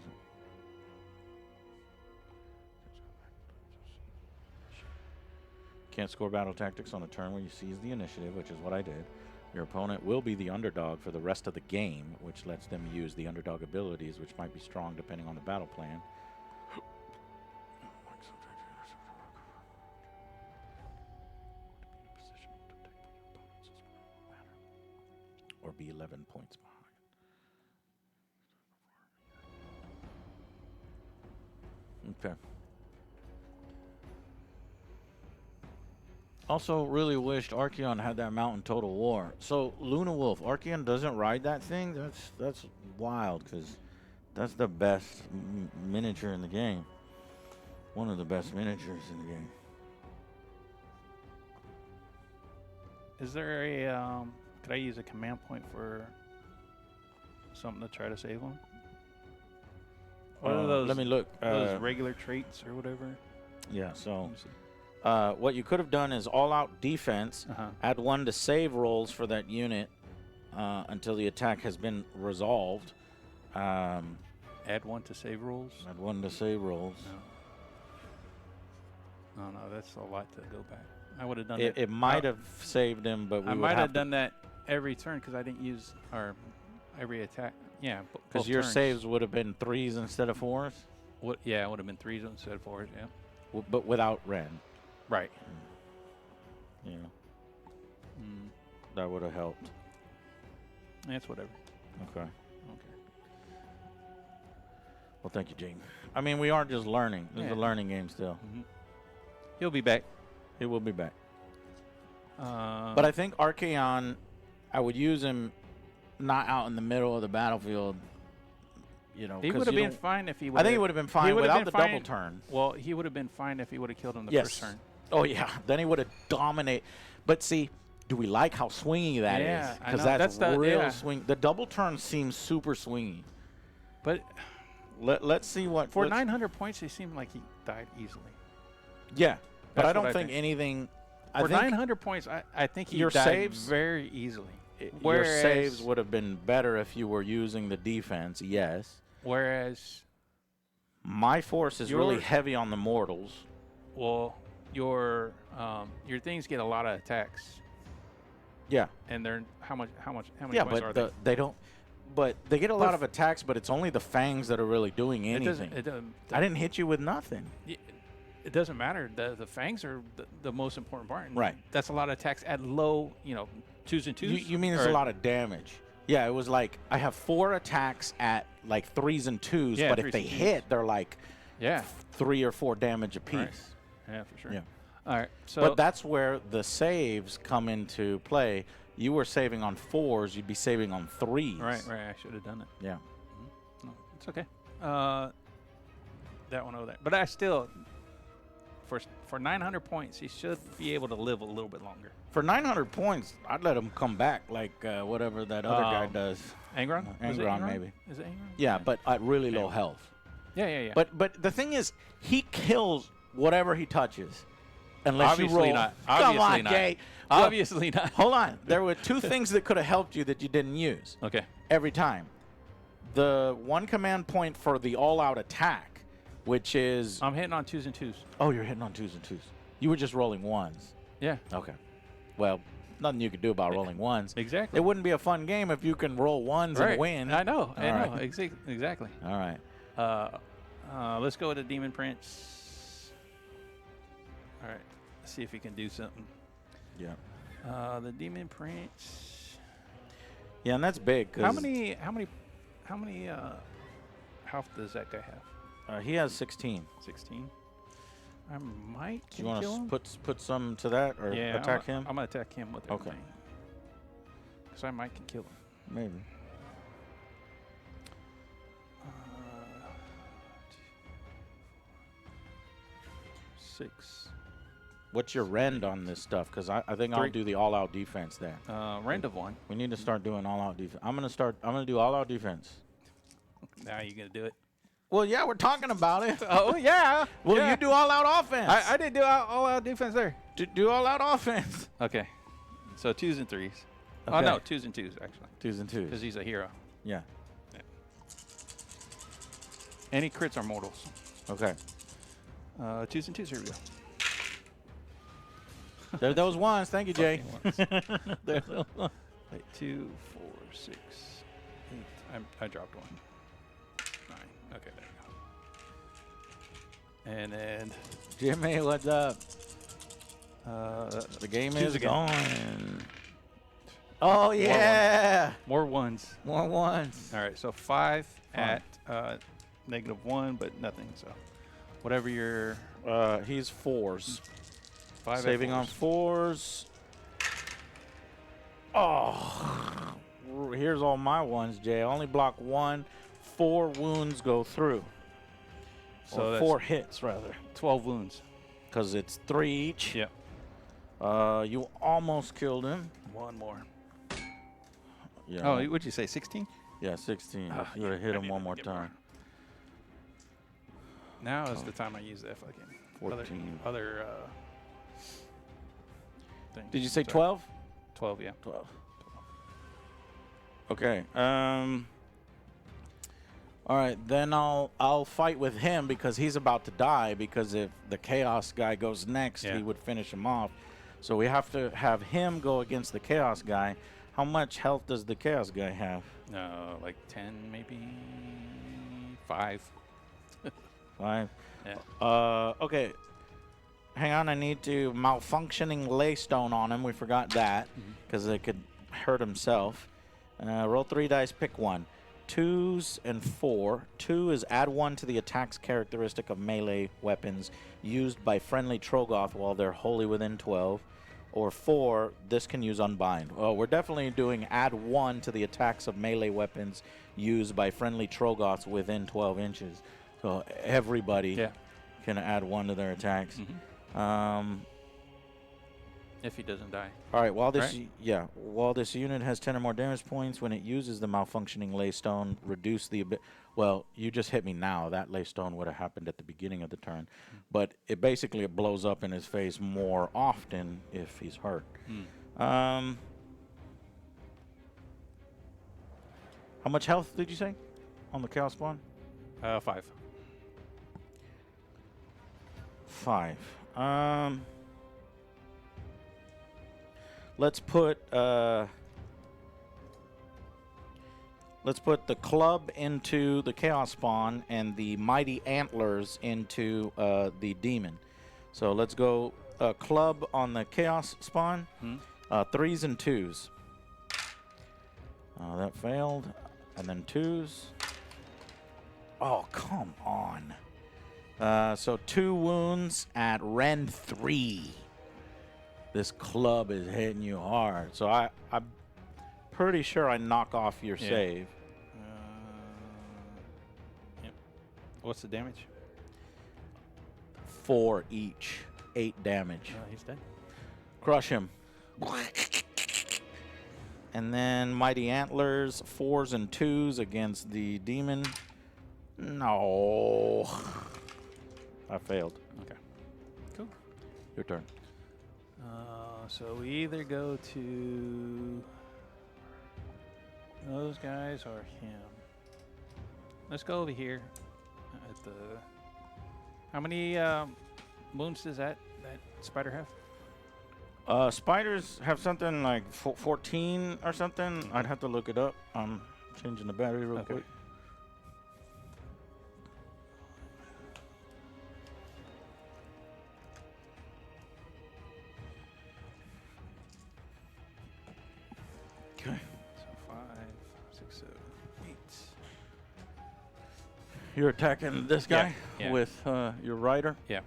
Can't score battle tactics on a turn where you seize the initiative, which is what I did. Your opponent will be the underdog for the rest of the game, which lets them use the underdog abilities, which might be strong depending on the battle plan. Or be 11 points behind. Okay. Also, really wished Archeon had that Mountain Total War. So, Luna Wolf, Archeon doesn't ride that thing? That's wild, because that's the best miniature in the game. One of the best miniatures in the game. Is there a, could I use a command point for something to try to save them? What are those? Let me look. Those regular traits or whatever? Yeah, so... what you could have done is all-out defense, add 1 to save rolls for that unit until the attack has been resolved. Add 1 to save rolls? Add 1 to save rolls. No, that's a lot to go back. I would have done it. It might have saved him, but I might have done that every turn because I didn't use every attack. Yeah, because your saves would have been 3s instead of 4s? Yeah, it would have been 3s instead of 4s, yeah. But without Ren. Right. Yeah. That would have helped. That's whatever. Okay. Well, thank you, Gene. I mean, we are just learning. This is a learning game still. He'll be back. He will be back. But I think Archeon, I would use him not out in the middle of the battlefield. You know, he would have been fine if he would. I think he would have been fine without the double turn. Well, he would have been fine if he would have killed him the first turn. Oh, yeah. Then he would have dominated. But see, do we like how swingy that is? Because that's real swing. The double turn seems super swingy. But let's see what... For 900 points, he seemed like he died easily. Yeah. But I don't think anything... For 900 points, I think he died very easily. Your saves would have been better if you were using the defense, yes. Whereas... My force is really heavy on the mortals. Well... Your things get a lot of attacks. Yeah. And they're how many points are they? They don't. But they get a lot of attacks, but it's only the fangs that are really doing anything. I didn't hit you with nothing. It doesn't matter. The fangs are the most important part. Right. That's a lot of attacks at low, 2s and 2s. You mean it's a lot of damage? Yeah. It was like I have 4 attacks at like 3s and 2s, but if they hit, they're like 3 or 4 damage apiece. Right. Yeah, for sure. Yeah. All right. So, but that's where the saves come into play. You were saving on 4s. You'd be saving on 3s. Right. I should have done it. Yeah. No, it's okay. That one over there. But I still, for 900 points, he should be able to live a little bit longer. For 900 points, I'd let him come back like whatever that other guy does. Angron? Angron, maybe. Is it Angron? Yeah, but at really low health. Yeah. But the thing is, he kills whatever he touches. Unless Obviously you roll. not. Come Obviously on, not. Jay. Obviously not. Hold on. There were 2 things that could have helped you that you didn't use. Okay. Every time. The 1 command point for the all-out attack, which is... I'm hitting on 2s and 2s. Oh, you're hitting on 2s and 2s. You were just rolling 1s. Yeah. Okay. Well, nothing you could do about rolling 1s. Exactly. It wouldn't be a fun game if you can roll 1s and win. I know. Exactly. All right. Let's go with the Demon Prince. All right. Let's see if he can do something. Yeah. The Demon Prince. Yeah, and that's big. How many health does that guy have? He has 16. 16. I might kill him. Do you want to put some to that or yeah, attack him? I'm going to attack him with everything. Okay. Because I might can kill him. Maybe. 6. What's your rend on this stuff? Because I think 3. I'll do the all-out defense then. Rend of 1. We need to start doing all-out defense. I'm gonna do all-out defense. Now you're gonna do it. Well, yeah, we're talking about it. Oh yeah. Well, yeah. You do all-out offense. I did do all-out defense there. Do all-out offense. Okay. So 2s and 3s. Okay. Oh no, 2s and 2s actually. 2s and 2s. Because he's a hero. Yeah. Any crits are mortals. Okay. 2s and 2s. Here we go. There those ones. Thank you, Jay. Wait, 2, 4, 6, 8. I dropped 1. 9. Okay, there we go. And then Jimmy, what's up? The game is again. going. Oh, yeah. More ones. More ones. All right, so 5 at -1, but nothing. So whatever your he's 4s. 5 Saving at 4s. on 4s. Oh, here's all my ones, Jay. I only block 1. 4 wounds go through. So or 4 hits, rather. 12 wounds. Because it's 3 each. Yep. You almost killed him. 1 more. Yeah. Oh, what'd you say, 16? Yeah, 16. You would have hit him one more time. Now is the time I use the fucking 14. other thing. Did you say 12? 12, yeah. 12. Okay. All right, then I'll fight with him because he's about to die, because if the Chaos guy goes next, he would finish him off. So we have to have him go against the Chaos guy. How much health does the Chaos guy have? Like 10, maybe 5. 5? Yeah. Okay. Hang on, I need to malfunctioning laystone on him. We forgot that because it could hurt himself. Roll 3 dice, pick 1. 2s and 4. 2 is add 1 to the attack's characteristic of melee weapons used by friendly Trogoth while they're wholly within 12. Or 4, this can use Unbind. Well, we're definitely doing add 1 to the attacks of melee weapons used by friendly Trogoths within 12 inches. So everybody can add 1 to their attacks. If he doesn't die. All right, while this unit has 10 or more damage points, when it uses the malfunctioning laystone, reduce the well, you just hit me now. That laystone would have happened at the beginning of the turn. But it basically blows up in his face more often if he's hurt. How much health did you say on the Chaos Spawn? 5. 5. Let's put the club into the Chaos Spawn and the mighty antlers into the demon. So let's go club on the Chaos Spawn. 3s and 2s. That failed. And then 2s. Oh, come on. So 2 wounds at Ren 3. This club is hitting you hard. So I'm pretty sure I knock off your save. Yep. What's the damage? 4 each. 8 damage. He's dead. Crush him. And then Mighty Antlers, 4s and 2s against the demon. No. I failed. Okay. Cool. Your turn. So we either go to those guys or him. Let's go over here at the. How many wounds does that spider have? Spiders have something like 14 or something. I'd have to look it up. I'm changing the battery real quick. Okay. So 5, 6, 7, 8. You're attacking this guy with your rider? Yeah.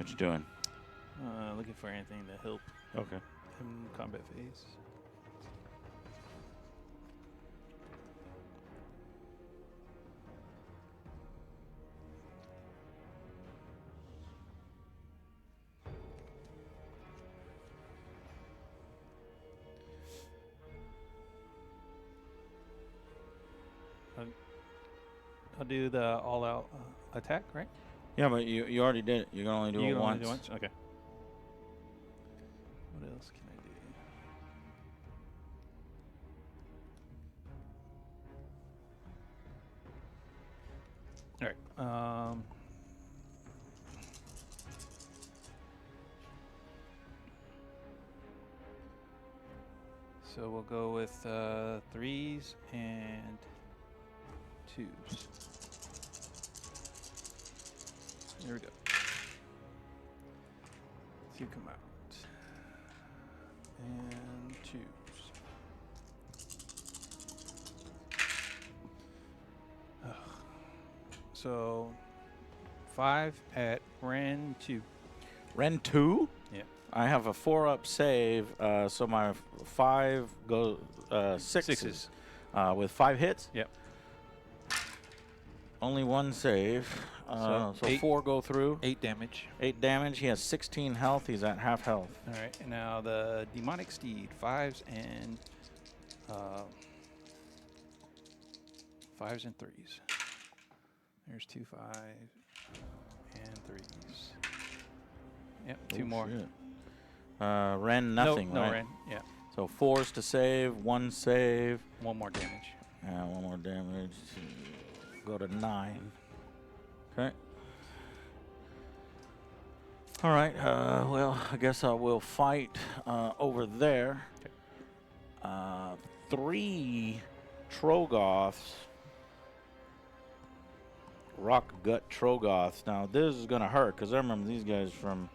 What you doing? Looking for anything to help Okay. in combat phase. I'll do the all-out attack, right? Yeah, but you already did it. You can only do it once. Only do once? Okay. What else can I do? All right. So we'll go with 3s and 2s. Here we go. 2 come out. And 2s. Ugh. So 5 at Ren 2. Ren 2? Yeah. I have a 4-up save, so my 5 go sixes. With 5 hits? Yep. Only 1 save. So 4 go through. 8 damage. 8 damage. He has 16 health. He's at half health. All right. And now the demonic steed, 5s and 5s and 3s. There's 2 5 and 3s. Yep. 2 more. Shit. Ren nothing. No right? Ren. Yeah. So 4s to save. 1 save. 1 more damage. 1 more damage. Go to 9. Okay. All right. Well, I guess I will fight over there. Okay. 3 Trogoths. Rock gut Trogoths. Now, this is going to hurt because I remember these guys from...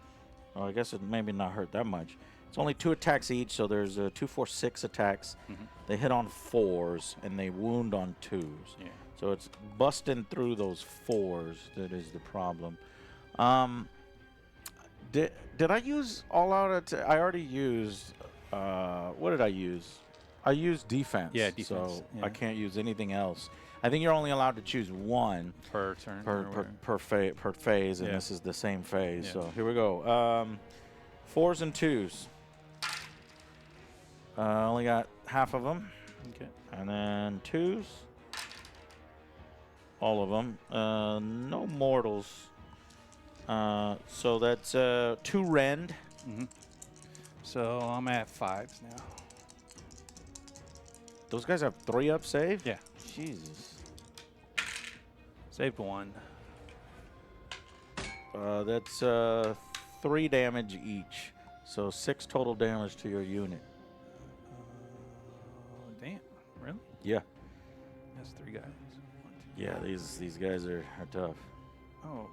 Well, I guess it maybe not hurt that much. It's only 2 attacks each, so there's 2, 4, 6 attacks. Mm-hmm. They They hit on 4s, and they wound on 2s. Yeah. So it's busting through those 4s that is the problem. Did I use all out? I already used. What did I use? I used defense. Yeah, defense. So Yeah. I can't use anything else. I think you're only allowed to choose 1 Per turn. per phase, and Yeah. this is the same phase. Yeah. So here we go. 4s and 2s. Only got half of them, Okay. and then 2s. All of them. No mortals. So that's 2 rend. Mm-hmm. So I'm at 5s now. Those guys have 3-up save? Yeah. Jesus. Saved 1. That's 3 damage each. So 6 total damage to your unit. Damn. Really? Yeah. That's 3 guys. 1, 2, Yeah, these guys are tough. Oh.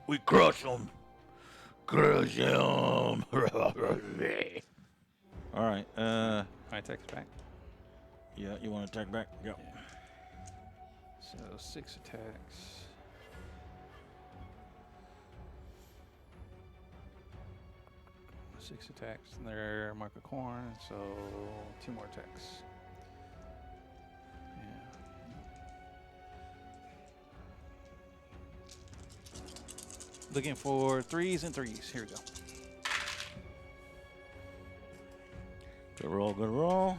We crush them. Crush them. All right. My attack's back. Yeah, you want to attack back? Yep. Yeah. So 6 attacks. Six attacks, and they're Mark of Corn, so 2 more attacks. Yeah. Looking for 3s and 3s. Here we go. Good roll, good roll.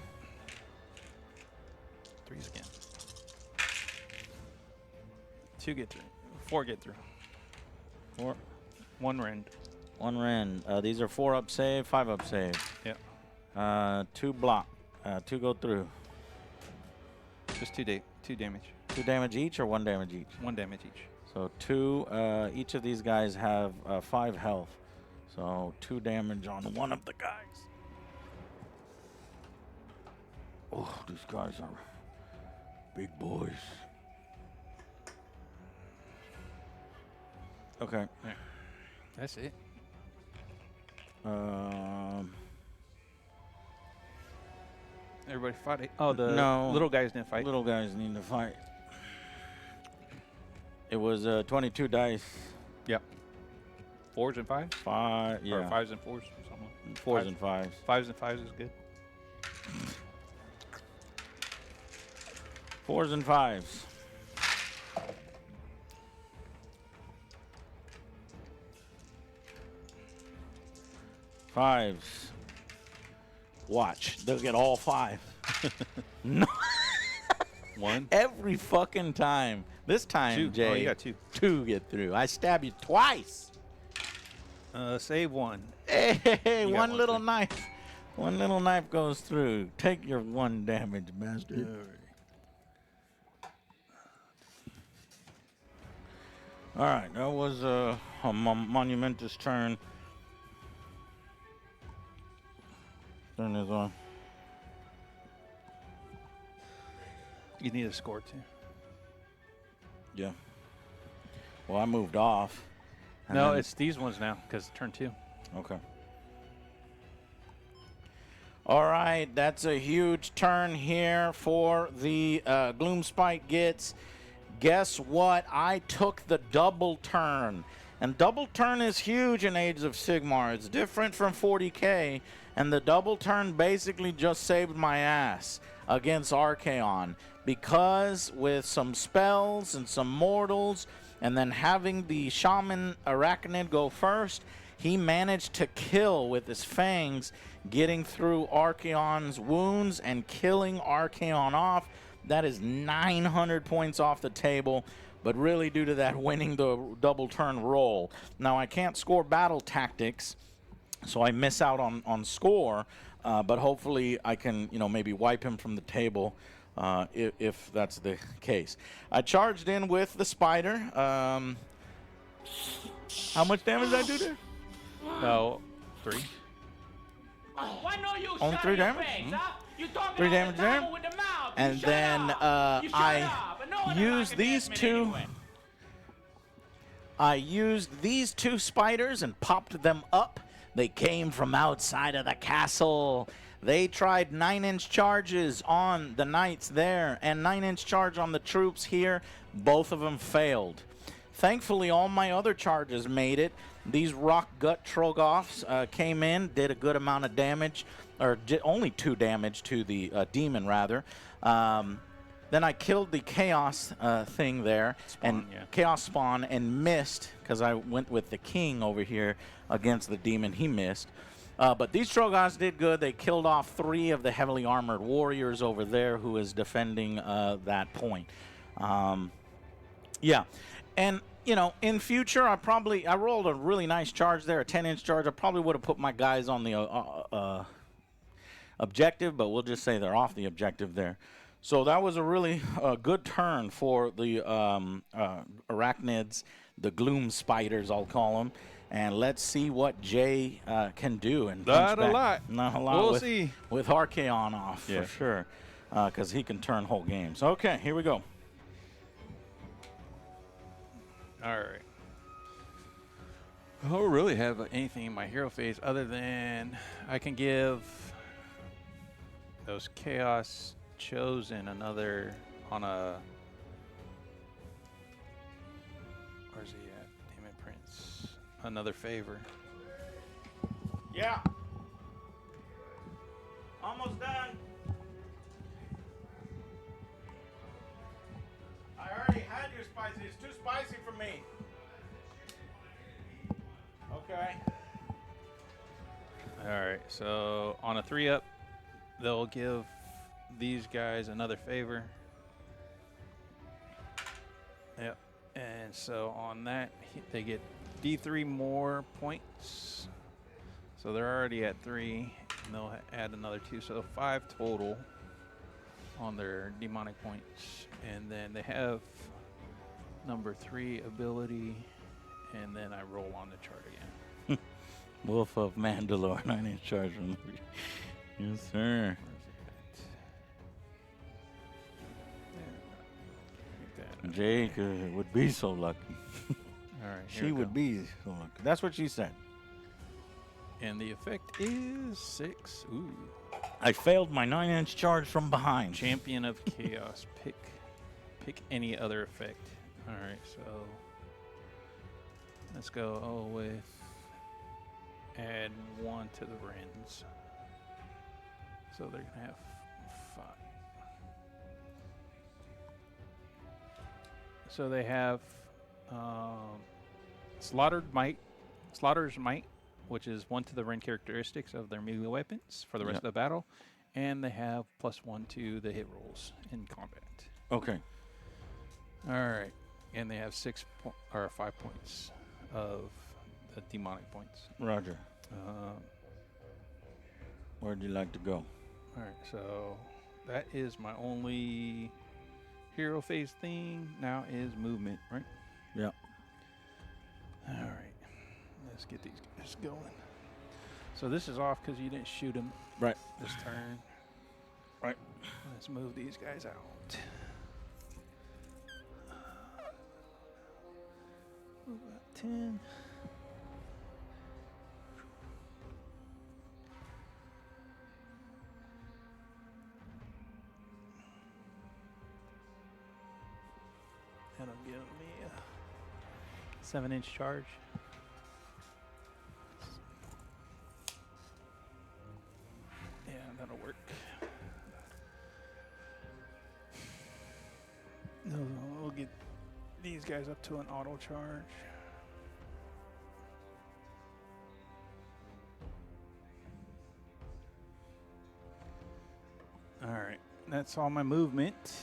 3s again. 2 get through. 4 get through. 4. 1 rend. 1 rend. These are 4-up save, 5-up save. Yep. 2 block. 2 go through. Just 2 damage. 2 damage each or 1 damage each? 1 damage each. So 2. Each of these guys have 5 health. So 2 damage on one of the guys. Oh, these guys are big boys. Okay. Yeah. That's it. Everybody fought it. Oh, the No. little guys didn't fight. Little guys need to fight. It was 22 dice. Yep. 4s and 5s? 5, yeah. Or 5s and 4s? Something. 4s and 5s. 5s and 5s is good. 4s and 5s. Fives. Watch. They'll get all 5. No. 1. Every fucking time. This time, 2. Jay. Oh, you got 2. 2 get through. I stab you twice. Save 1. Hey, one little through. knife. One little knife goes through. Take your 1 damage, bastard. All right, that was a monumentous turn. Turn this on. You need a score, too. Yeah. Well, I moved off. No, it's these ones now, because turn 2. Okay. All right, that's a huge turn here for the Gloomspite Gitz. Guess what? I took the double turn. And double turn is huge in Age of Sigmar. It's different from 40k. And the double turn basically just saved my ass against Archaon. Because with some spells and some mortals, and then having the Shaman Arachnid go first, he managed to kill with his fangs, getting through Archaon's wounds and killing Archaon off. That is 900 points off the table, but really due to that winning the double turn roll. Now, I can't score battle tactics, so I miss out on score, but hopefully I can, maybe wipe him from the table if that's the case. I charged in with the spider. How much damage did I do there? No, 3. Only 3 damage? 3 damage there. And then I used these two. I used these 2 spiders and popped them up. They came from outside of the castle. They tried 9-inch charges on the knights there and 9-inch charge on the troops here. Both of them failed. Thankfully, all my other charges made it. These rock gut Trogoths came in, did a good amount of damage, or only 2 damage to the demon, rather. Then I killed the chaos thing there, chaos spawn, and missed because I went with the king over here against the demon. He missed. But these Trogoths did good. They killed off 3 of the heavily armored warriors over there who is defending that point. Yeah. And, in future, I rolled a really nice charge there, a 10-inch charge. I probably would have put my guys on the objective, but we'll just say they're off the objective there. So that was a really good turn for the arachnids, the gloom spiders, I'll call them. And let's see what Jay can do. And Not a lot. We'll see. With Archaon off, for sure, because he can turn whole games. Okay, here we go. All right. I don't really have anything in my hero phase other than I can give those Chaos Chosen another on a... Where's he at? Demon Prince. Another favor. Yeah. Almost done. I already had your spicy. It's too spicy for me. Okay. All right. So on a 3-up, they'll give these guys another favor. Yep. And so on that, they get D3 more points. So they're already at 3, and they'll add another 2. So 5 total on their demonic points. And then they have number 3 ability, and then I roll on the chart again. Wolf of Mandalore, 9-inch charge from yes, sir. Jake would be so lucky. All right, she would be so lucky. That's what she said. And the effect is 6. Ooh. I failed my 9-inch charge from behind. Champion of Chaos. Pick any other effect. All right, so let's go with add 1 to the Rens. So they're gonna have 5. So they have Slaughter's Might, which is 1 to the Ren characteristics of their melee weapons for the rest of the battle, and they have +1 to the hit rolls in combat. Okay. All right, and they have 5 points of the demonic points. Roger. Where'd you like to go? All right, so that is my only hero phase thing. Now is movement, right? Yeah. All right, let's get these guys going. So this is off because you didn't shoot him right this turn. Right. Let's move these guys out. Move about 10. That'll give me a 7-inch charge. Yeah, that'll work. No, we'll get these guys up to an auto charge. All right, that's all my movement.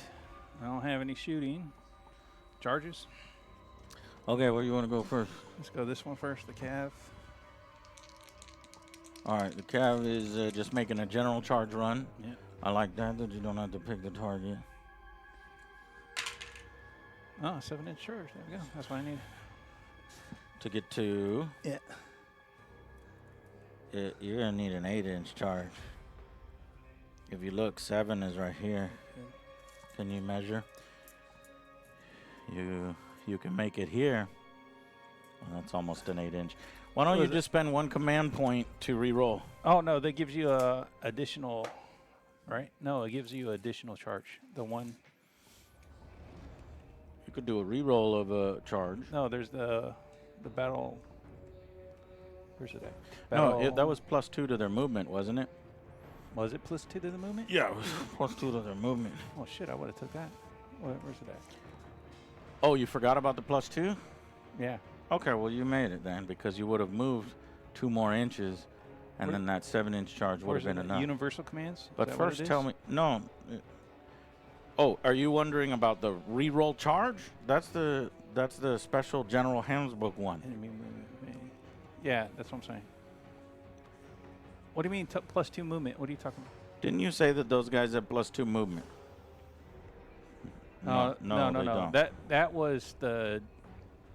I don't have any shooting. Charges. Okay, where you want to go first? Let's go this one first, the Cav. All right, the Cav is just making a general charge run. Yeah. I like that you don't have to pick the target. Oh, 7-inch charge. There we go. That's what I need. To get to... Yeah. You're going to need an 8-inch charge. If you look, 7 is right here. Okay. Can you measure? You can make it here. Well, that's almost an 8-inch. Why don't you just spend 1 command point to re-roll? Oh, no, that gives you a additional, right? No, it gives you additional charge. The one. You could do a re-roll of a charge. No, there's the battle. Where's it at? No, that was +2 to their movement, wasn't it? Was it +2 to the movement? Yeah, it was +2 to their movement. Oh, shit, I would have took that. Where's it at? Oh, you forgot about the +2? Yeah. Okay, well, you made it then, because you would have moved 2 more inches, and then that 7-inch charge would have been enough. Universal commands? But first, tell me. No. Oh, are you wondering about the re-roll charge? That's the special General Handbook one. Yeah, that's what I'm saying. What do you mean +2 movement? What are you talking about? Didn't you say that those guys have +2 movement? No. Don't. That was the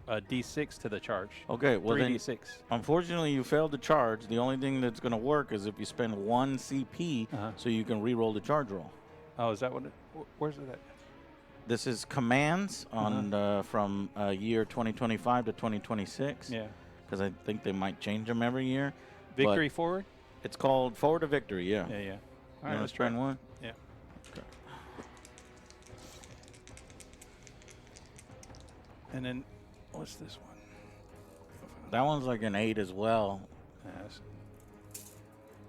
D6 to the charge. Okay, well 3d6. Unfortunately, you failed to charge. The only thing that's going to work is if you spend 1 CP, so you can re-roll the charge roll. Oh, is that what? Where's it at? This is commands on from year 2025 to 2026. Yeah. Because I think they might change them every year. Victory forward. It's called Forward to Victory. Yeah. Yeah. All right, let's try one. Yeah. Okay. And then, what's this one? That one's like an 8 as well.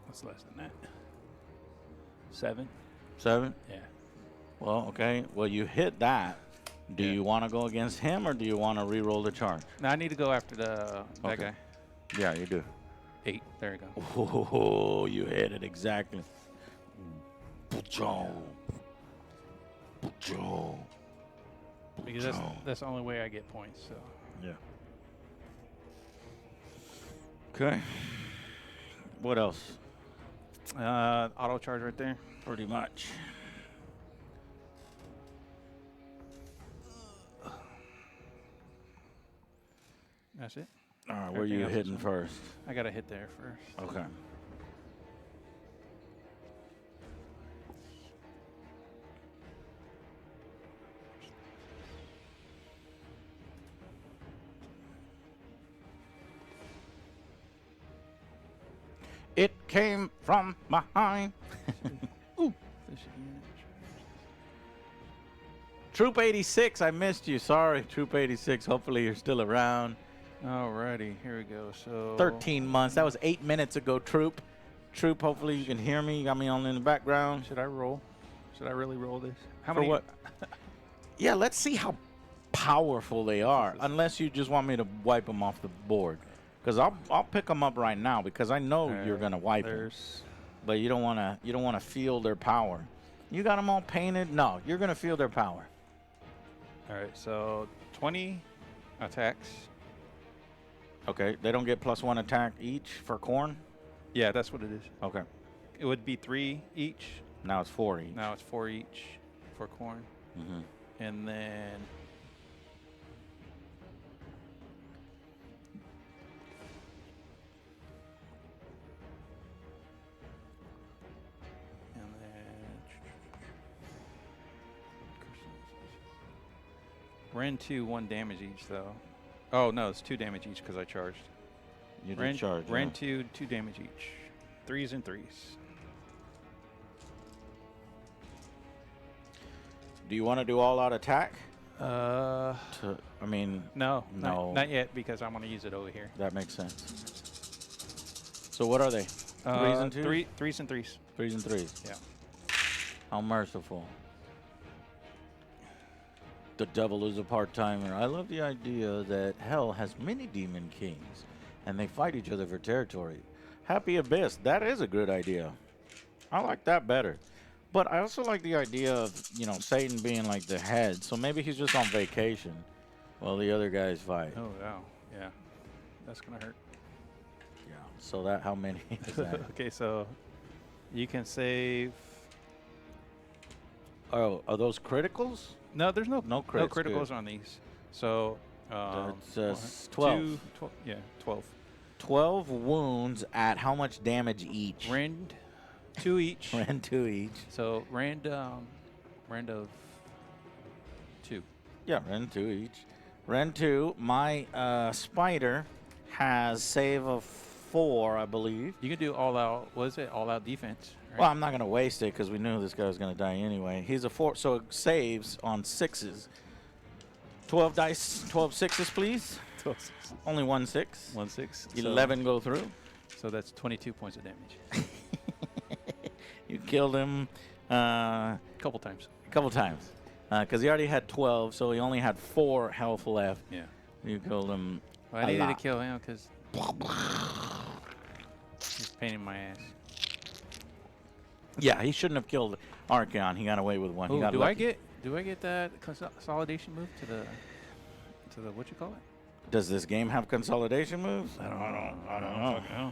What's less than that? 7. 7? Yeah. Well, okay. Well, you hit that. Do you want to go against him, or do you want to re-roll the charge? No, I need to go after that guy. Yeah, you do. 8. There you go. Oh, you hit it exactly. Because that's the only way I get points. So. Yeah. Okay. What else? Auto charge right there. Pretty much. That's it. All right, where are you hitting first? I got to hit there first. Okay. It came from behind. Ooh. Troop 86, I missed you. Sorry, Troop 86. Hopefully you're still around. Alrighty, here we go. So 13 months. That was 8 minutes ago, Troop. Troop, hopefully you can hear me. You got me on in the background. Should I roll? Should I really roll this? How For many? what? Yeah, let's see how powerful they are. Unless you just want me to wipe them off the board, because I'll pick them up right now because I know you're gonna wipe them. But you don't wanna feel their power. You got them all painted. No, you're gonna feel their power. All right, so 20 attacks. Okay, they don't get +1 attack each for corn. Yeah, that's what it is. Okay. It would be 3 each. Now it's 4 each. Now it's 4 each for corn. Mm-hmm. And then Ren 2, 1 damage each though. Oh no, it's 2 damage each because I charged. You did charge. Ren 2, 2 damage each. 3s and 3s. Do you want to do all-out attack? I mean, no, no, not yet because I'm gonna use it over here. That makes sense. So what are they? 3s and 2s? 3s and 3s. 3s and 3s. Yeah. How merciful. The devil is a part-timer. I love the idea that hell has many demon kings, and they fight each other for territory. Happy Abyss. That is a good idea. I like that better. But I also like the idea of, you know, Satan being like the head. So maybe he's just on vacation while the other guys fight. Oh, wow. Yeah. That's going to hurt. Yeah. So that, how many is that? Okay, so you can save. Oh, are those criticals? No, there's no crits, criticals on these. So that's 12. 12. Yeah, 12. 12 wounds at how much damage each? Rend 2 each. Rend 2 each. So rend of 2. Yeah, Rend 2 each. Rend 2. My spider has save of 4, I believe. You can do all out. What is it? All out defense. Right? Well, I'm not gonna waste it because we knew this guy was gonna die anyway. He's a 4, so it saves on 6s. 12 dice, 12 6s, please. 12 6s. Only 1 6. 1 6. 11 go through. So that's 22 points of damage. You killed him a couple times. A couple times. Because he already had 12, so he only had 4 health left. Yeah. You killed him. Well, I needed to kill him because he's a pain in my ass. Yeah, he shouldn't have killed Archeon. He got away with one. Ooh, he got do lucky. I get that consolidation move to the what you call it? Does this game have consolidation moves? I don't know.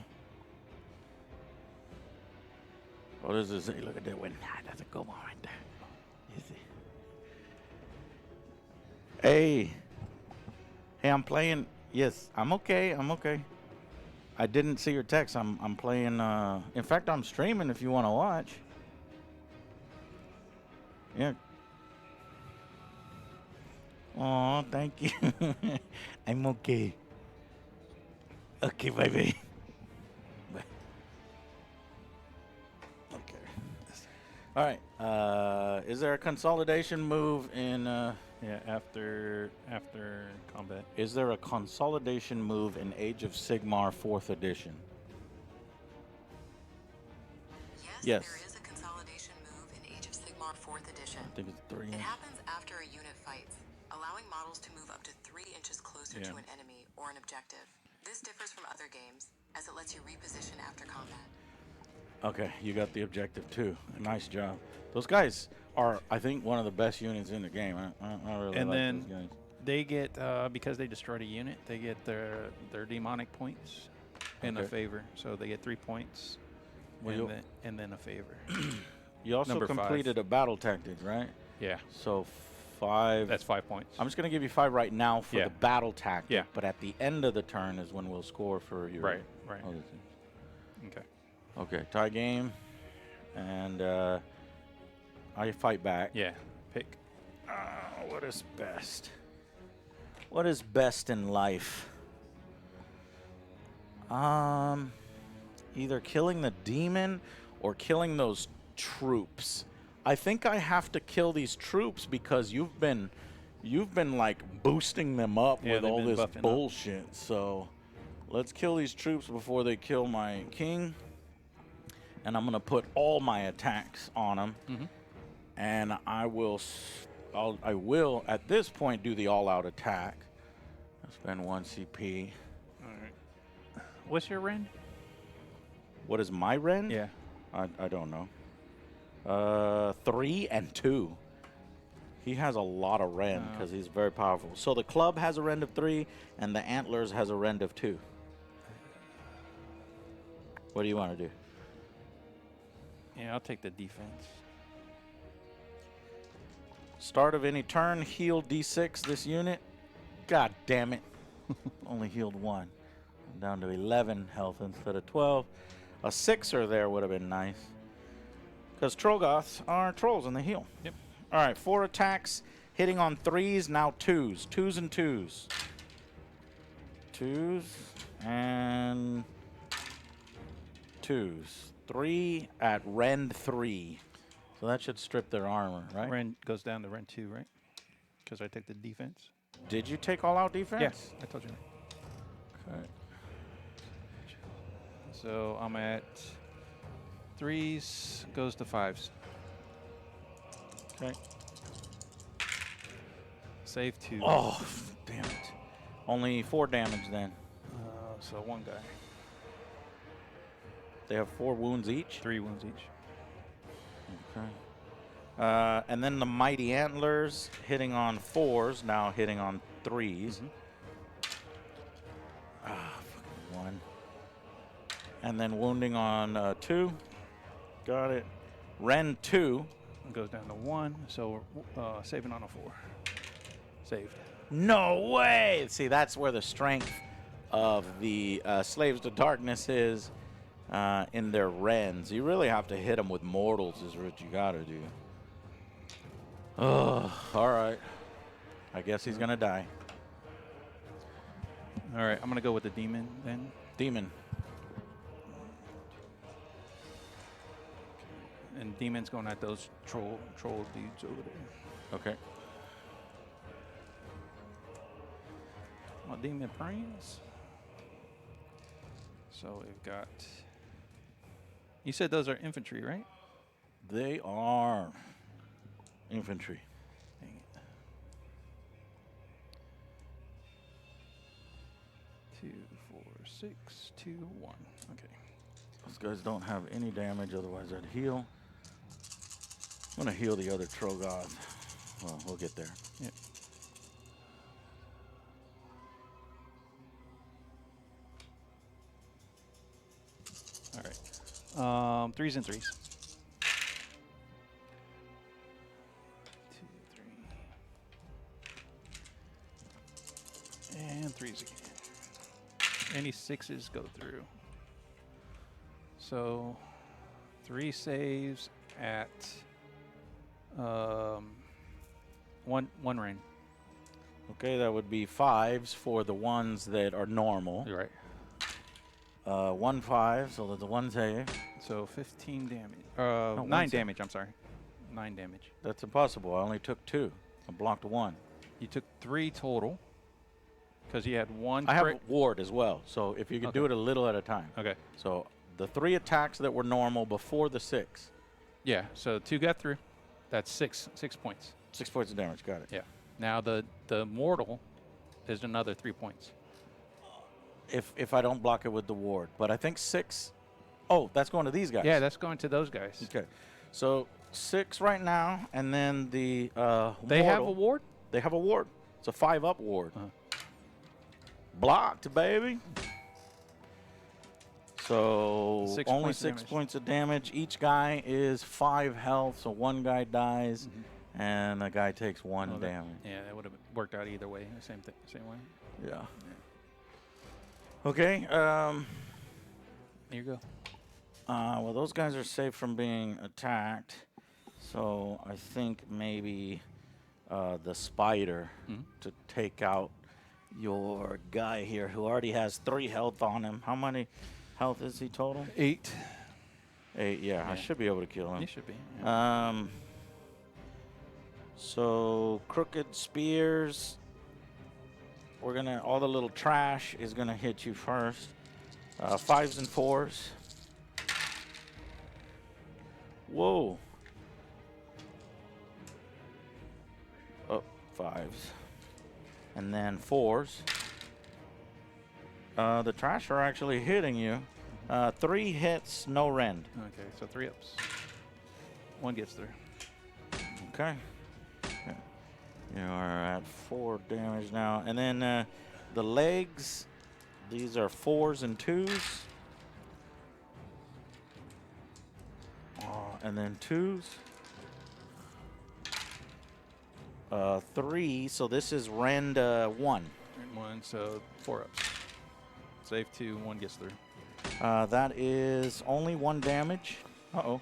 What does this say? Look at that one. That's a good one right there. You see? Hey, I'm playing. Yes, I'm okay. I'm okay. I didn't see your text. I'm playing. In fact, I'm streaming if you want to watch. Yeah. Oh, thank you. I'm okay. Okay, baby. Okay. All right. Is there a consolidation move in? Yeah, after combat. Is there a consolidation move in Age of Sigmar 4th edition? Yes. There is a consolidation move in Age of Sigmar 4th edition. I think it's 3. It happens after a unit fights, allowing models to move up to 3 inches closer to an enemy or an objective. This differs from other games, as it lets you reposition after combat. Okay, you got the objective too. Nice job. Those guys are, I think, one of the best units in the game. I really and like then those guys. They get, because they destroyed a unit, they get their demonic points in a favor. So they get 3 points and then a favor. You also completed a battle tactic, right? Yeah. So 5. That's 5 points. I'm just going to give you 5 right now for the battle tactic. Yeah. But at the end of the turn is when we'll score for your right. other things. Okay. Okay, tie game. And I fight back. Yeah. Pick. What is best? What is best in life? Either killing the demon or killing those troops. I think I have to kill these troops because you've been like boosting them up with all this bullshit. So let's kill these troops before they kill my king. And I'm gonna put all my attacks on them, and I will at this point do the all-out attack. I'll spend 1 CP. All right. What's your rend? What is my rend? Yeah. I don't know. 3 and 2. He has a lot of rend because he's very powerful. So the club has a rend of 3, and the antlers has a rend of 2. What do you want to do? Yeah, I'll take the defense. Start of any turn, heal D6 this unit. God damn it. Only healed 1. I'm down to 11 health instead of 12. A 6er there would have been nice. Because Trolgoths are trolls and they heal. Yep. All right, 4 attacks. Hitting on 3s, now 2s. 2s and 2s. 2s and 2s. 3 at rend 3. So that should strip their armor, right? Rend goes down to rend 2, right? Because I take the defense. Did you take all out defense? Yes, I told you. Okay. So I'm at 3s, goes to 5s. Okay. Save 2. Oh, damn it. Only 4 damage then. So 1 guy. They have 4 wounds each? 3 wounds each. Okay. And then the Mighty Antlers hitting on 4s, now hitting on 3s. Fucking 1. And then wounding on 2. Got it. Rend 2. Goes down to 1, so saving on a 4. Saved. No way! See, that's where the strength of the Slaves to Darkness is. In their rends. You really have to hit them with mortals is what you gotta do. Oh, all right. I guess he's gonna die. All right, I'm gonna go with the demon then. Demon. And demon's going at those troll dudes over there. Okay. My demon brains. So we've got. You said those are infantry, right? They are infantry. Dang it. 2, 4, 6, 2, 1. Okay. Those guys don't have any damage, otherwise I'd heal. I'm gonna heal the other Trogoth. Well, we'll get there. Yeah. All right. 3s and 3s. 2, 3. And 3s again. Any 6s go through. So 3 saves at 1 rain. Okay, that would be 5s for the ones that are normal. You're right. 1 5, so that's a 1 save. So 15 damage. No, 9 damage, I'm sorry. 9 damage. That's impossible. I only took 2. I blocked 1. You took 3 total. Because you had 1. I have a ward as well, so if you could do it a little at a time. Okay. So the 3 attacks that were normal before the 6. Yeah, so 2 got through. That's 6 points. 6 points of damage, got it. Yeah. Now the mortal is another 3 points. If I don't block it with the ward. But I think 6. Oh, that's going to these guys. Yeah, that's going to those guys. Okay. So 6 right now, and then the They have a mortal. ward? They have a ward. It's a 5-up ward. Blocked, baby. So 6 only points 6 damage. points of damage. Each guy is 5 health, so 1 guy dies, and the guy takes 1 damage. Yeah, that would have worked out either way. Same thing, same way. Yeah. Okay. Here you go. Well, those guys are safe from being attacked, so I think maybe the spider to take out your guy here who already has 3 health on him. How many health is he total? 8. 8, yeah. I should be able to kill him. You should be. Yeah. So crooked spears. We're gonna, all the little trash is gonna hit you first. 5s and 4s. Whoa. Oh, 5s. And then 4s. The trash are actually hitting you. 3 hits, no rend. Okay, so 3 ups. 1 gets through. Okay. You are at 4 damage now. And then the legs, these are 4s and 2s. And then 2s. 3, so this is rend 1. Rend 1, so 4 ups. Save 2, 1 gets through. That is only 1 damage. Uh-oh.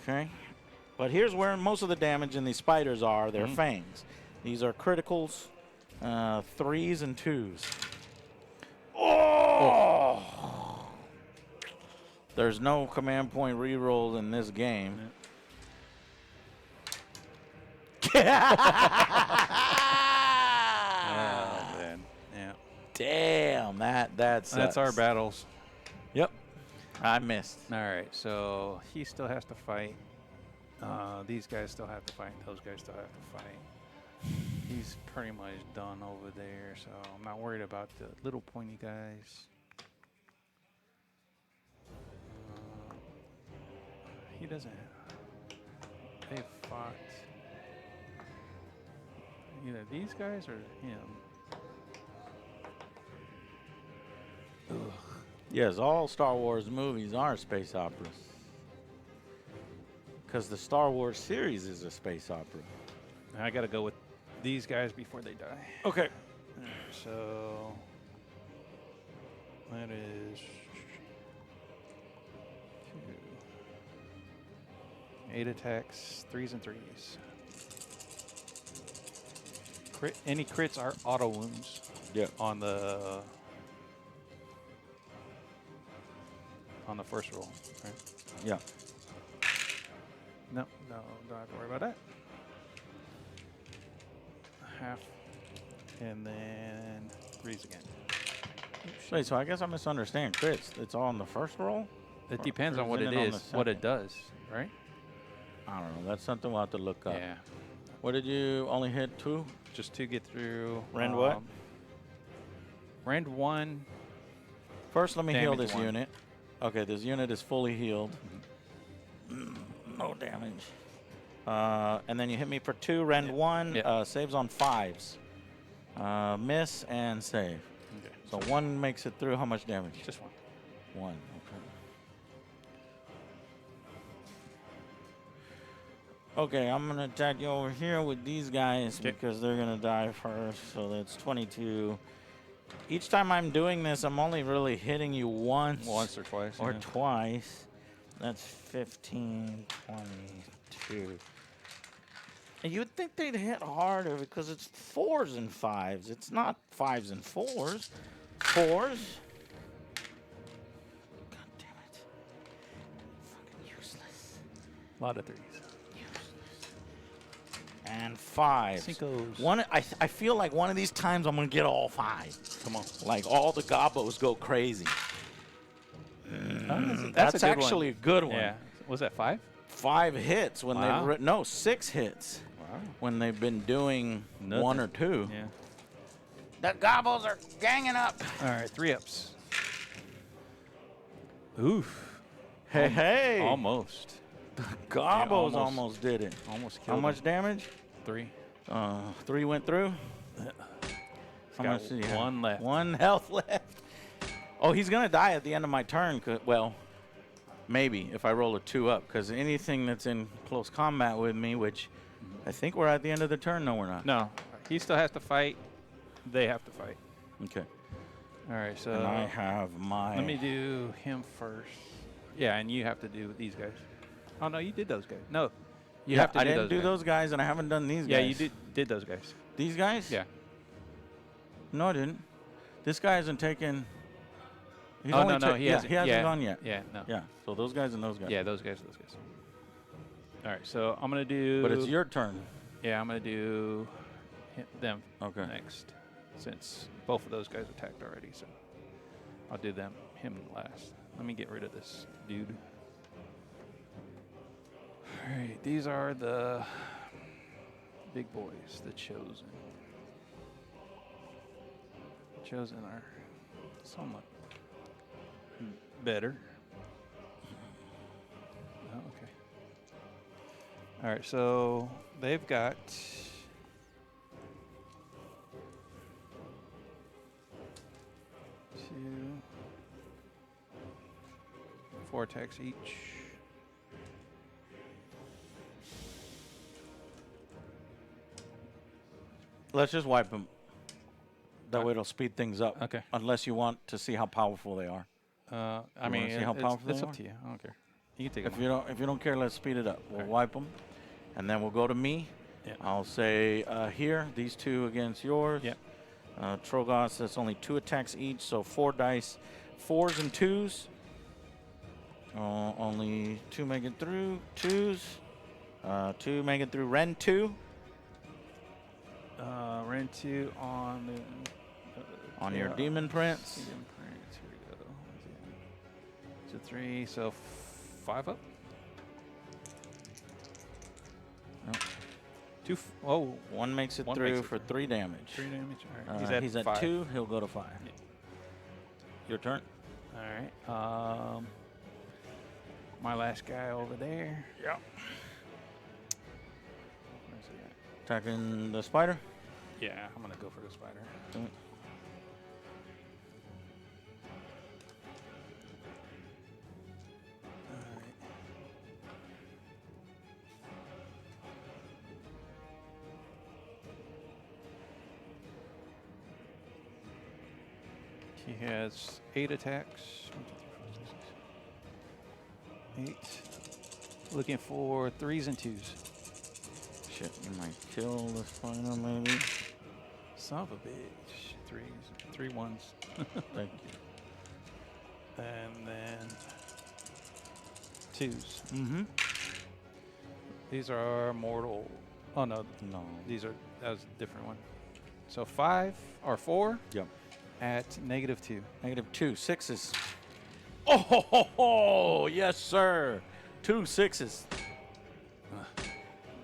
Okay. But here's where most of the damage in these spiders are. Their fangs. These are criticals. 3s and 2s. Oh! There's no command point rerolls in this game. Yeah. Oh, man. Yeah. Damn, that's our battles. Yep. I missed. All right, so he still has to fight. These guys still have to fight. Those guys still have to fight. He's pretty much done over there, so I'm not worried about the little pointy guys. He doesn't. They fought either these guys or him. Ugh. Yes, all Star Wars movies are space operas. Because the Star Wars series is a space opera. I got to go with these guys before they die. Okay. So that is 8 attacks, 3s and 3s. Any crits are auto wounds. Yep. On the first roll. Right? Yeah. No, don't have to worry about that. Half, and then 3s again. Wait, so I guess I misunderstand crits. It's all on the first roll? It depends on what it is, what it does, right? I don't know. That's something we'll have to look up. Yeah. What did you only hit 2? Just 2 get through. Rend what? Rend 1. First, let me heal Damage this 1. unit. Okay, this unit is fully healed. No damage. And then you hit me for 2, rend 1, saves on 5s. Miss and save. Okay. So 1 makes it through. How much damage? Just 1. 1, okay. Okay, I'm going to attack you over here with these guys because they're going to die first. So that's 22. Each time I'm doing this, I'm only really hitting you once. Once or twice. Or twice. That's 15, 22. And you'd think they'd hit harder because it's 4s and 5s. It's not 5s and 4s. 4s. God damn it. Fucking useless. A lot of 3s. And 5s. Cincos. I feel like one of these times I'm going to get all 5. Come on. Like all the gobos go crazy. That's actually a good one. Yeah. Was that 5? 5 hits when they've no 6 hits. Wow. When they've been doing 1 or 2. Yeah. The gobos are ganging up. All right, 3 ups. Oof. Hey. Almost. The gobos almost did it. Almost killed How much damage? 3. 3 went through. How Got much did he have? 1 left. 1 health left. Oh, he's gonna die at the end of my turn. Well, maybe if I roll a 2 up, because anything that's in close combat with me, which I think we're at the end of the turn. No, we're not. No, he still has to fight. They have to fight. Okay. All right, so And I have my. let me do him first. Yeah, and you have to do these guys. Oh no, you did those guys. No, you have to. I do didn't those do guys. those guys, and I haven't done these Yeah, guys. you did those guys. These guys? Yeah. No, I didn't. This guy hasn't taken. He's Oh only no, he hasn't. he hasn't gone yet. Yeah, no. Yeah. So those guys and those guys. Yeah, those guys. All right, so I'm gonna do. But it's your turn. Yeah, I'm gonna do them next, since both of those guys attacked already. So I'll do him last. Let me get rid of this dude. All right, these are the big boys, the Chosen. The Chosen are somewhat better. Oh, okay. All right, so they've got 4 attacks each. Let's just wipe them. That way it'll speed things up. Okay. Unless you want to see how powerful they are. I mean, see how powerful it's they up are? to you. I don't care. You can take If you don't care, let's speed it up. We'll Alright. wipe them, and then we'll go to me. Yeah. I'll say here, these 2 against yours. Yep. Trogoth, that's only 2 attacks each, so 4 dice, 4s and 2s. Only 2 make it through. 2s. 2 make it through. Ren 2. Ren 2 on your Demon Prince. Demon Prince. Here we go. So 3. So 5 up. No. 2. Oh, 1 makes it One through makes it for 3 damage. 3 damage. All right. He's at 5. 2. He'll go to 5. Yeah. Your turn. All right. My last guy over there. Yeah. Where's he at? Attacking the spider. Yeah, I'm gonna go for the spider. He has 8 attacks. 8. Looking for 3s and 2s. Shit, you might kill the spider maybe. Son of a bitch. 3s. 3 1s. Thank you. And then 2s. Mm-hmm. These are mortal. Oh no. No. That was a different one. So 5 or 4. Yep. At -2. -2. 6s. Oh, ho, ho, ho. Yes, sir. 2 6s.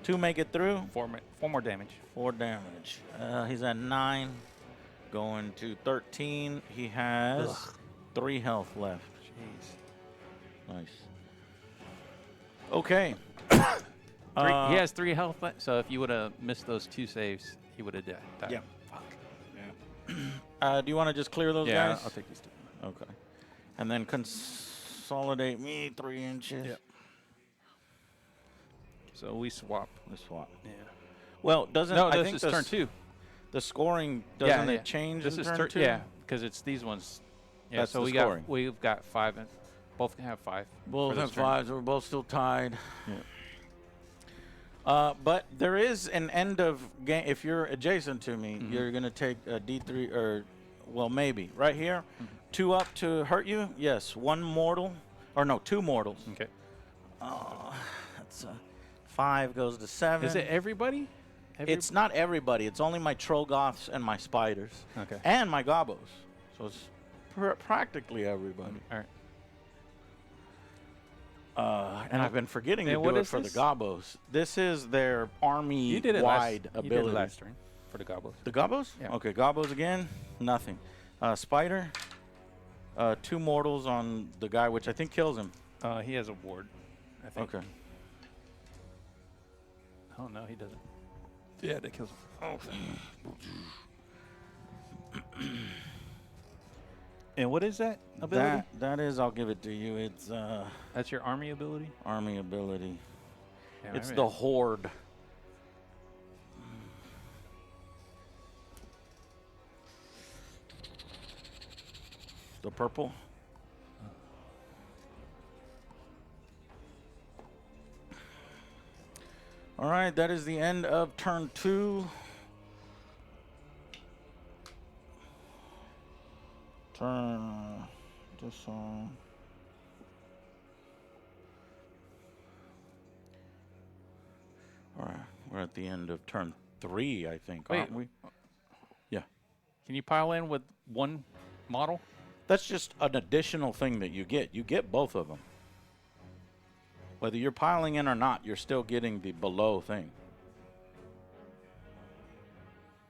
2 make it through. 4 more damage. 4 damage. He's at 9. Going to 13. He has 3 health left. Jeez. Nice. Okay. He has 3 health left. So if you would have missed those 2 saves, he would have died. Yeah. Fuck. Do you want to just clear those Yeah, guys? I'll take these 2. Okay. And then consolidate me 3 inches. Yep. So we swap. We swap. Yeah. Well, doesn't No, I this think is turn 2. The scoring doesn't it change This in is turn 2? Yeah, because it's these ones. Yeah, That's so the scoring. we've got 5 and both can have 5. Both for have this turn. 5s. We're both still tied. Yeah. But there is an end of game. If you're adjacent to me, you're gonna take a D3 or, well, maybe right here, 2 up to hurt you. Yes, 1 mortal, or no, 2 mortals. Okay. Oh, that's 5 goes to 7. Is it everybody? It's not everybody. It's only my Trogoths and my spiders. Okay. And my Gobos. So it's practically everybody. All right. And I've been forgetting to And do what it is for this? the Gobos. This is their You did it army-wide last. You ability. did it last turn for the gobos. The Gobos? Yeah. Okay, Gobos again. Nothing. Spider. 2 mortals on the guy, which I think kills him. He has a ward, I think. Okay. Oh no, he doesn't. Yeah, that kills him. And what is that ability? That is, I'll give it to you. It's That's your army ability? army ability. Damn, It's I the mean, Horde. The purple. All right, that is the end of turn 2. Turn this on. All right, We're at the end of turn 3, I think, aren't we? Yeah. Can you pile in with one model? That's just an additional thing that you get. You get both of them. Whether you're piling in or not, you're still getting the below thing.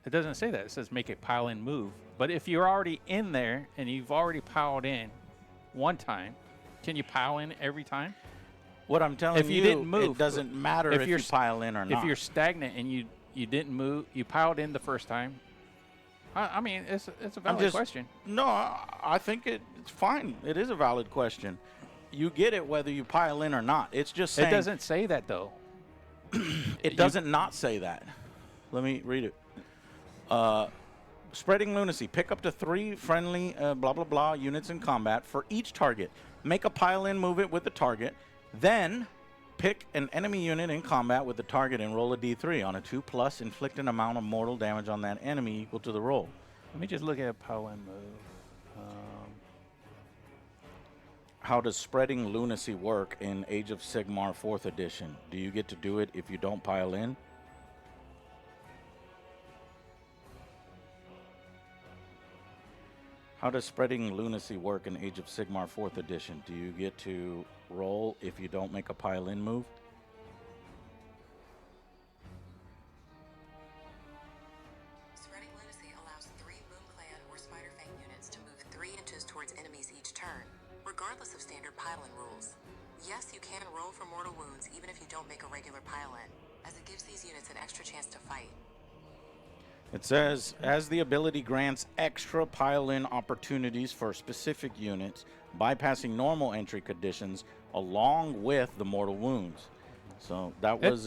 It doesn't say that. It says make a pile in move. But if you're already in there and you've already piled in one time, can you pile in every time? What I'm telling if you didn't move, it doesn't matter if you pile in or not. If you're stagnant and you didn't move, you piled in the first time. I mean, it's a valid question. No, I think it's fine. It is a valid question. You get it whether you pile in or not. It's just saying. It doesn't say that, though. It doesn't not say that. Let me read it. Spreading Lunacy. Pick up to 3 friendly blah, blah, blah units in combat for each target. Make a pile-in movement with the target. Then pick an enemy unit in combat with the target and roll a d3. On a 2+, inflict an amount of mortal damage on that enemy equal to the roll. Let me just look at a pile-in move. How does Spreading Lunacy work in Age of Sigmar 4th edition? Do you get to do it if you don't pile in? How does Spreading Lunacy work in Age of Sigmar 4th edition? Do you get to roll if you don't make a pile-in move? Spreading Lunacy allows 3 Moonclan or Spiderfang units to move 3 inches towards enemies each turn, regardless of standard pile-in rules. Yes, you can roll for mortal wounds even if you don't make a regular pile-in, as it gives these units an extra chance to fight. It says, as the ability grants extra pile-in opportunities for specific units, bypassing normal entry conditions along with the mortal wounds. So that was...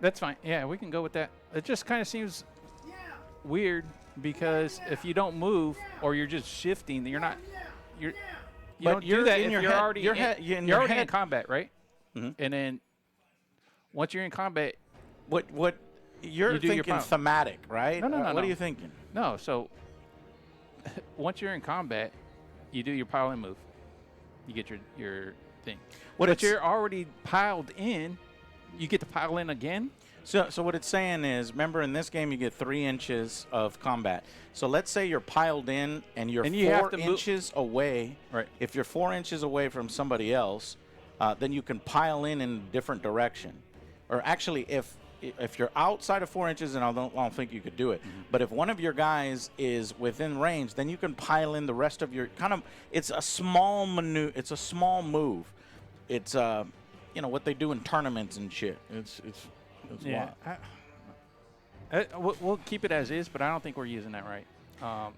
That's fine. Yeah, we can go with that. It just kind of seems weird because if you don't move or you're just shifting, you're not... You don't do that if you're already in combat, right? Mm-hmm. And then once you're in combat... What you're thinking thematic, right? No. What are you thinking? No, so once you're in combat, you do your pile-in move. You get your thing. But you're already piled in, you get to pile in again? So what it's saying is, remember in this game you get 3 inches of combat. So let's say you're piled in and you're 4 inches away. Right. If you're 4 inches away from somebody else, then you can pile in a different direction. Or actually, if you're outside of 4 inches, and I don't think you could do it. Mm-hmm. But if one of your guys is within range, then you can pile in the rest of your it's a small it's a small move. It's what they do in tournaments and shit. It's yeah. We'll keep it as is, but I don't think we're using that right.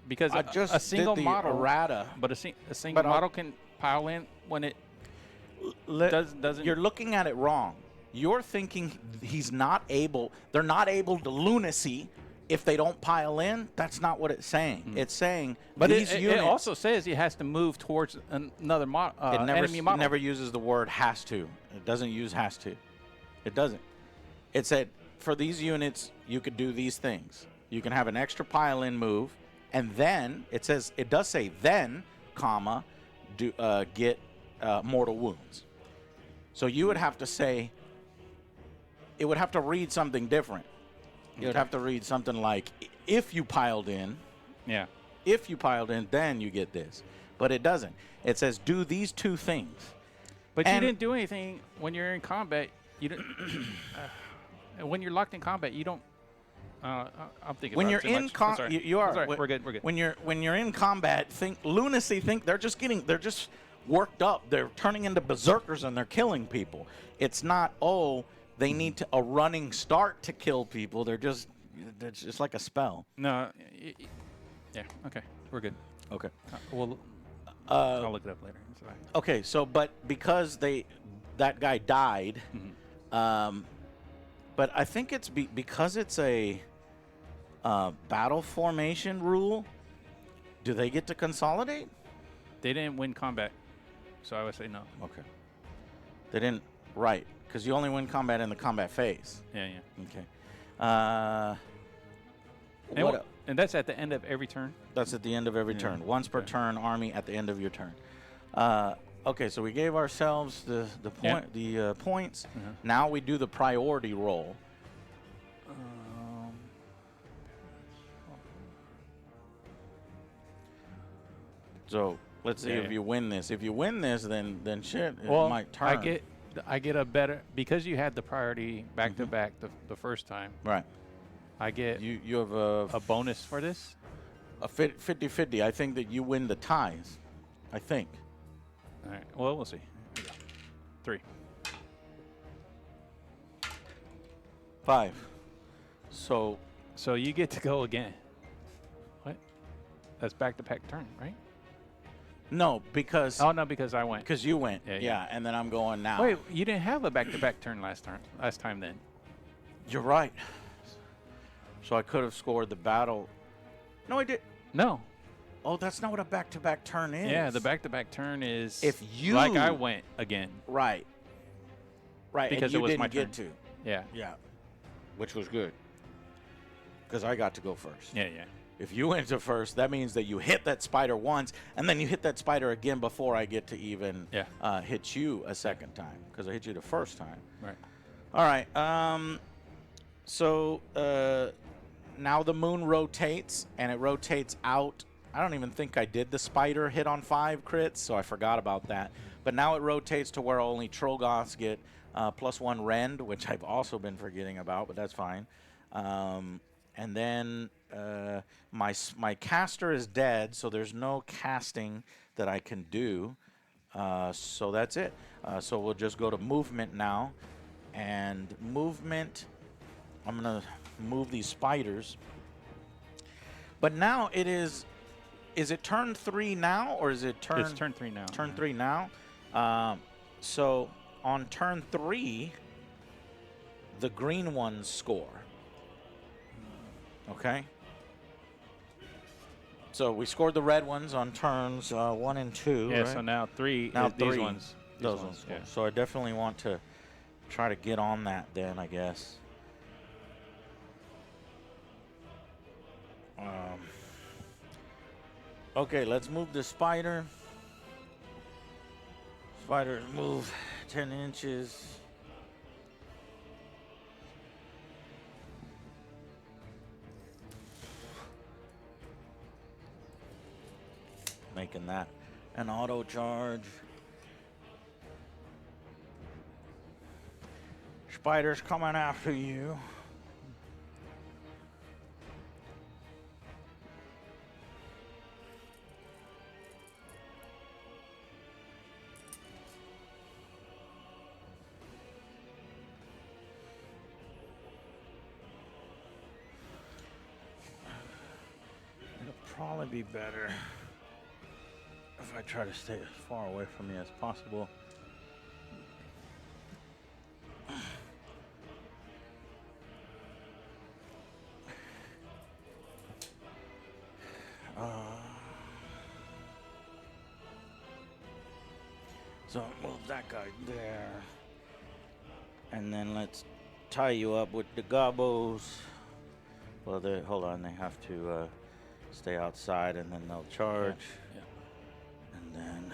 Because a single model errata, but a single model can pile in when it doesn't. You're looking at it wrong. You're thinking they're not able to lunacy if they don't pile in. That's not what it's saying. Mm-hmm. It's saying, but it also says he has to move towards another enemy model. It never uses the word has to. It doesn't use has to. It doesn't. It said for these units, you could do these things. You can have an extra pile in move, and then it does say then, get mortal wounds. So you would have to say. It would have to read something different. You would have to read something like, if you piled in, if you piled in, then you get this. But it doesn't. It says, do these 2 things. But you didn't do anything when you're in combat. You didn't. When you're locked in combat, you don't. I'm thinking. When you're in combat, you are. Sorry, we're good. We're good. When you're in combat, lunacy. They're just worked up. They're turning into berserkers and they're killing people. It's not they need a running start to kill people. They're just like a spell. No. Yeah. Okay. We're good. Okay. I'll look it up later. Okay. So, but because that guy died, but I think it's because it's a battle formation rule. Do they get to consolidate? They didn't win combat, so I would say no. Okay. They didn't. Right. Because you only win combat in the combat phase. Yeah. Okay. And that's at the end of every turn? That's at the end of every turn. Once per turn, army at the end of your turn. Okay, so we gave ourselves the points. Mm-hmm. Now we do the priority roll. So let's see if you win this. If you win this, then shit, it might turn. I get a better, because you had the priority back to back the first time. Right. I get you have a bonus for this. A 50-50. I think that you win the ties. I think. All right. Well, we'll see. 3. 5. So you get to go again. What? That's back-to-back turn, right? No, because... Oh, no, because I went. Because you went. Yeah, and then I'm going now. Wait, you didn't have a back-to-back turn last time then. You're right. So I could have scored the battle. No, I did. No. Oh, that's not what a back-to-back turn is. Yeah, the back-to-back turn is... If you... Like I went again. Right. Right, because and it was didn't my turn. get to. Yeah. Yeah. Which was good. Because I got to go first. Yeah. If you went to first, that means that you hit that spider once, and then you hit that spider again before I get to even hit you a second time, because I hit you the first time. Right. All right. So now the moon rotates, and it rotates out. I don't even think I did the spider hit on 5 crits, so I forgot about that. But now it rotates to where only Trogoths get +1 rend, which I've also been forgetting about, but that's fine. And then my caster is dead, so there's no casting that I can do. So that's it. So we'll just go to movement now. And movement, I'm going to move these spiders. But now it is it turn 3 now, or is it turn... It's turn 3 now. Turn 3 now. So on turn 3, the green ones score. Okay. So we scored the red ones on turns 1 and 2. Yeah. Right? So now 3. Now these 3. ones. Those ones score. Yeah. So I definitely want to try to get on that then, I guess. Okay, let's move the spider. Spiders move 10 inches. Making that an auto charge. Spiders coming after you. It'll probably be better if I try to stay as far away from me as possible. So move that guy there. And then let's tie you up with the gobos. Well, hold on, they have to stay outside and then they'll charge. Yeah. And then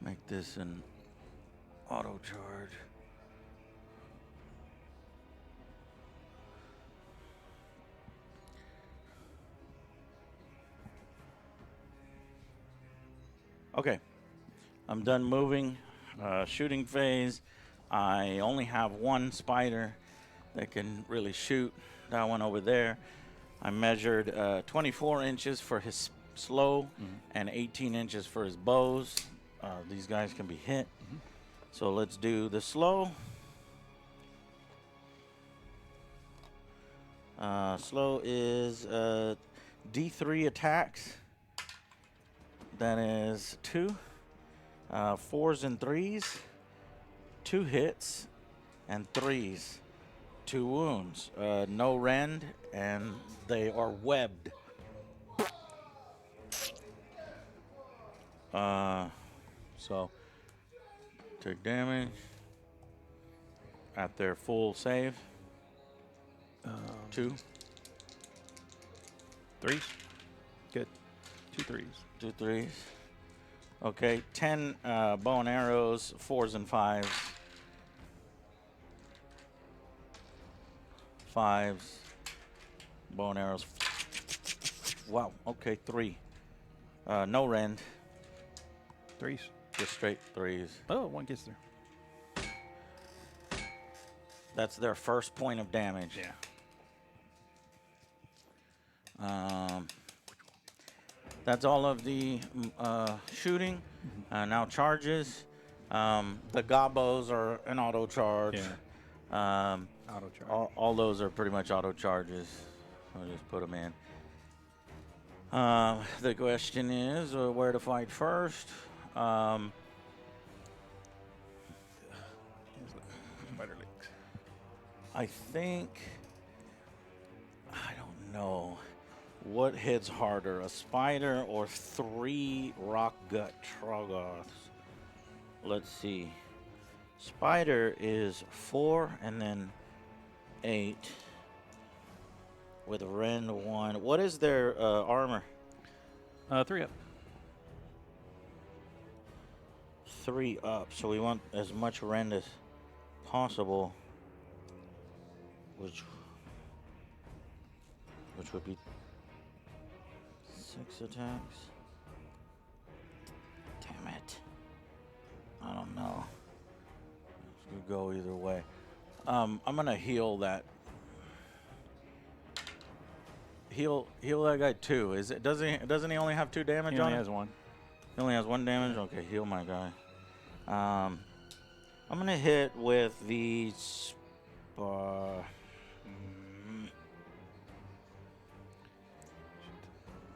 make this an auto charge. Okay, I'm done moving. Shooting phase. I only have one spider that can really shoot. That one over there. I measured 24 inches for his slow and 18 inches for his bows. These guys can be hit. So let's do the slow. Slow is D3 attacks. That is 2. 4s and 3s. 2 hits and 3s. 2 wounds. No rend, and they are webbed. So take damage at their full save. 2. 3s. Good. 2 3s. 2 3s. Okay, 10 bow and arrows, 4s and 5s. 5s. Bow and arrows. Wow, okay, 3. No rend. 3s. Just straight 3s. Oh, 1 gets through. That's their first point of damage. Yeah. That's all of the shooting. Now charges. The gobos are an auto charge. Yeah. Auto charge. All those are pretty much auto charges. I'll just put them in. The question is where to fight first. Spider legs. I think, I don't know. What hits harder, a spider or 3 rock gut Troggoths? Let's see. Spider is 4 and then 8 with rend 1. What is their armor? 3 up. 3 up. So we want as much rend as possible, which would be 6 attacks. Damn it. I don't know. This could go either way. I'm gonna heal that. Heal that guy 2. Is it doesn't he only have 2 damage He on only him? has 1. He only has 1 damage? Okay, heal my guy. I'm gonna hit with the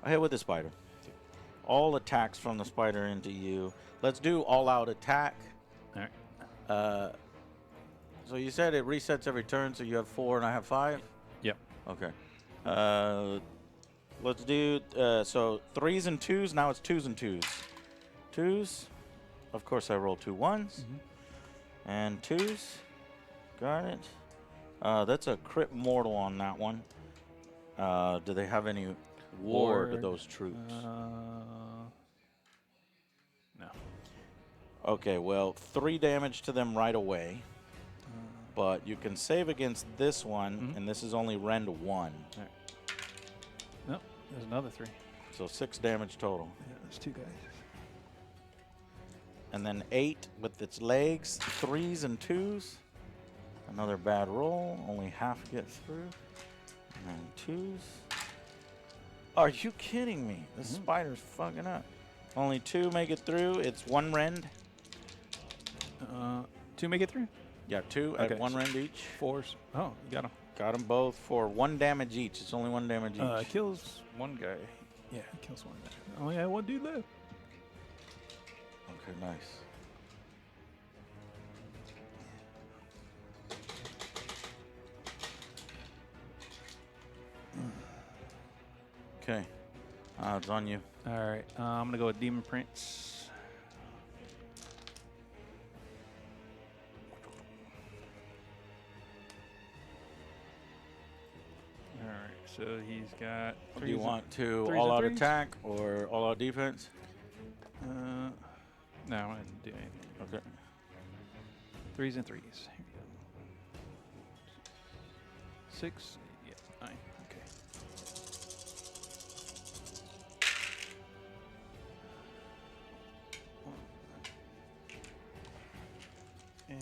I hit with the spider. All attacks from the spider into you. Let's do all-out attack. All right. So you said it resets every turn, so you have 4 and I have 5? Yep. Okay. Let's do, so 3s and 2s, now it's 2s and 2s. 2s, of course I roll 2 1s. And 2s, got it. That's a crit mortal on that one. Do they have any ward those troops? No. Okay, well, 3 damage to them right away. But you can save against this one, and this is only rend 1. All right. Nope, there's another 3. So 6 damage total. Yeah, there's 2 guys. And then 8 with its legs, 3s and 2s. Another bad roll, only half get through. And 2s. Are you kidding me? This spider's fucking up. Only 2 make it through. It's 1 rend. 2 make it through? Yeah, 2 Okay, at 1 rend each. 4s. Oh, you got him. Got them both for 1 damage each. It's only 1 damage each. Kills 1 guy. Yeah, it kills 1 guy. Only had 1 dude left. Okay, nice. Okay, it's on you. All right, I'm gonna go with Demon Prince. All right, so he's got. Do you want to 3s all-out and 3s? attack or all-out defense? No, I didn't do anything. Okay. 3s and 3s. Here we go. 6. Yeah, 9. Okay.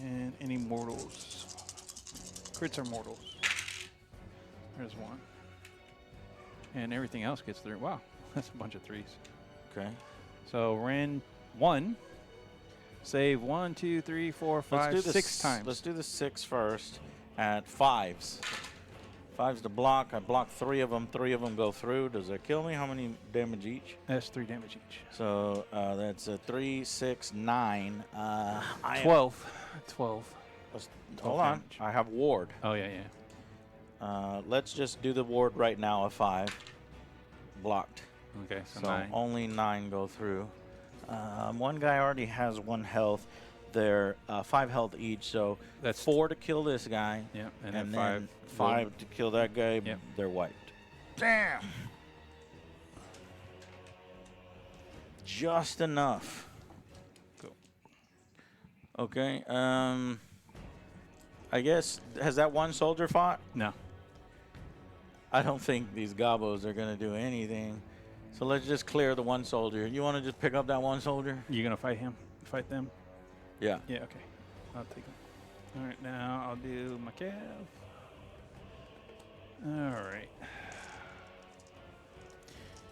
And any mortals. Crits are mortals. There's 1. And everything else gets through. Wow, that's a bunch of 3s. Okay. So Ren 1. Save 1, 2, 3, 4, 5, 6 times. Let's do the 6 first at 5s. 5's to block. I block 3 of them. 3 of them go through. Does that kill me? How many damage each? That's 3 damage each. So that's a 3, 6, 9. 12. 12. Hold on. damage. I have ward. Oh, yeah, yeah. Let's just do the ward right now, a 5. Blocked. Okay, so So 9. only 9 go through. One guy already has 1 health. They're 5 health each, so that's 4 to kill this guy. Yeah, and then then 5 to kill that guy. Yep. They're wiped. Damn. Just enough. Cool. Okay. I guess, has that one soldier fought? No. I don't think these gobos are going to do anything. So let's just clear the 1 soldier. You want to just pick up that 1 soldier? You going to fight him? Fight them? Yeah. Yeah, okay. I'll take him. All right, now I'll do my cav. All right.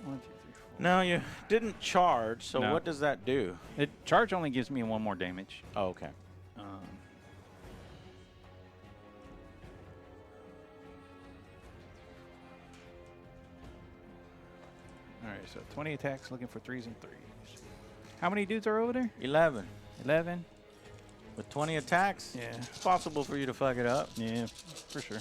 1, 2, 3, 4. No, you didn't charge, so No. what does that do? Charge only gives me 1 more damage. Oh, okay. All right, so 20 attacks, looking for 3s and 3s. How many dudes are over there? 11. 11. With 20 attacks? Yeah. It's possible for you to fuck it up. Yeah, for sure.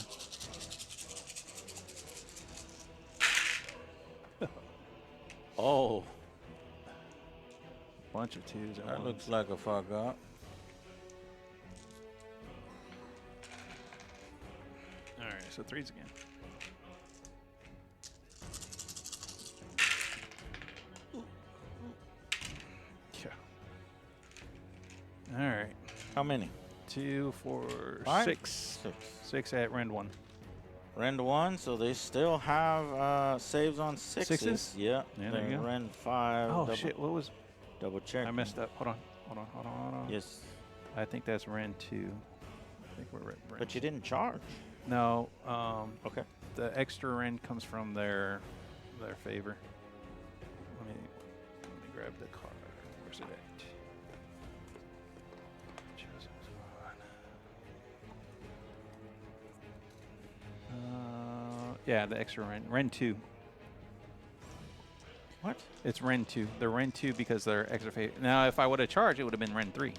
Oh. Bunch of 2s. That looks like a fuck up. All right, so 3s again. All right. How many? 2, 4, 5? 6. 6 at rend 1. Rend 1, so they still have saves on 6s. 6s? Yeah. Yeah, there you go. Rend 5. Oh, shit. What was... Double check. I messed up. Hold on. Yes. I think that's rend 2. I think we're at rend. But you didn't charge. No. Okay. The extra rend comes from their favor. Let me grab the card. Where's it at? Yeah, the extra rend 2. What? It's rend 2. They're rend 2 because they're extra favor. Now, if I would have charged, it would have been rend 3.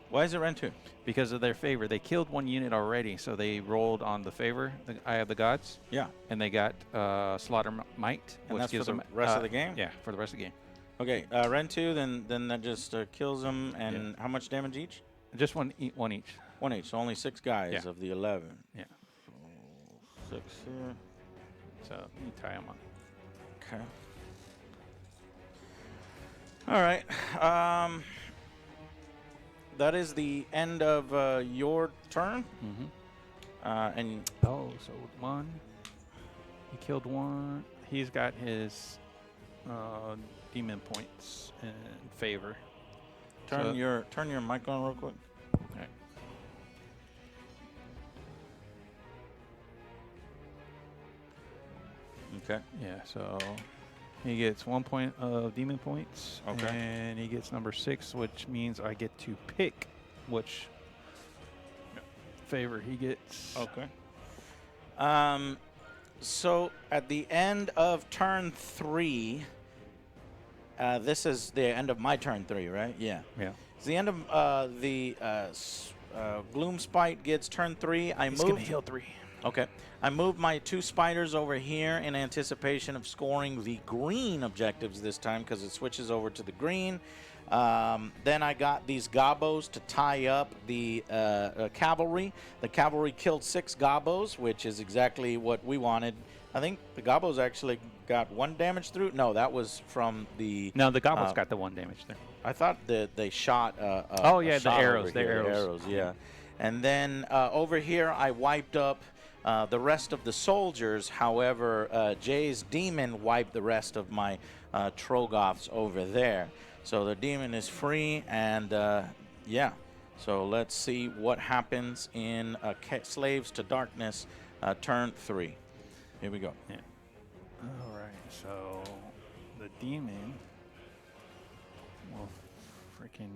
Why is it rend 2? Because of their favor. They killed 1 unit already, so they rolled on the favor, the Eye of the Gods. Yeah. And they got Slaughter Might, And which that's gives for the them rest of the game? Yeah, for the rest of the game. Okay, rend 2, then that just kills them. And how much damage each? Just one each. 1 each. So only 6 guys of the 11. Yeah. So 6 here. So you tie them up. Okay. All right. That is the end of your turn. Mm-hmm. And so 1. He killed 1. He's got his demon points in favor. Turn your mic on real quick. All right. Okay. Yeah, so he gets 1 point of demon points. Okay. And he gets number 6, which means I get to pick which favor he gets. Okay. So at the end of turn 3, this is the end of my turn 3, right? Yeah. Yeah. It's the end of the Gloom Spite gets turn 3. He's going to heal 3. Okay. I moved my 2 spiders over here in anticipation of scoring the green objectives this time because it switches over to the green. Then I got these gobos to tie up the cavalry. The cavalry killed 6 gobos, which is exactly what we wanted. I think the gobos actually got 1 damage through. No, that was from the... No, the gobos got the 1 damage there. I thought that they shot the arrows. The arrows, yeah. And then over here, I wiped up the rest of the soldiers. However, Jay's demon wiped the rest of my Trogoths over there. So the demon is free, and yeah. So let's see what happens in Slaves to Darkness turn 3. Here we go. Yeah. All right, so the demon will freaking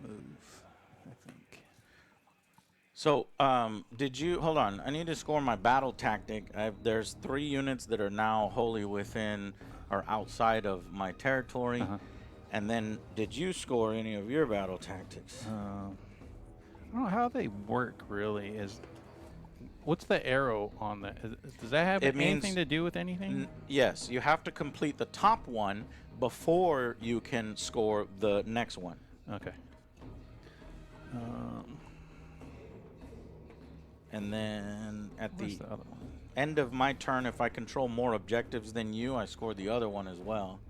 move, I think. So, did you... Hold on. I need to score my battle tactic. There's 3 units that are now wholly within or outside of my territory. And then, did you score any of your battle tactics? I don't know how they work, really. What's the arrow on that? Does that have anything to do with anything? Yes, you have to complete the top one before you can score the next one. Okay. And then at the end of my turn, if I control more objectives than you, I score the other one as well.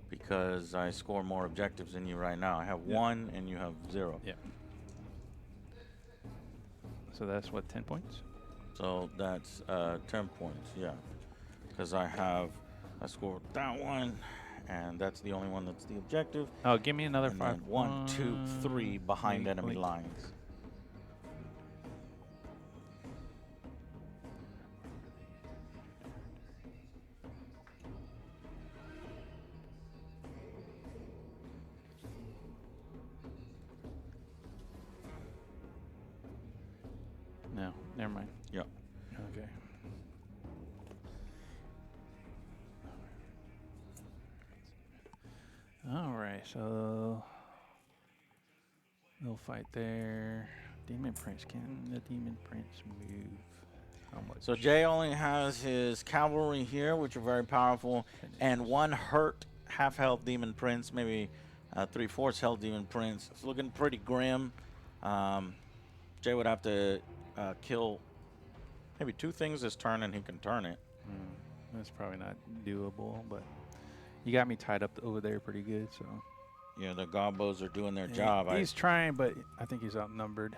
Because I score more objectives than you right now. I have 1 and you have 0. Yeah. So that's what, 10 points? So that's 10 points, yeah. Because I scored that one, and that's the only one that's the objective. Oh, give me another and 5. 1, 2, 3 behind enemy lines. No, never mind. Yep. Okay. All right, so they'll fight there. Demon Prince, can the Demon Prince move? How much? So Jay only has his cavalry here, which are very powerful, and 1 hurt half-health Demon Prince, maybe 3/4 health Demon Prince. It's looking pretty grim. Jay would have to kill maybe 2 things this turn, and he can turn it. That's probably not doable, but you got me tied up over there pretty good, so. Yeah, the Gobbos are doing their job. He's trying, but I think he's outnumbered.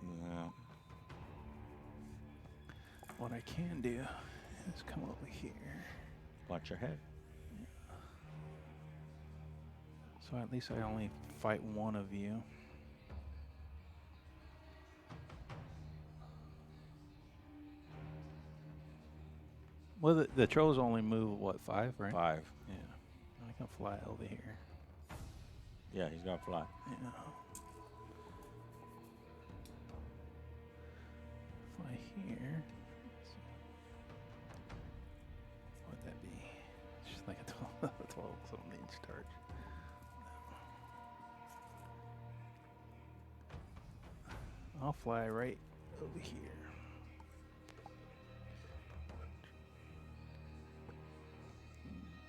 Yeah. What I can do is come over here. Watch your head. So at least I only fight one of you. Well, the trolls only move, what, 5, right? 5. Yeah. I can fly over here. Yeah, he's got to fly. Yeah. Fly here. What'd that be? It's just like a 12 something inch charge. I'll fly right over here.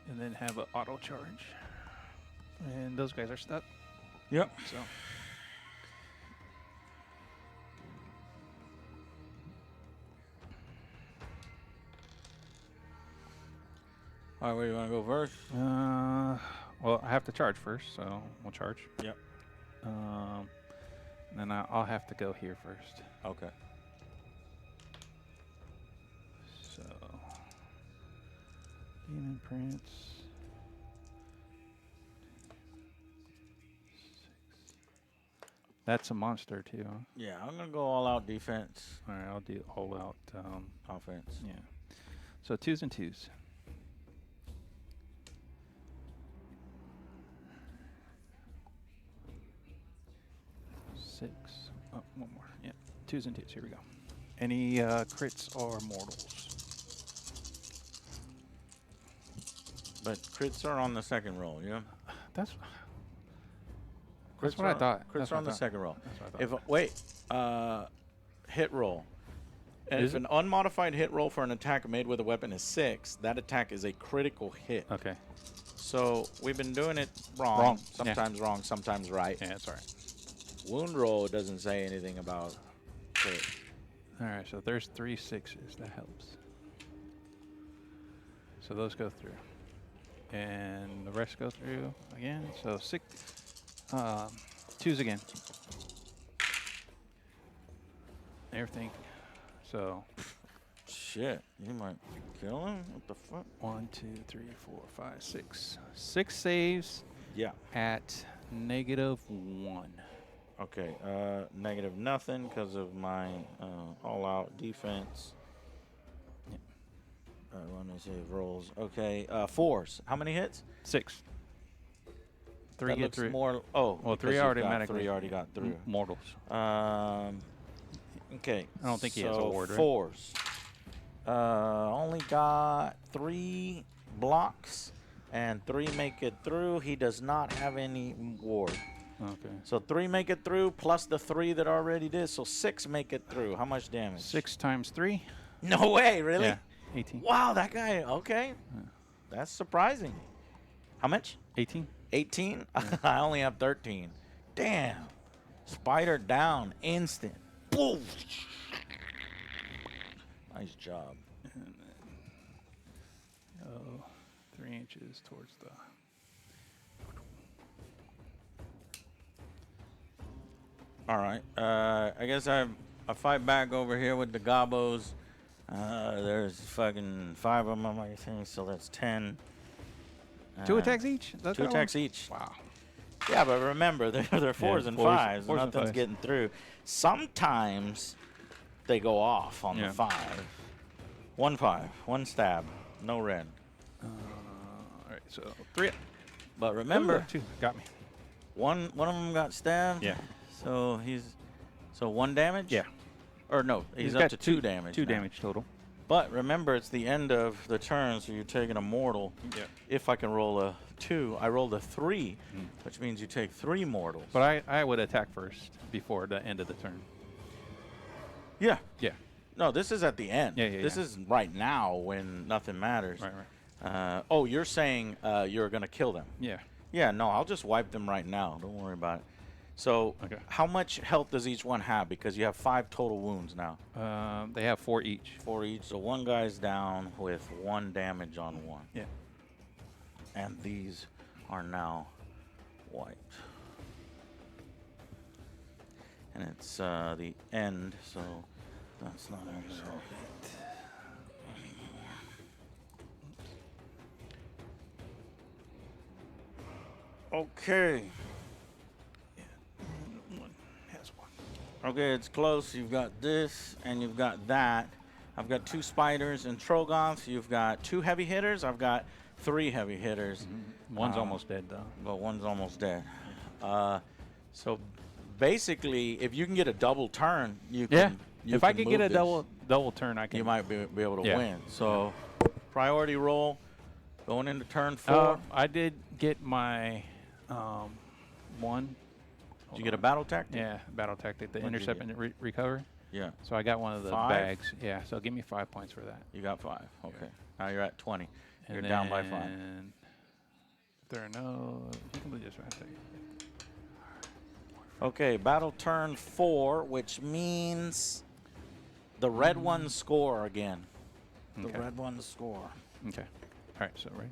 And then have an auto charge. And those guys are stuck. Yep. So. All right, where do you want to go first? Well, I have to charge first, so we'll charge. Yep. Then I'll have to go here first. Okay. So, Demon Prince. 6. That's a monster too, huh? Yeah, I'm gonna go all out defense. All right, I'll do all out offense. Yeah. So 2s and 2s. Oh, one more. Yeah, 2s and 2s. Here we go. Any crits or mortals? But crits are on the second roll, yeah? That's what I thought. Crits are on the second roll. That's what I thought. Hit roll. And if an unmodified hit roll for an attack made with a weapon is 6, that attack is a critical hit. Okay. So we've been doing it wrong. Sometimes wrong, sometimes right. Yeah, that's all right. Wound roll doesn't say anything about crit. All right, so there's 3 6s. That helps. So those go through. And the rest go through again. So 2s again. Everything. So. Shit, you might kill him? What the fuck? 1, 2, 3, 4, 5, 6. 6 saves. Yeah. At -1. Okay, negative nothing because of my all-out defense. Yep. Let me see rolls. Okay, 4s. How many hits? 6. 3 get through. More. Oh, well, 3 automatically. 3 already got through. Mortals. Okay. I don't think he has a ward, right? 4s. Only got 3 blocks, and 3 make it through. He does not have any ward. Okay. So 3 make it through, plus the 3 that already did. So 6 make it through. How much damage? 6 times 3. No way, really? Yeah, 18. Wow, that guy, okay. Yeah. That's surprising. How much? 18. 18? Yeah. I only have 13. Damn. Spider down, instant. Boom. Nice job. And then, 3 inches towards the... All right. I guess I fight back over here with the gobos. There's fucking 5 of them on my thing, so that's 10. 2 attacks each? 2 attacks each. Wow. Yeah, but remember, they're 4s and 5s. 4s and Nothing's 5s. getting through. Sometimes they go off on the 5. 1 5. 1 stab. No red. All right, so 3. But remember, Ooh, 2 got me. one of them got stabbed. Yeah. So he's 1 damage. Yeah. Or no, he's up got to 2 damage. 2 now. damage total. But remember, it's the end of the turn, so you're taking a mortal. Yeah. If I can roll a 2, I rolled a 3, which means you take 3 mortals. But I would attack first before the end of the turn. Yeah. Yeah. No, this is at the end. Yeah, yeah, This yeah. is right now when nothing matters. Right, right. Oh, you're saying you're going to kill them. Yeah. Yeah, no, I'll just wipe them right now. Don't worry about it. So Okay. how much health does each one have? Because you have 5 total wounds now. They have 4 each. 4 each. So one guy's down with 1 damage on 1. Yeah. And these are now wiped. And it's the end, so that's not a result. Okay. One has 1. Okay, it's close. You've got this and you've got that. I've got 2 spiders and Trogoths. You've got 2 heavy hitters. I've got 3 heavy hitters. One's almost dead, though. But one's almost dead. So basically, if you can get a double turn, you can. You If I can could get move a this. double turn, I can. You might be able to Yeah. win. So priority roll, going into turn 4. I did get my 1. Did you get a battle tactic? Yeah, battle tactic, the What'd you intercept get? and recover. Yeah. So I got one of the 5? bags. Yeah, so give me 5 points for that. You got 5. Okay. Now you're at 20. You're And down by 5. then if there are no, you can leave this right there. Okay, battle turn 4, which means the red ones score again. The Okay. red ones score. Okay. All right. So right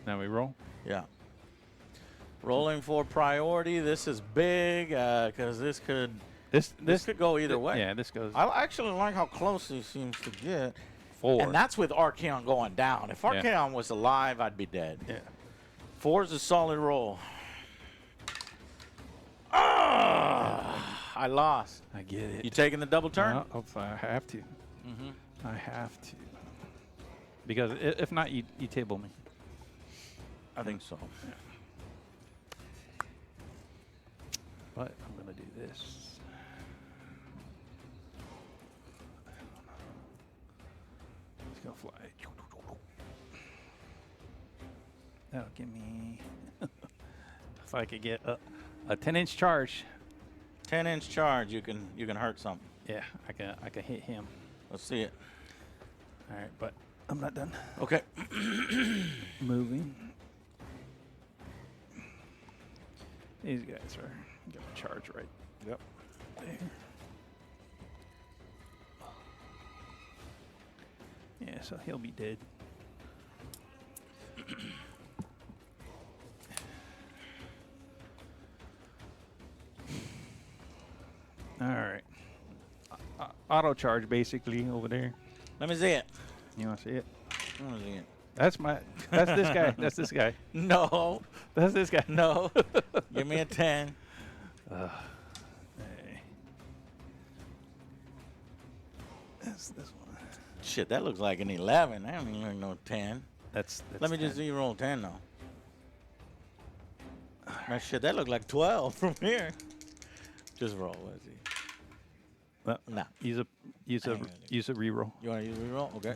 now we roll. Yeah. Rolling for priority. This is big because this could This could go either way. Yeah, this goes I actually like how close he seems to get. 4. And that's with Archaon going down. If Archaon was alive, I'd be dead. Yeah. 4 is a solid roll. Ah, I lost. I get it. You taking the double turn? I have to. Mm-hmm. I have to. Because if not, you table me. I think so. Yeah. But I'm gonna do this. It's gonna fly. That'll give me. If I could get a 10-inch charge. 10-inch charge. You can hurt something. Yeah, I can hit him. Let's see it. All right, but I'm not done. Okay. Moving. These guys are gonna charge right. Yep. There. Yeah, so he'll be dead. All right. Auto charge basically over there. Let me see it. You want to see it? Let me see it. That's this guy. That's this guy. No. That's this guy. No. Give me a 10. Hey. That's this one. Shit, that looks like an 11. I don't even look no 10. That's Let me just see you roll 10 though. That shit, that looked like 12 from here. Just roll. Let's see. Well, Nah. use a reroll. You want to use reroll? Okay.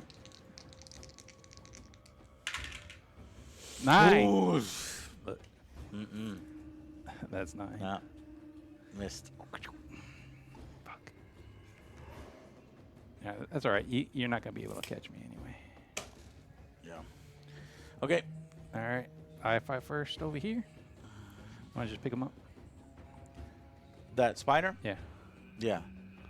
Nice. But, That's 9. Nah. Missed. Fuck. Yeah, that's all right. You're not going to be able to catch me anyway. Yeah. Okay. All right. I fight first over here. Want to just pick him up? That spider? Yeah. Yeah.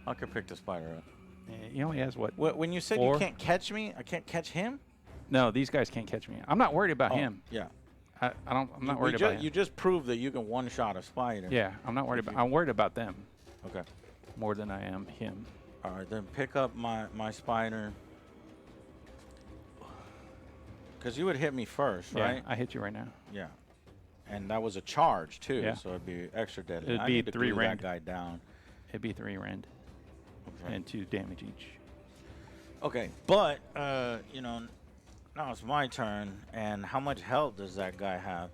I could pick the spider up. Yeah, he only has what? When you said 4? you can't catch me, I can't catch him? No, these guys can't catch me. I'm not worried about him. Yeah. I'm not worried about him. You just proved that you can one-shot a spider. Yeah, I'm not worried about. I'm worried about them. Okay. More than I am him. All right, then pick up my spider. Because you would hit me first, Yeah, right? I hit you right now. Yeah. And that was a charge, too, Yeah. so it'd be extra deadly. It'd I be need to 3 glue rend. that guy down. It'd be 3 rend. Okay. And 2 damage each. Okay, but, you know, now it's my turn, and how much health does that guy have?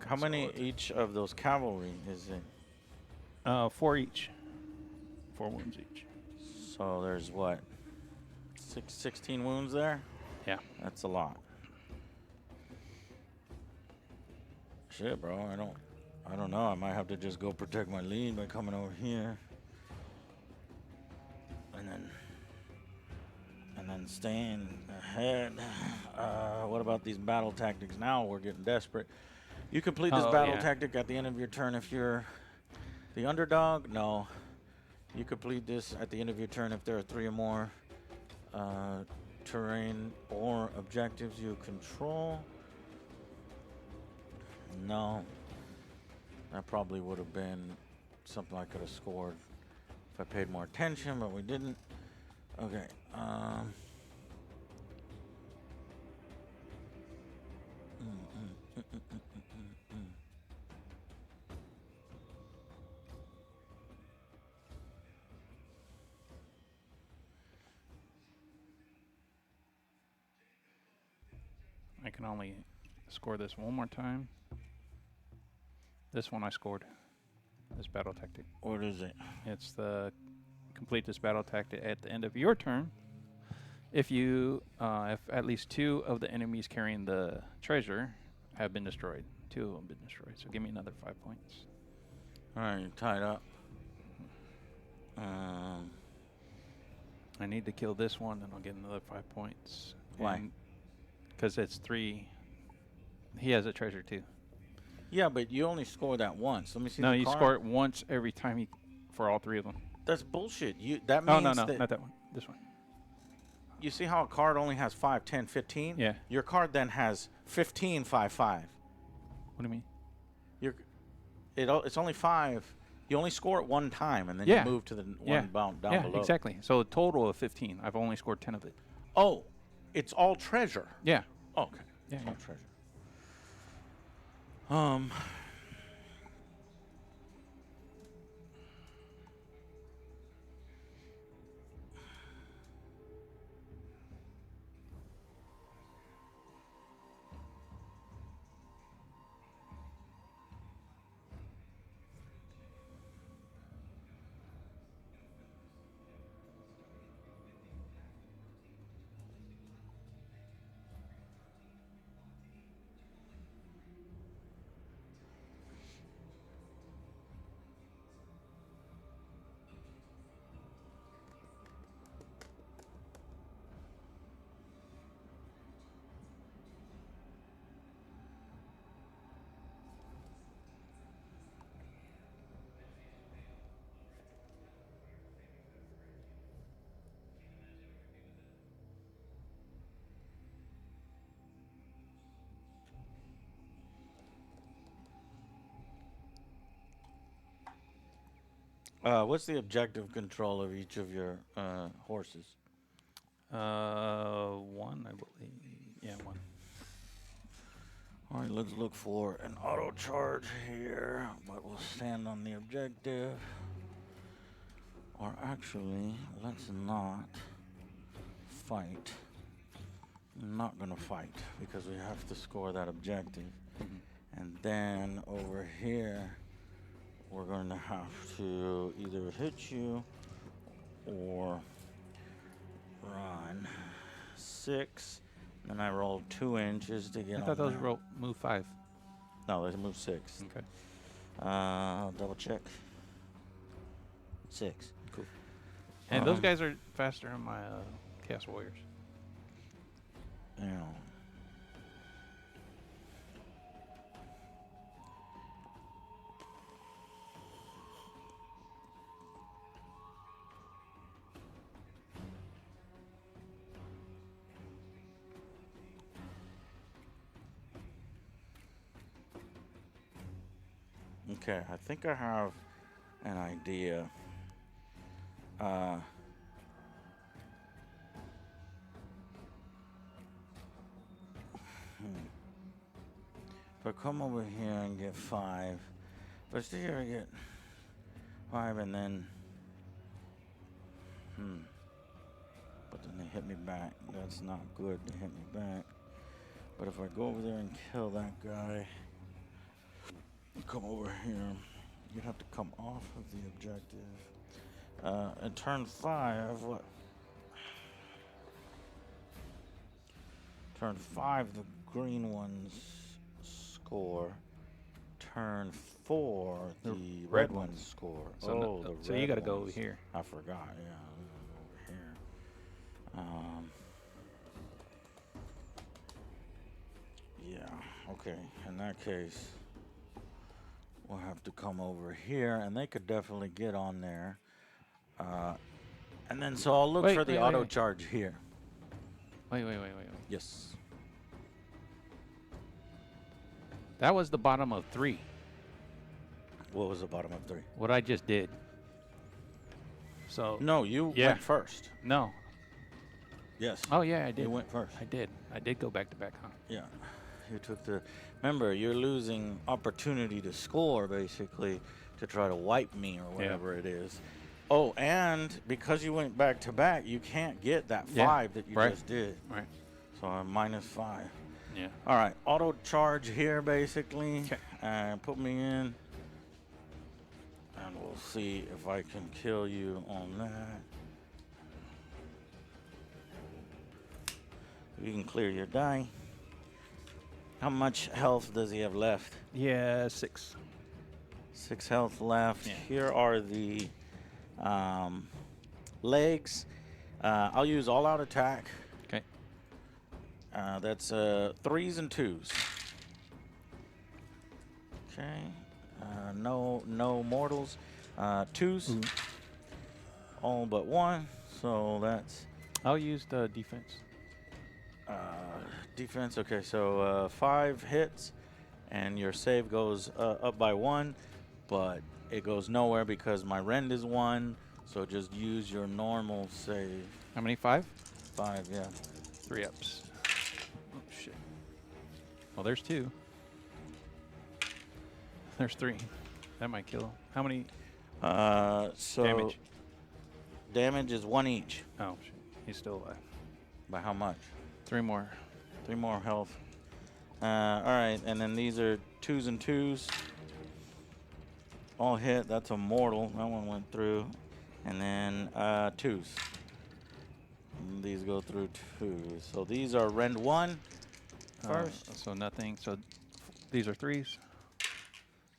How many each of those cavalry is it? 4 each. 4 wounds each. So there's what? 16 wounds there? Yeah. That's a lot. Shit, bro, I don't know. I might have to just go protect my lead by coming over here. And then staying ahead. What about these battle tactics now? We're getting desperate. You complete this battle tactic at the end of your turn if you're the underdog? No. You complete this at the end of your turn if there are 3 or more terrain or objectives you control. No. That probably would have been something I could have scored if I paid more attention, but we didn't. Okay. I can only score this one more time. This one I scored. This battle tactic. What is it? It's the complete this battle tactic at the end of your turn. If at least 2 of the enemies carrying the treasure have been destroyed. 2 of them have been destroyed. So give me another 5 points. All right, you're tied up. I need to kill this one, and I'll get another 5 points. Why? Because it's 3. He has a treasure too. Yeah, but you only score that once. Let me see. No, the you card. score it once every time for all 3 of them. That's bullshit. That Oh, means no, that not that one. This one. you see how a card only has 5, 10, 15? Yeah. Your card then has 15, 5, 5. What do you mean? It's only 5. You only score it 1 time, and then Yeah. you move to the one down below. Yeah, exactly. So a total of 15. I've only scored 10 of it. Oh, it's all treasure. Yeah. Oh, okay. Yeah, It's yeah. all treasure. What's the objective control of each of your horses? 1, I believe. Yeah, 1. All right, let's look for an auto charge here, but we'll stand on the objective. Or actually, let's not fight. I'm not going to fight because we have to score that objective. And then over here, we're going to have to either hit you or run 6. And I rolled 2 inches to get I on thought those there. move 5. No, let's move 6. Okay. I'll double check. 6. Cool. And those guys are faster than my Chaos Warriors. Yeah. Okay, I think I have an idea. If I come over here and get 5, if I stay here and get 5 and then, but then they hit me back. That's not good, they hit me back. But if I go over there and kill that guy, come over here, you'd have to come off of the objective. At turn 5, what? Turn 5, the green ones score. Turn 4, the red ones score. So, so you got to go over here. I forgot. Yeah, over here. Yeah. Okay. In that case, we'll have to come over here, and they could definitely get on there. And then, so I'll look for the auto charge here. Wait. Yes. That was the bottom of 3. What was the bottom of 3? What I just did. So. No, you went first. No. Yes. Oh yeah, I did. You went first. I did. I did go back to back, huh? Yeah. You took the. Remember, you're losing opportunity to score, basically, to try to wipe me or whatever it is. Oh, and because you went back to back, you can't get that 5 that you just did. Right. So I'm -5. Yeah. All right. Auto charge here, basically. Okay. And put me in. And we'll see if I can kill you on that. You can clear your die. How much health does he have left? Yeah, 6. 6 health left. Yeah. Here are the legs. I'll use all-out attack. Okay. That's 3s and 2s. Okay. No mortals. 2s. All but 1. So that's. I'll use the defense. Defense. Okay. So 5 hits, and your save goes up by 1, but it goes nowhere because my rend is 1. So just use your normal save. How many? 5? 5. Yeah. 3 ups. Oh shit. Well, there's 2. There's 3. That might kill him. How many? So damage. Damage is 1 each. Oh shit. He's still alive. By how much? 3 more. 3 more health. All right, and then these are 2s and 2s. All hit. That's a mortal. That one went through. And then 2s. And these go through 2. So these are rend 1 first. So nothing. So these are 3s.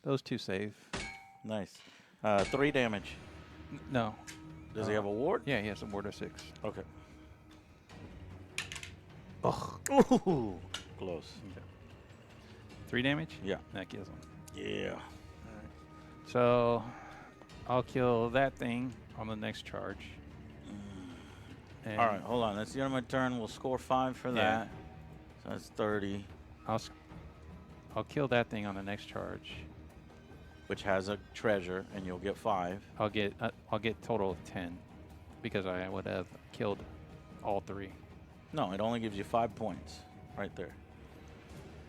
Those 2 save. Nice. 3 damage. No. Does he have a ward? Yeah, he has a ward of 6. Okay. Ugh. Ooh, close. Okay. 3 damage? Yeah. That kills him. Yeah. All right. So I'll kill that thing on the next charge. All right, hold on. That's the end of my turn. We'll score 5 for that. So that's 30. I'll kill that thing on the next charge. Which has a treasure, and you'll get 5. I'll get total of 10 because I would have killed all 3. No, it only gives you 5 points right there.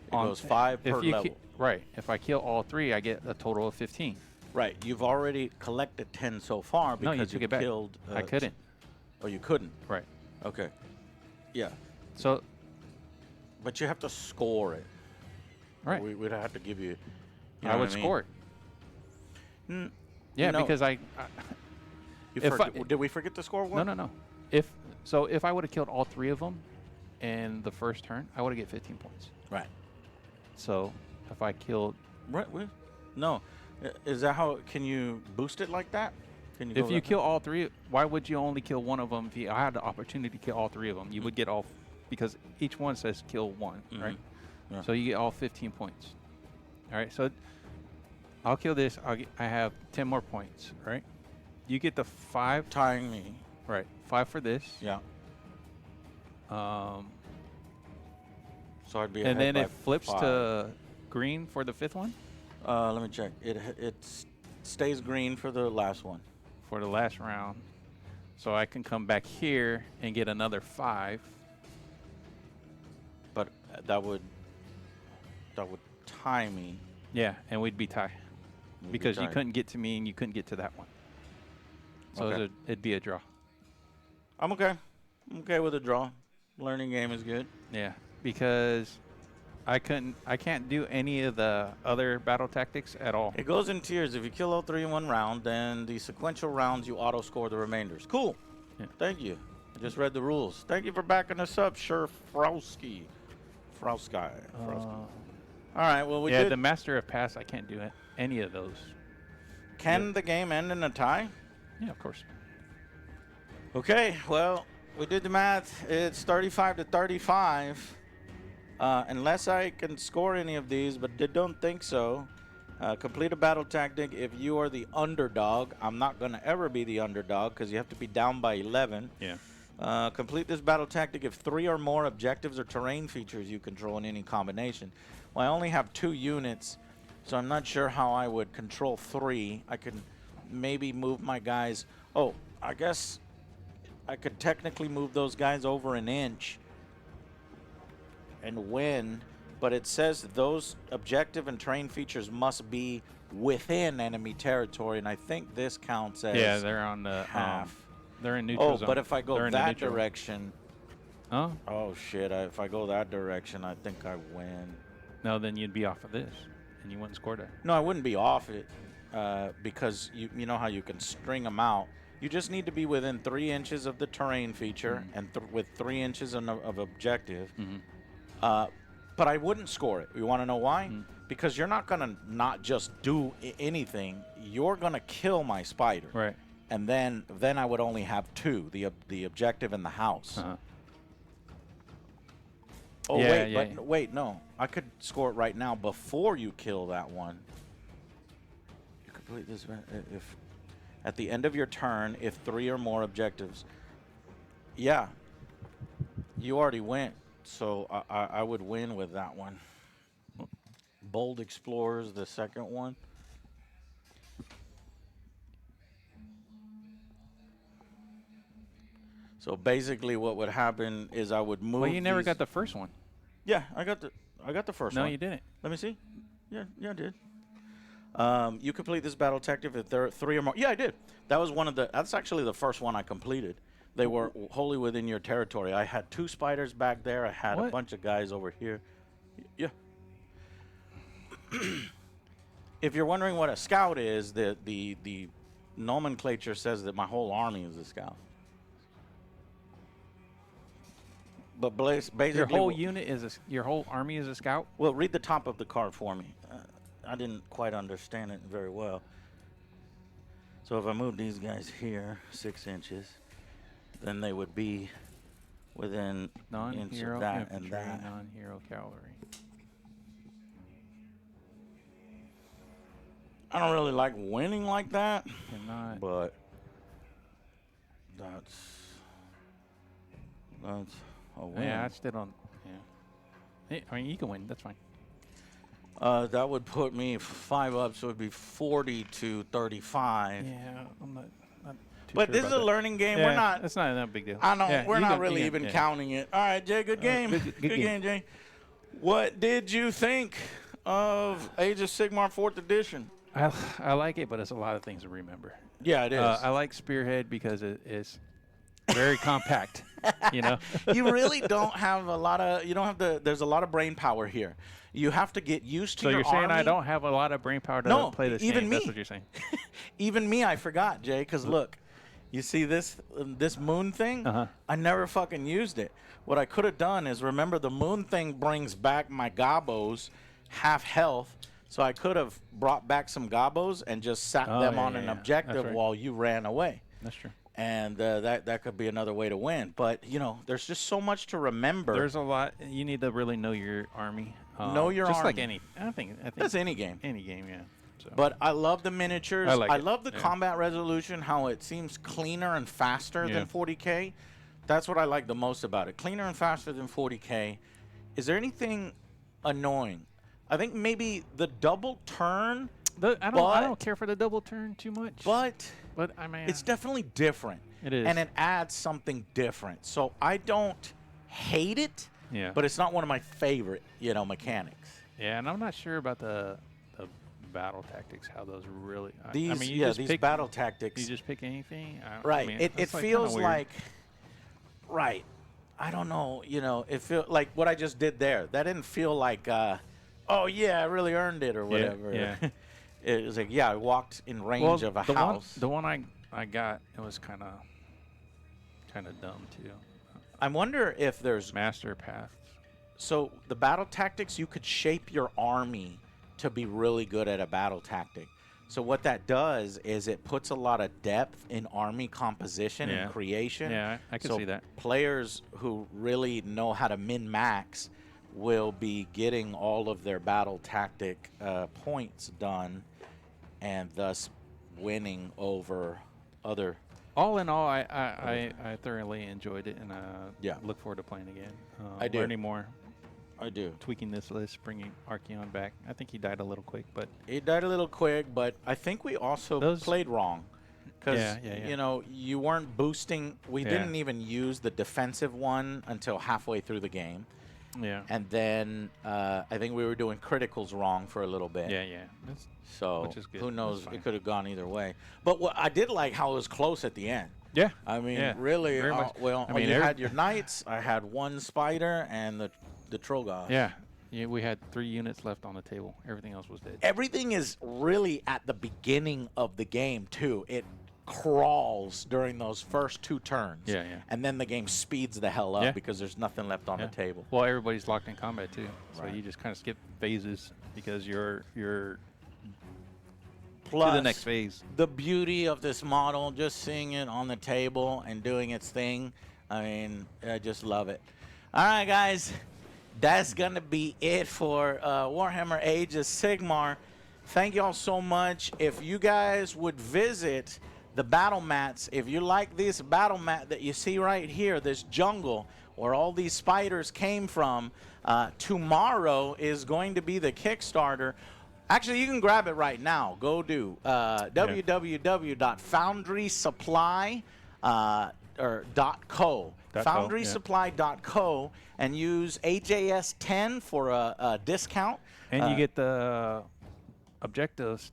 It goes 5 per level. Right. If I kill all 3, I get a total of 15. Right. You've already collected 10 so far because you took it back. Killed. I couldn't. Oh, you couldn't? Right. Okay. Yeah. So. But you have to score it. Right. We'd have to give you. I would score it. Yeah, no. because did we forget to score one? No. If I would have killed all 3 of them in the first turn, I would have get 15 points. Right. So if I killed. Right. No. Is that how? Can you boost it like that? Can you if you kill all 3, why would you only kill one of them? If you had the opportunity to kill all 3 of them, you would get all, because each one says kill 1, right? Yeah. So you get all 15 points. All right. So I'll kill this. I have 10 more points, right? You get the 5 tying me. Right. 5 for this. Yeah. So I'd be. And then it flips 5 to green for the 5th one. Let me check. It stays green for the last one. For the last round. So I can come back here and get another 5. But that would tie me. Yeah, and we'd be tied. Because you couldn't get to me and you couldn't get to that one. So it'd be a draw. I'm okay. I'm okay with a draw. Learning game is good. Yeah, because I can't do any of the other battle tactics at all. It goes in tiers. If you kill all 3 in one round, then the sequential rounds you auto score the remainders. Cool. Yeah. Thank you. I just read the rules. Thank you for backing us up, Sure Frowski. Frowsky. All right. Well, we did. The Master of Pass. I can't do any of those. Can the game end in a tie? Yeah, of course. Okay. Well, we did the math. It's 35 to 35. Unless I can score any of these, but don't think so. Complete a battle tactic if you are the underdog. I'm not going to ever be the underdog because you have to be down by 11. Yeah. Complete this battle tactic if 3 or more objectives or terrain features you control in any combination. Well, I only have 2 units, so I'm not sure how I would control 3. I could maybe move my guys. Oh, I guess I could technically move those guys over an inch and win, but it says those objective and terrain features must be within enemy territory, and I think this counts as they're on the half. They're in neutral zone. But if I go that direction, oh shit! If I go that direction, I think I win. No, then you'd be off of this, and you wouldn't score that. No, I wouldn't be off it, because you know how you can string them out. You just need to be within 3 inches of the terrain feature and with 3 inches of objective. But I wouldn't score it. You want to know why? Because you're not going to not just do anything. You're going to kill my spider. Right. And then I would only have 2, the objective and the house. Oh, wait, no. I could score it right now before you kill that one. You complete this if at the end of your turn, if 3 or more objectives. Yeah. You already went. So I would win with that one. Bold Explorers, the second one. So basically, what would happen is I would move. Well, you never got the first one. Yeah, I got the first one. No, you didn't. Let me see. Yeah, I did. You complete this battle tactic if there are 3 or more. Yeah, I did. That was one of the. That's actually the first one I completed. They were wholly within your territory. I had 2 spiders back there. I had a bunch of guys over here. Yeah. If you're wondering what a scout is, the nomenclature says that my whole army is a scout. But basically, your whole unit is your whole army is a scout. Well, read the top of the card for me. I didn't quite understand it very well. So if I move these guys here 6 inches, then they would be within inch of that and that. Non-hero cavalry. I don't really like winning like that, but that's a win. Yeah, I still don't. Yeah, I mean you can win. That's fine. That would put me 5 up, so it would be 40 to 35. Yeah, I'm not but this is a learning game. Yeah, We're not. It's not that big deal. I know. We're not really even counting it. All right, Jay. Good game. Good game, Jay. What did you think of Age of Sigmar 4th Edition? I like it, but it's a lot of things to remember. Yeah, it is. I like Spearhead because it is very compact. You know, you really don't have a lot of. You don't have the. There's a lot of brain power here. You have to get used to your army. So you're saying I don't have a lot of brain power to play this game? Me. That's what you're saying. Even me, I forgot, Jay. Because look, you see this moon thing? I never fucking used it. What I could have done is remember the moon thing brings back my gobos half health. So I could have brought back some gobos and just sat them on an objective while you ran away. That's true. And that could be another way to win. But, you know, there's just so much to remember. There's a lot. You need to really know your army. Know your just army. Just like any. I think that's any game. Any game, yeah. So. But I love the miniatures. I love the combat resolution, how it seems cleaner and faster than 40K. That's what I like the most about it. Cleaner and faster than 40K. Is there anything annoying? I think maybe the double turn. I don't care for the double turn too much. But I mean, it's definitely different. It is. And it adds something different. So I don't hate it. Yeah. But it's not one of my favorite, mechanics. Yeah, and I'm not sure about the battle tactics, how those really. These battle tactics. You just pick anything. Right. It feels like. Right. I don't know. It feels like what I just did there. That didn't feel like, oh yeah, I really earned it or whatever. Yeah. It was like, I walked in range of a house. The one I got, it was kind of dumb too. I wonder if there's master path. So the battle tactics, you could shape your army to be really good at a battle tactic. So what that does is it puts a lot of depth in army composition and creation. Yeah, I can see that. Players who really know how to min-max will be getting all of their battle tactic points done and thus winning over other. All in all, I thoroughly enjoyed it, and look forward to playing again. I do. Learning more. I do. Tweaking this list, bringing Archeon back. I think he died a little quick, but I think we also played wrong. Because, you weren't boosting. We didn't even use the defensive one until halfway through the game. Yeah. And then I think we were doing criticals wrong for a little bit. Yeah. Which is good. Who knows? It could have gone either way. But I did like how it was close at the end. Yeah. I mean, really. You had your knights. I had one spider and the Trogon. Yeah. We had 3 units left on the table. Everything else was dead. Everything is really at the beginning of the game, too. It crawls during those first 2 turns. Yeah. And then the game speeds the hell up because there's nothing left on the table. Well, everybody's locked in combat, too. So you just kind of skip phases because you're Plus, to the next phase. The beauty of this model, just seeing it on the table and doing its thing, I mean, I just love it. All right, guys. That's going to be it for Warhammer Age of Sigmar. Thank you all so much. If you guys would visit the battle mats, if you like this battle mat that you see right here, this jungle where all these spiders came from, tomorrow is going to be the Kickstarter. Actually, you can grab it right now. Go to www.foundrysupply.co. Foundrysupply.co and use AJS10 for a discount. And you get the objectives,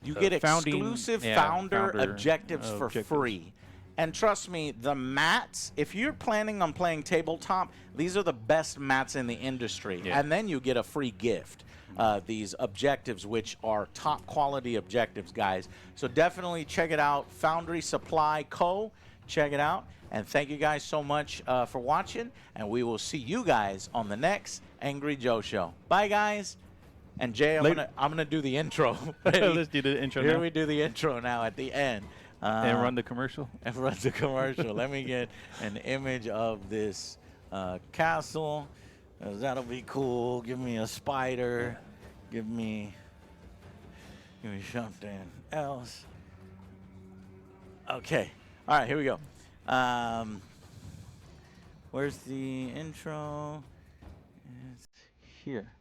you get exclusive founder objectives for free. And trust me, the mats, if you're planning on playing tabletop, these are the best mats in the industry. Yeah. And then you get a free gift. These objectives, which are top quality objectives, guys. So definitely check it out. Foundry Supply Co. Check it out. And thank you guys so much for watching. And we will see you guys on the next Angry Joe Show. Bye, guys. And Jay, I'm gonna do the intro. Let's do the intro. Here we do the intro now at the end. And run the commercial. Let me get an image of this castle. That'll be cool. Give me a spider. Give me something else. Okay. All right, here we go. Where's the intro? It's here.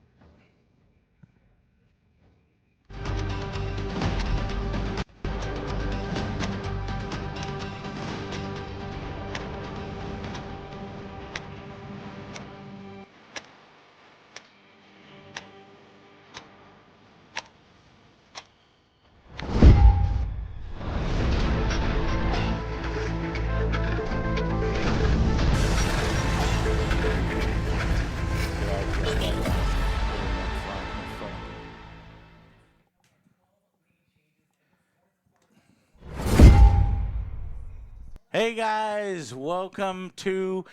Hey guys, welcome to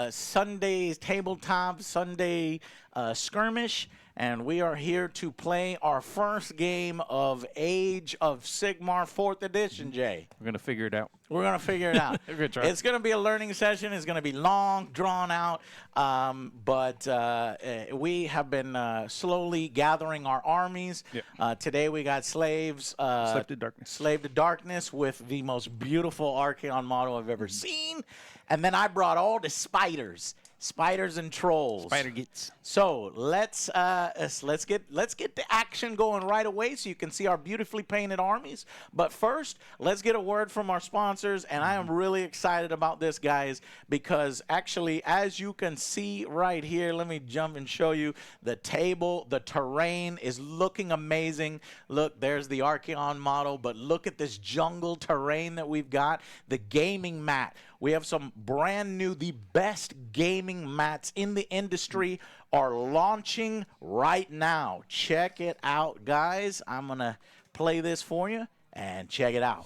Sunday's Tabletop, Sunday Skirmish. and we are here to play our first game of Age of Sigmar 4th edition, Jay. We're going to figure it out. We're going to figure it out. Good try. It's going to be a learning session. It's going to be long, drawn out, but we have been slowly gathering our armies. Yep. Today we got slaves. Slave to Darkness. Slave to Darkness with the most beautiful Archaon model I've ever seen. And then I brought all the spiders. Spiders and trolls. Spider Gitz. So let's get the action going right away so you can see our beautifully painted armies. But first, let's get a word from our sponsors, and I am really excited about this, guys, because actually, as you can see right here, let me jump and show you the table. The terrain is looking amazing. Look, there's the Archaon model, but look at this jungle terrain that we've got. The gaming mat. We have some brand new, the best gaming mats in the industry are launching right now. Check it out, guys. I'm going to play this for you and check it out.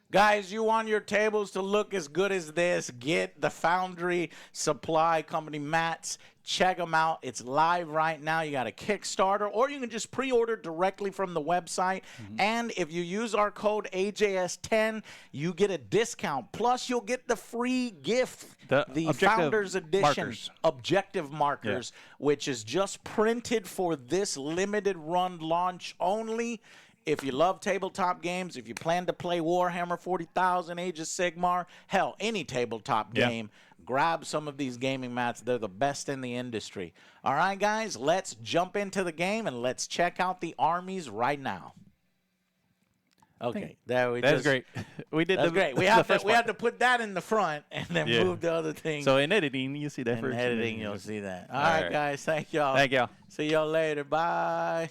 Guys, you want your tables to look as good as this, get the Foundry Supply Company mats. Check them out. It's live right now. You got a Kickstarter, or you can just pre-order directly from the website. And if you use our code AJS10, you get a discount. Plus, you'll get the free gift, the Founders Edition Objective Markers, which is just printed for this limited run launch only. If you love tabletop games, if you plan to play Warhammer 40,000, Age of Sigmar, hell, any tabletop game, grab some of these gaming mats. They're the best in the industry. All right, guys, let's jump into the game and let's check out the armies right now. Okay, there we go. That's great. We did. That's great. We have to put that in the front and then move the other thing. So in editing, you see that first. In editing, you'll see that. All right, guys. Thank y'all. Thank y'all. See y'all later. Bye.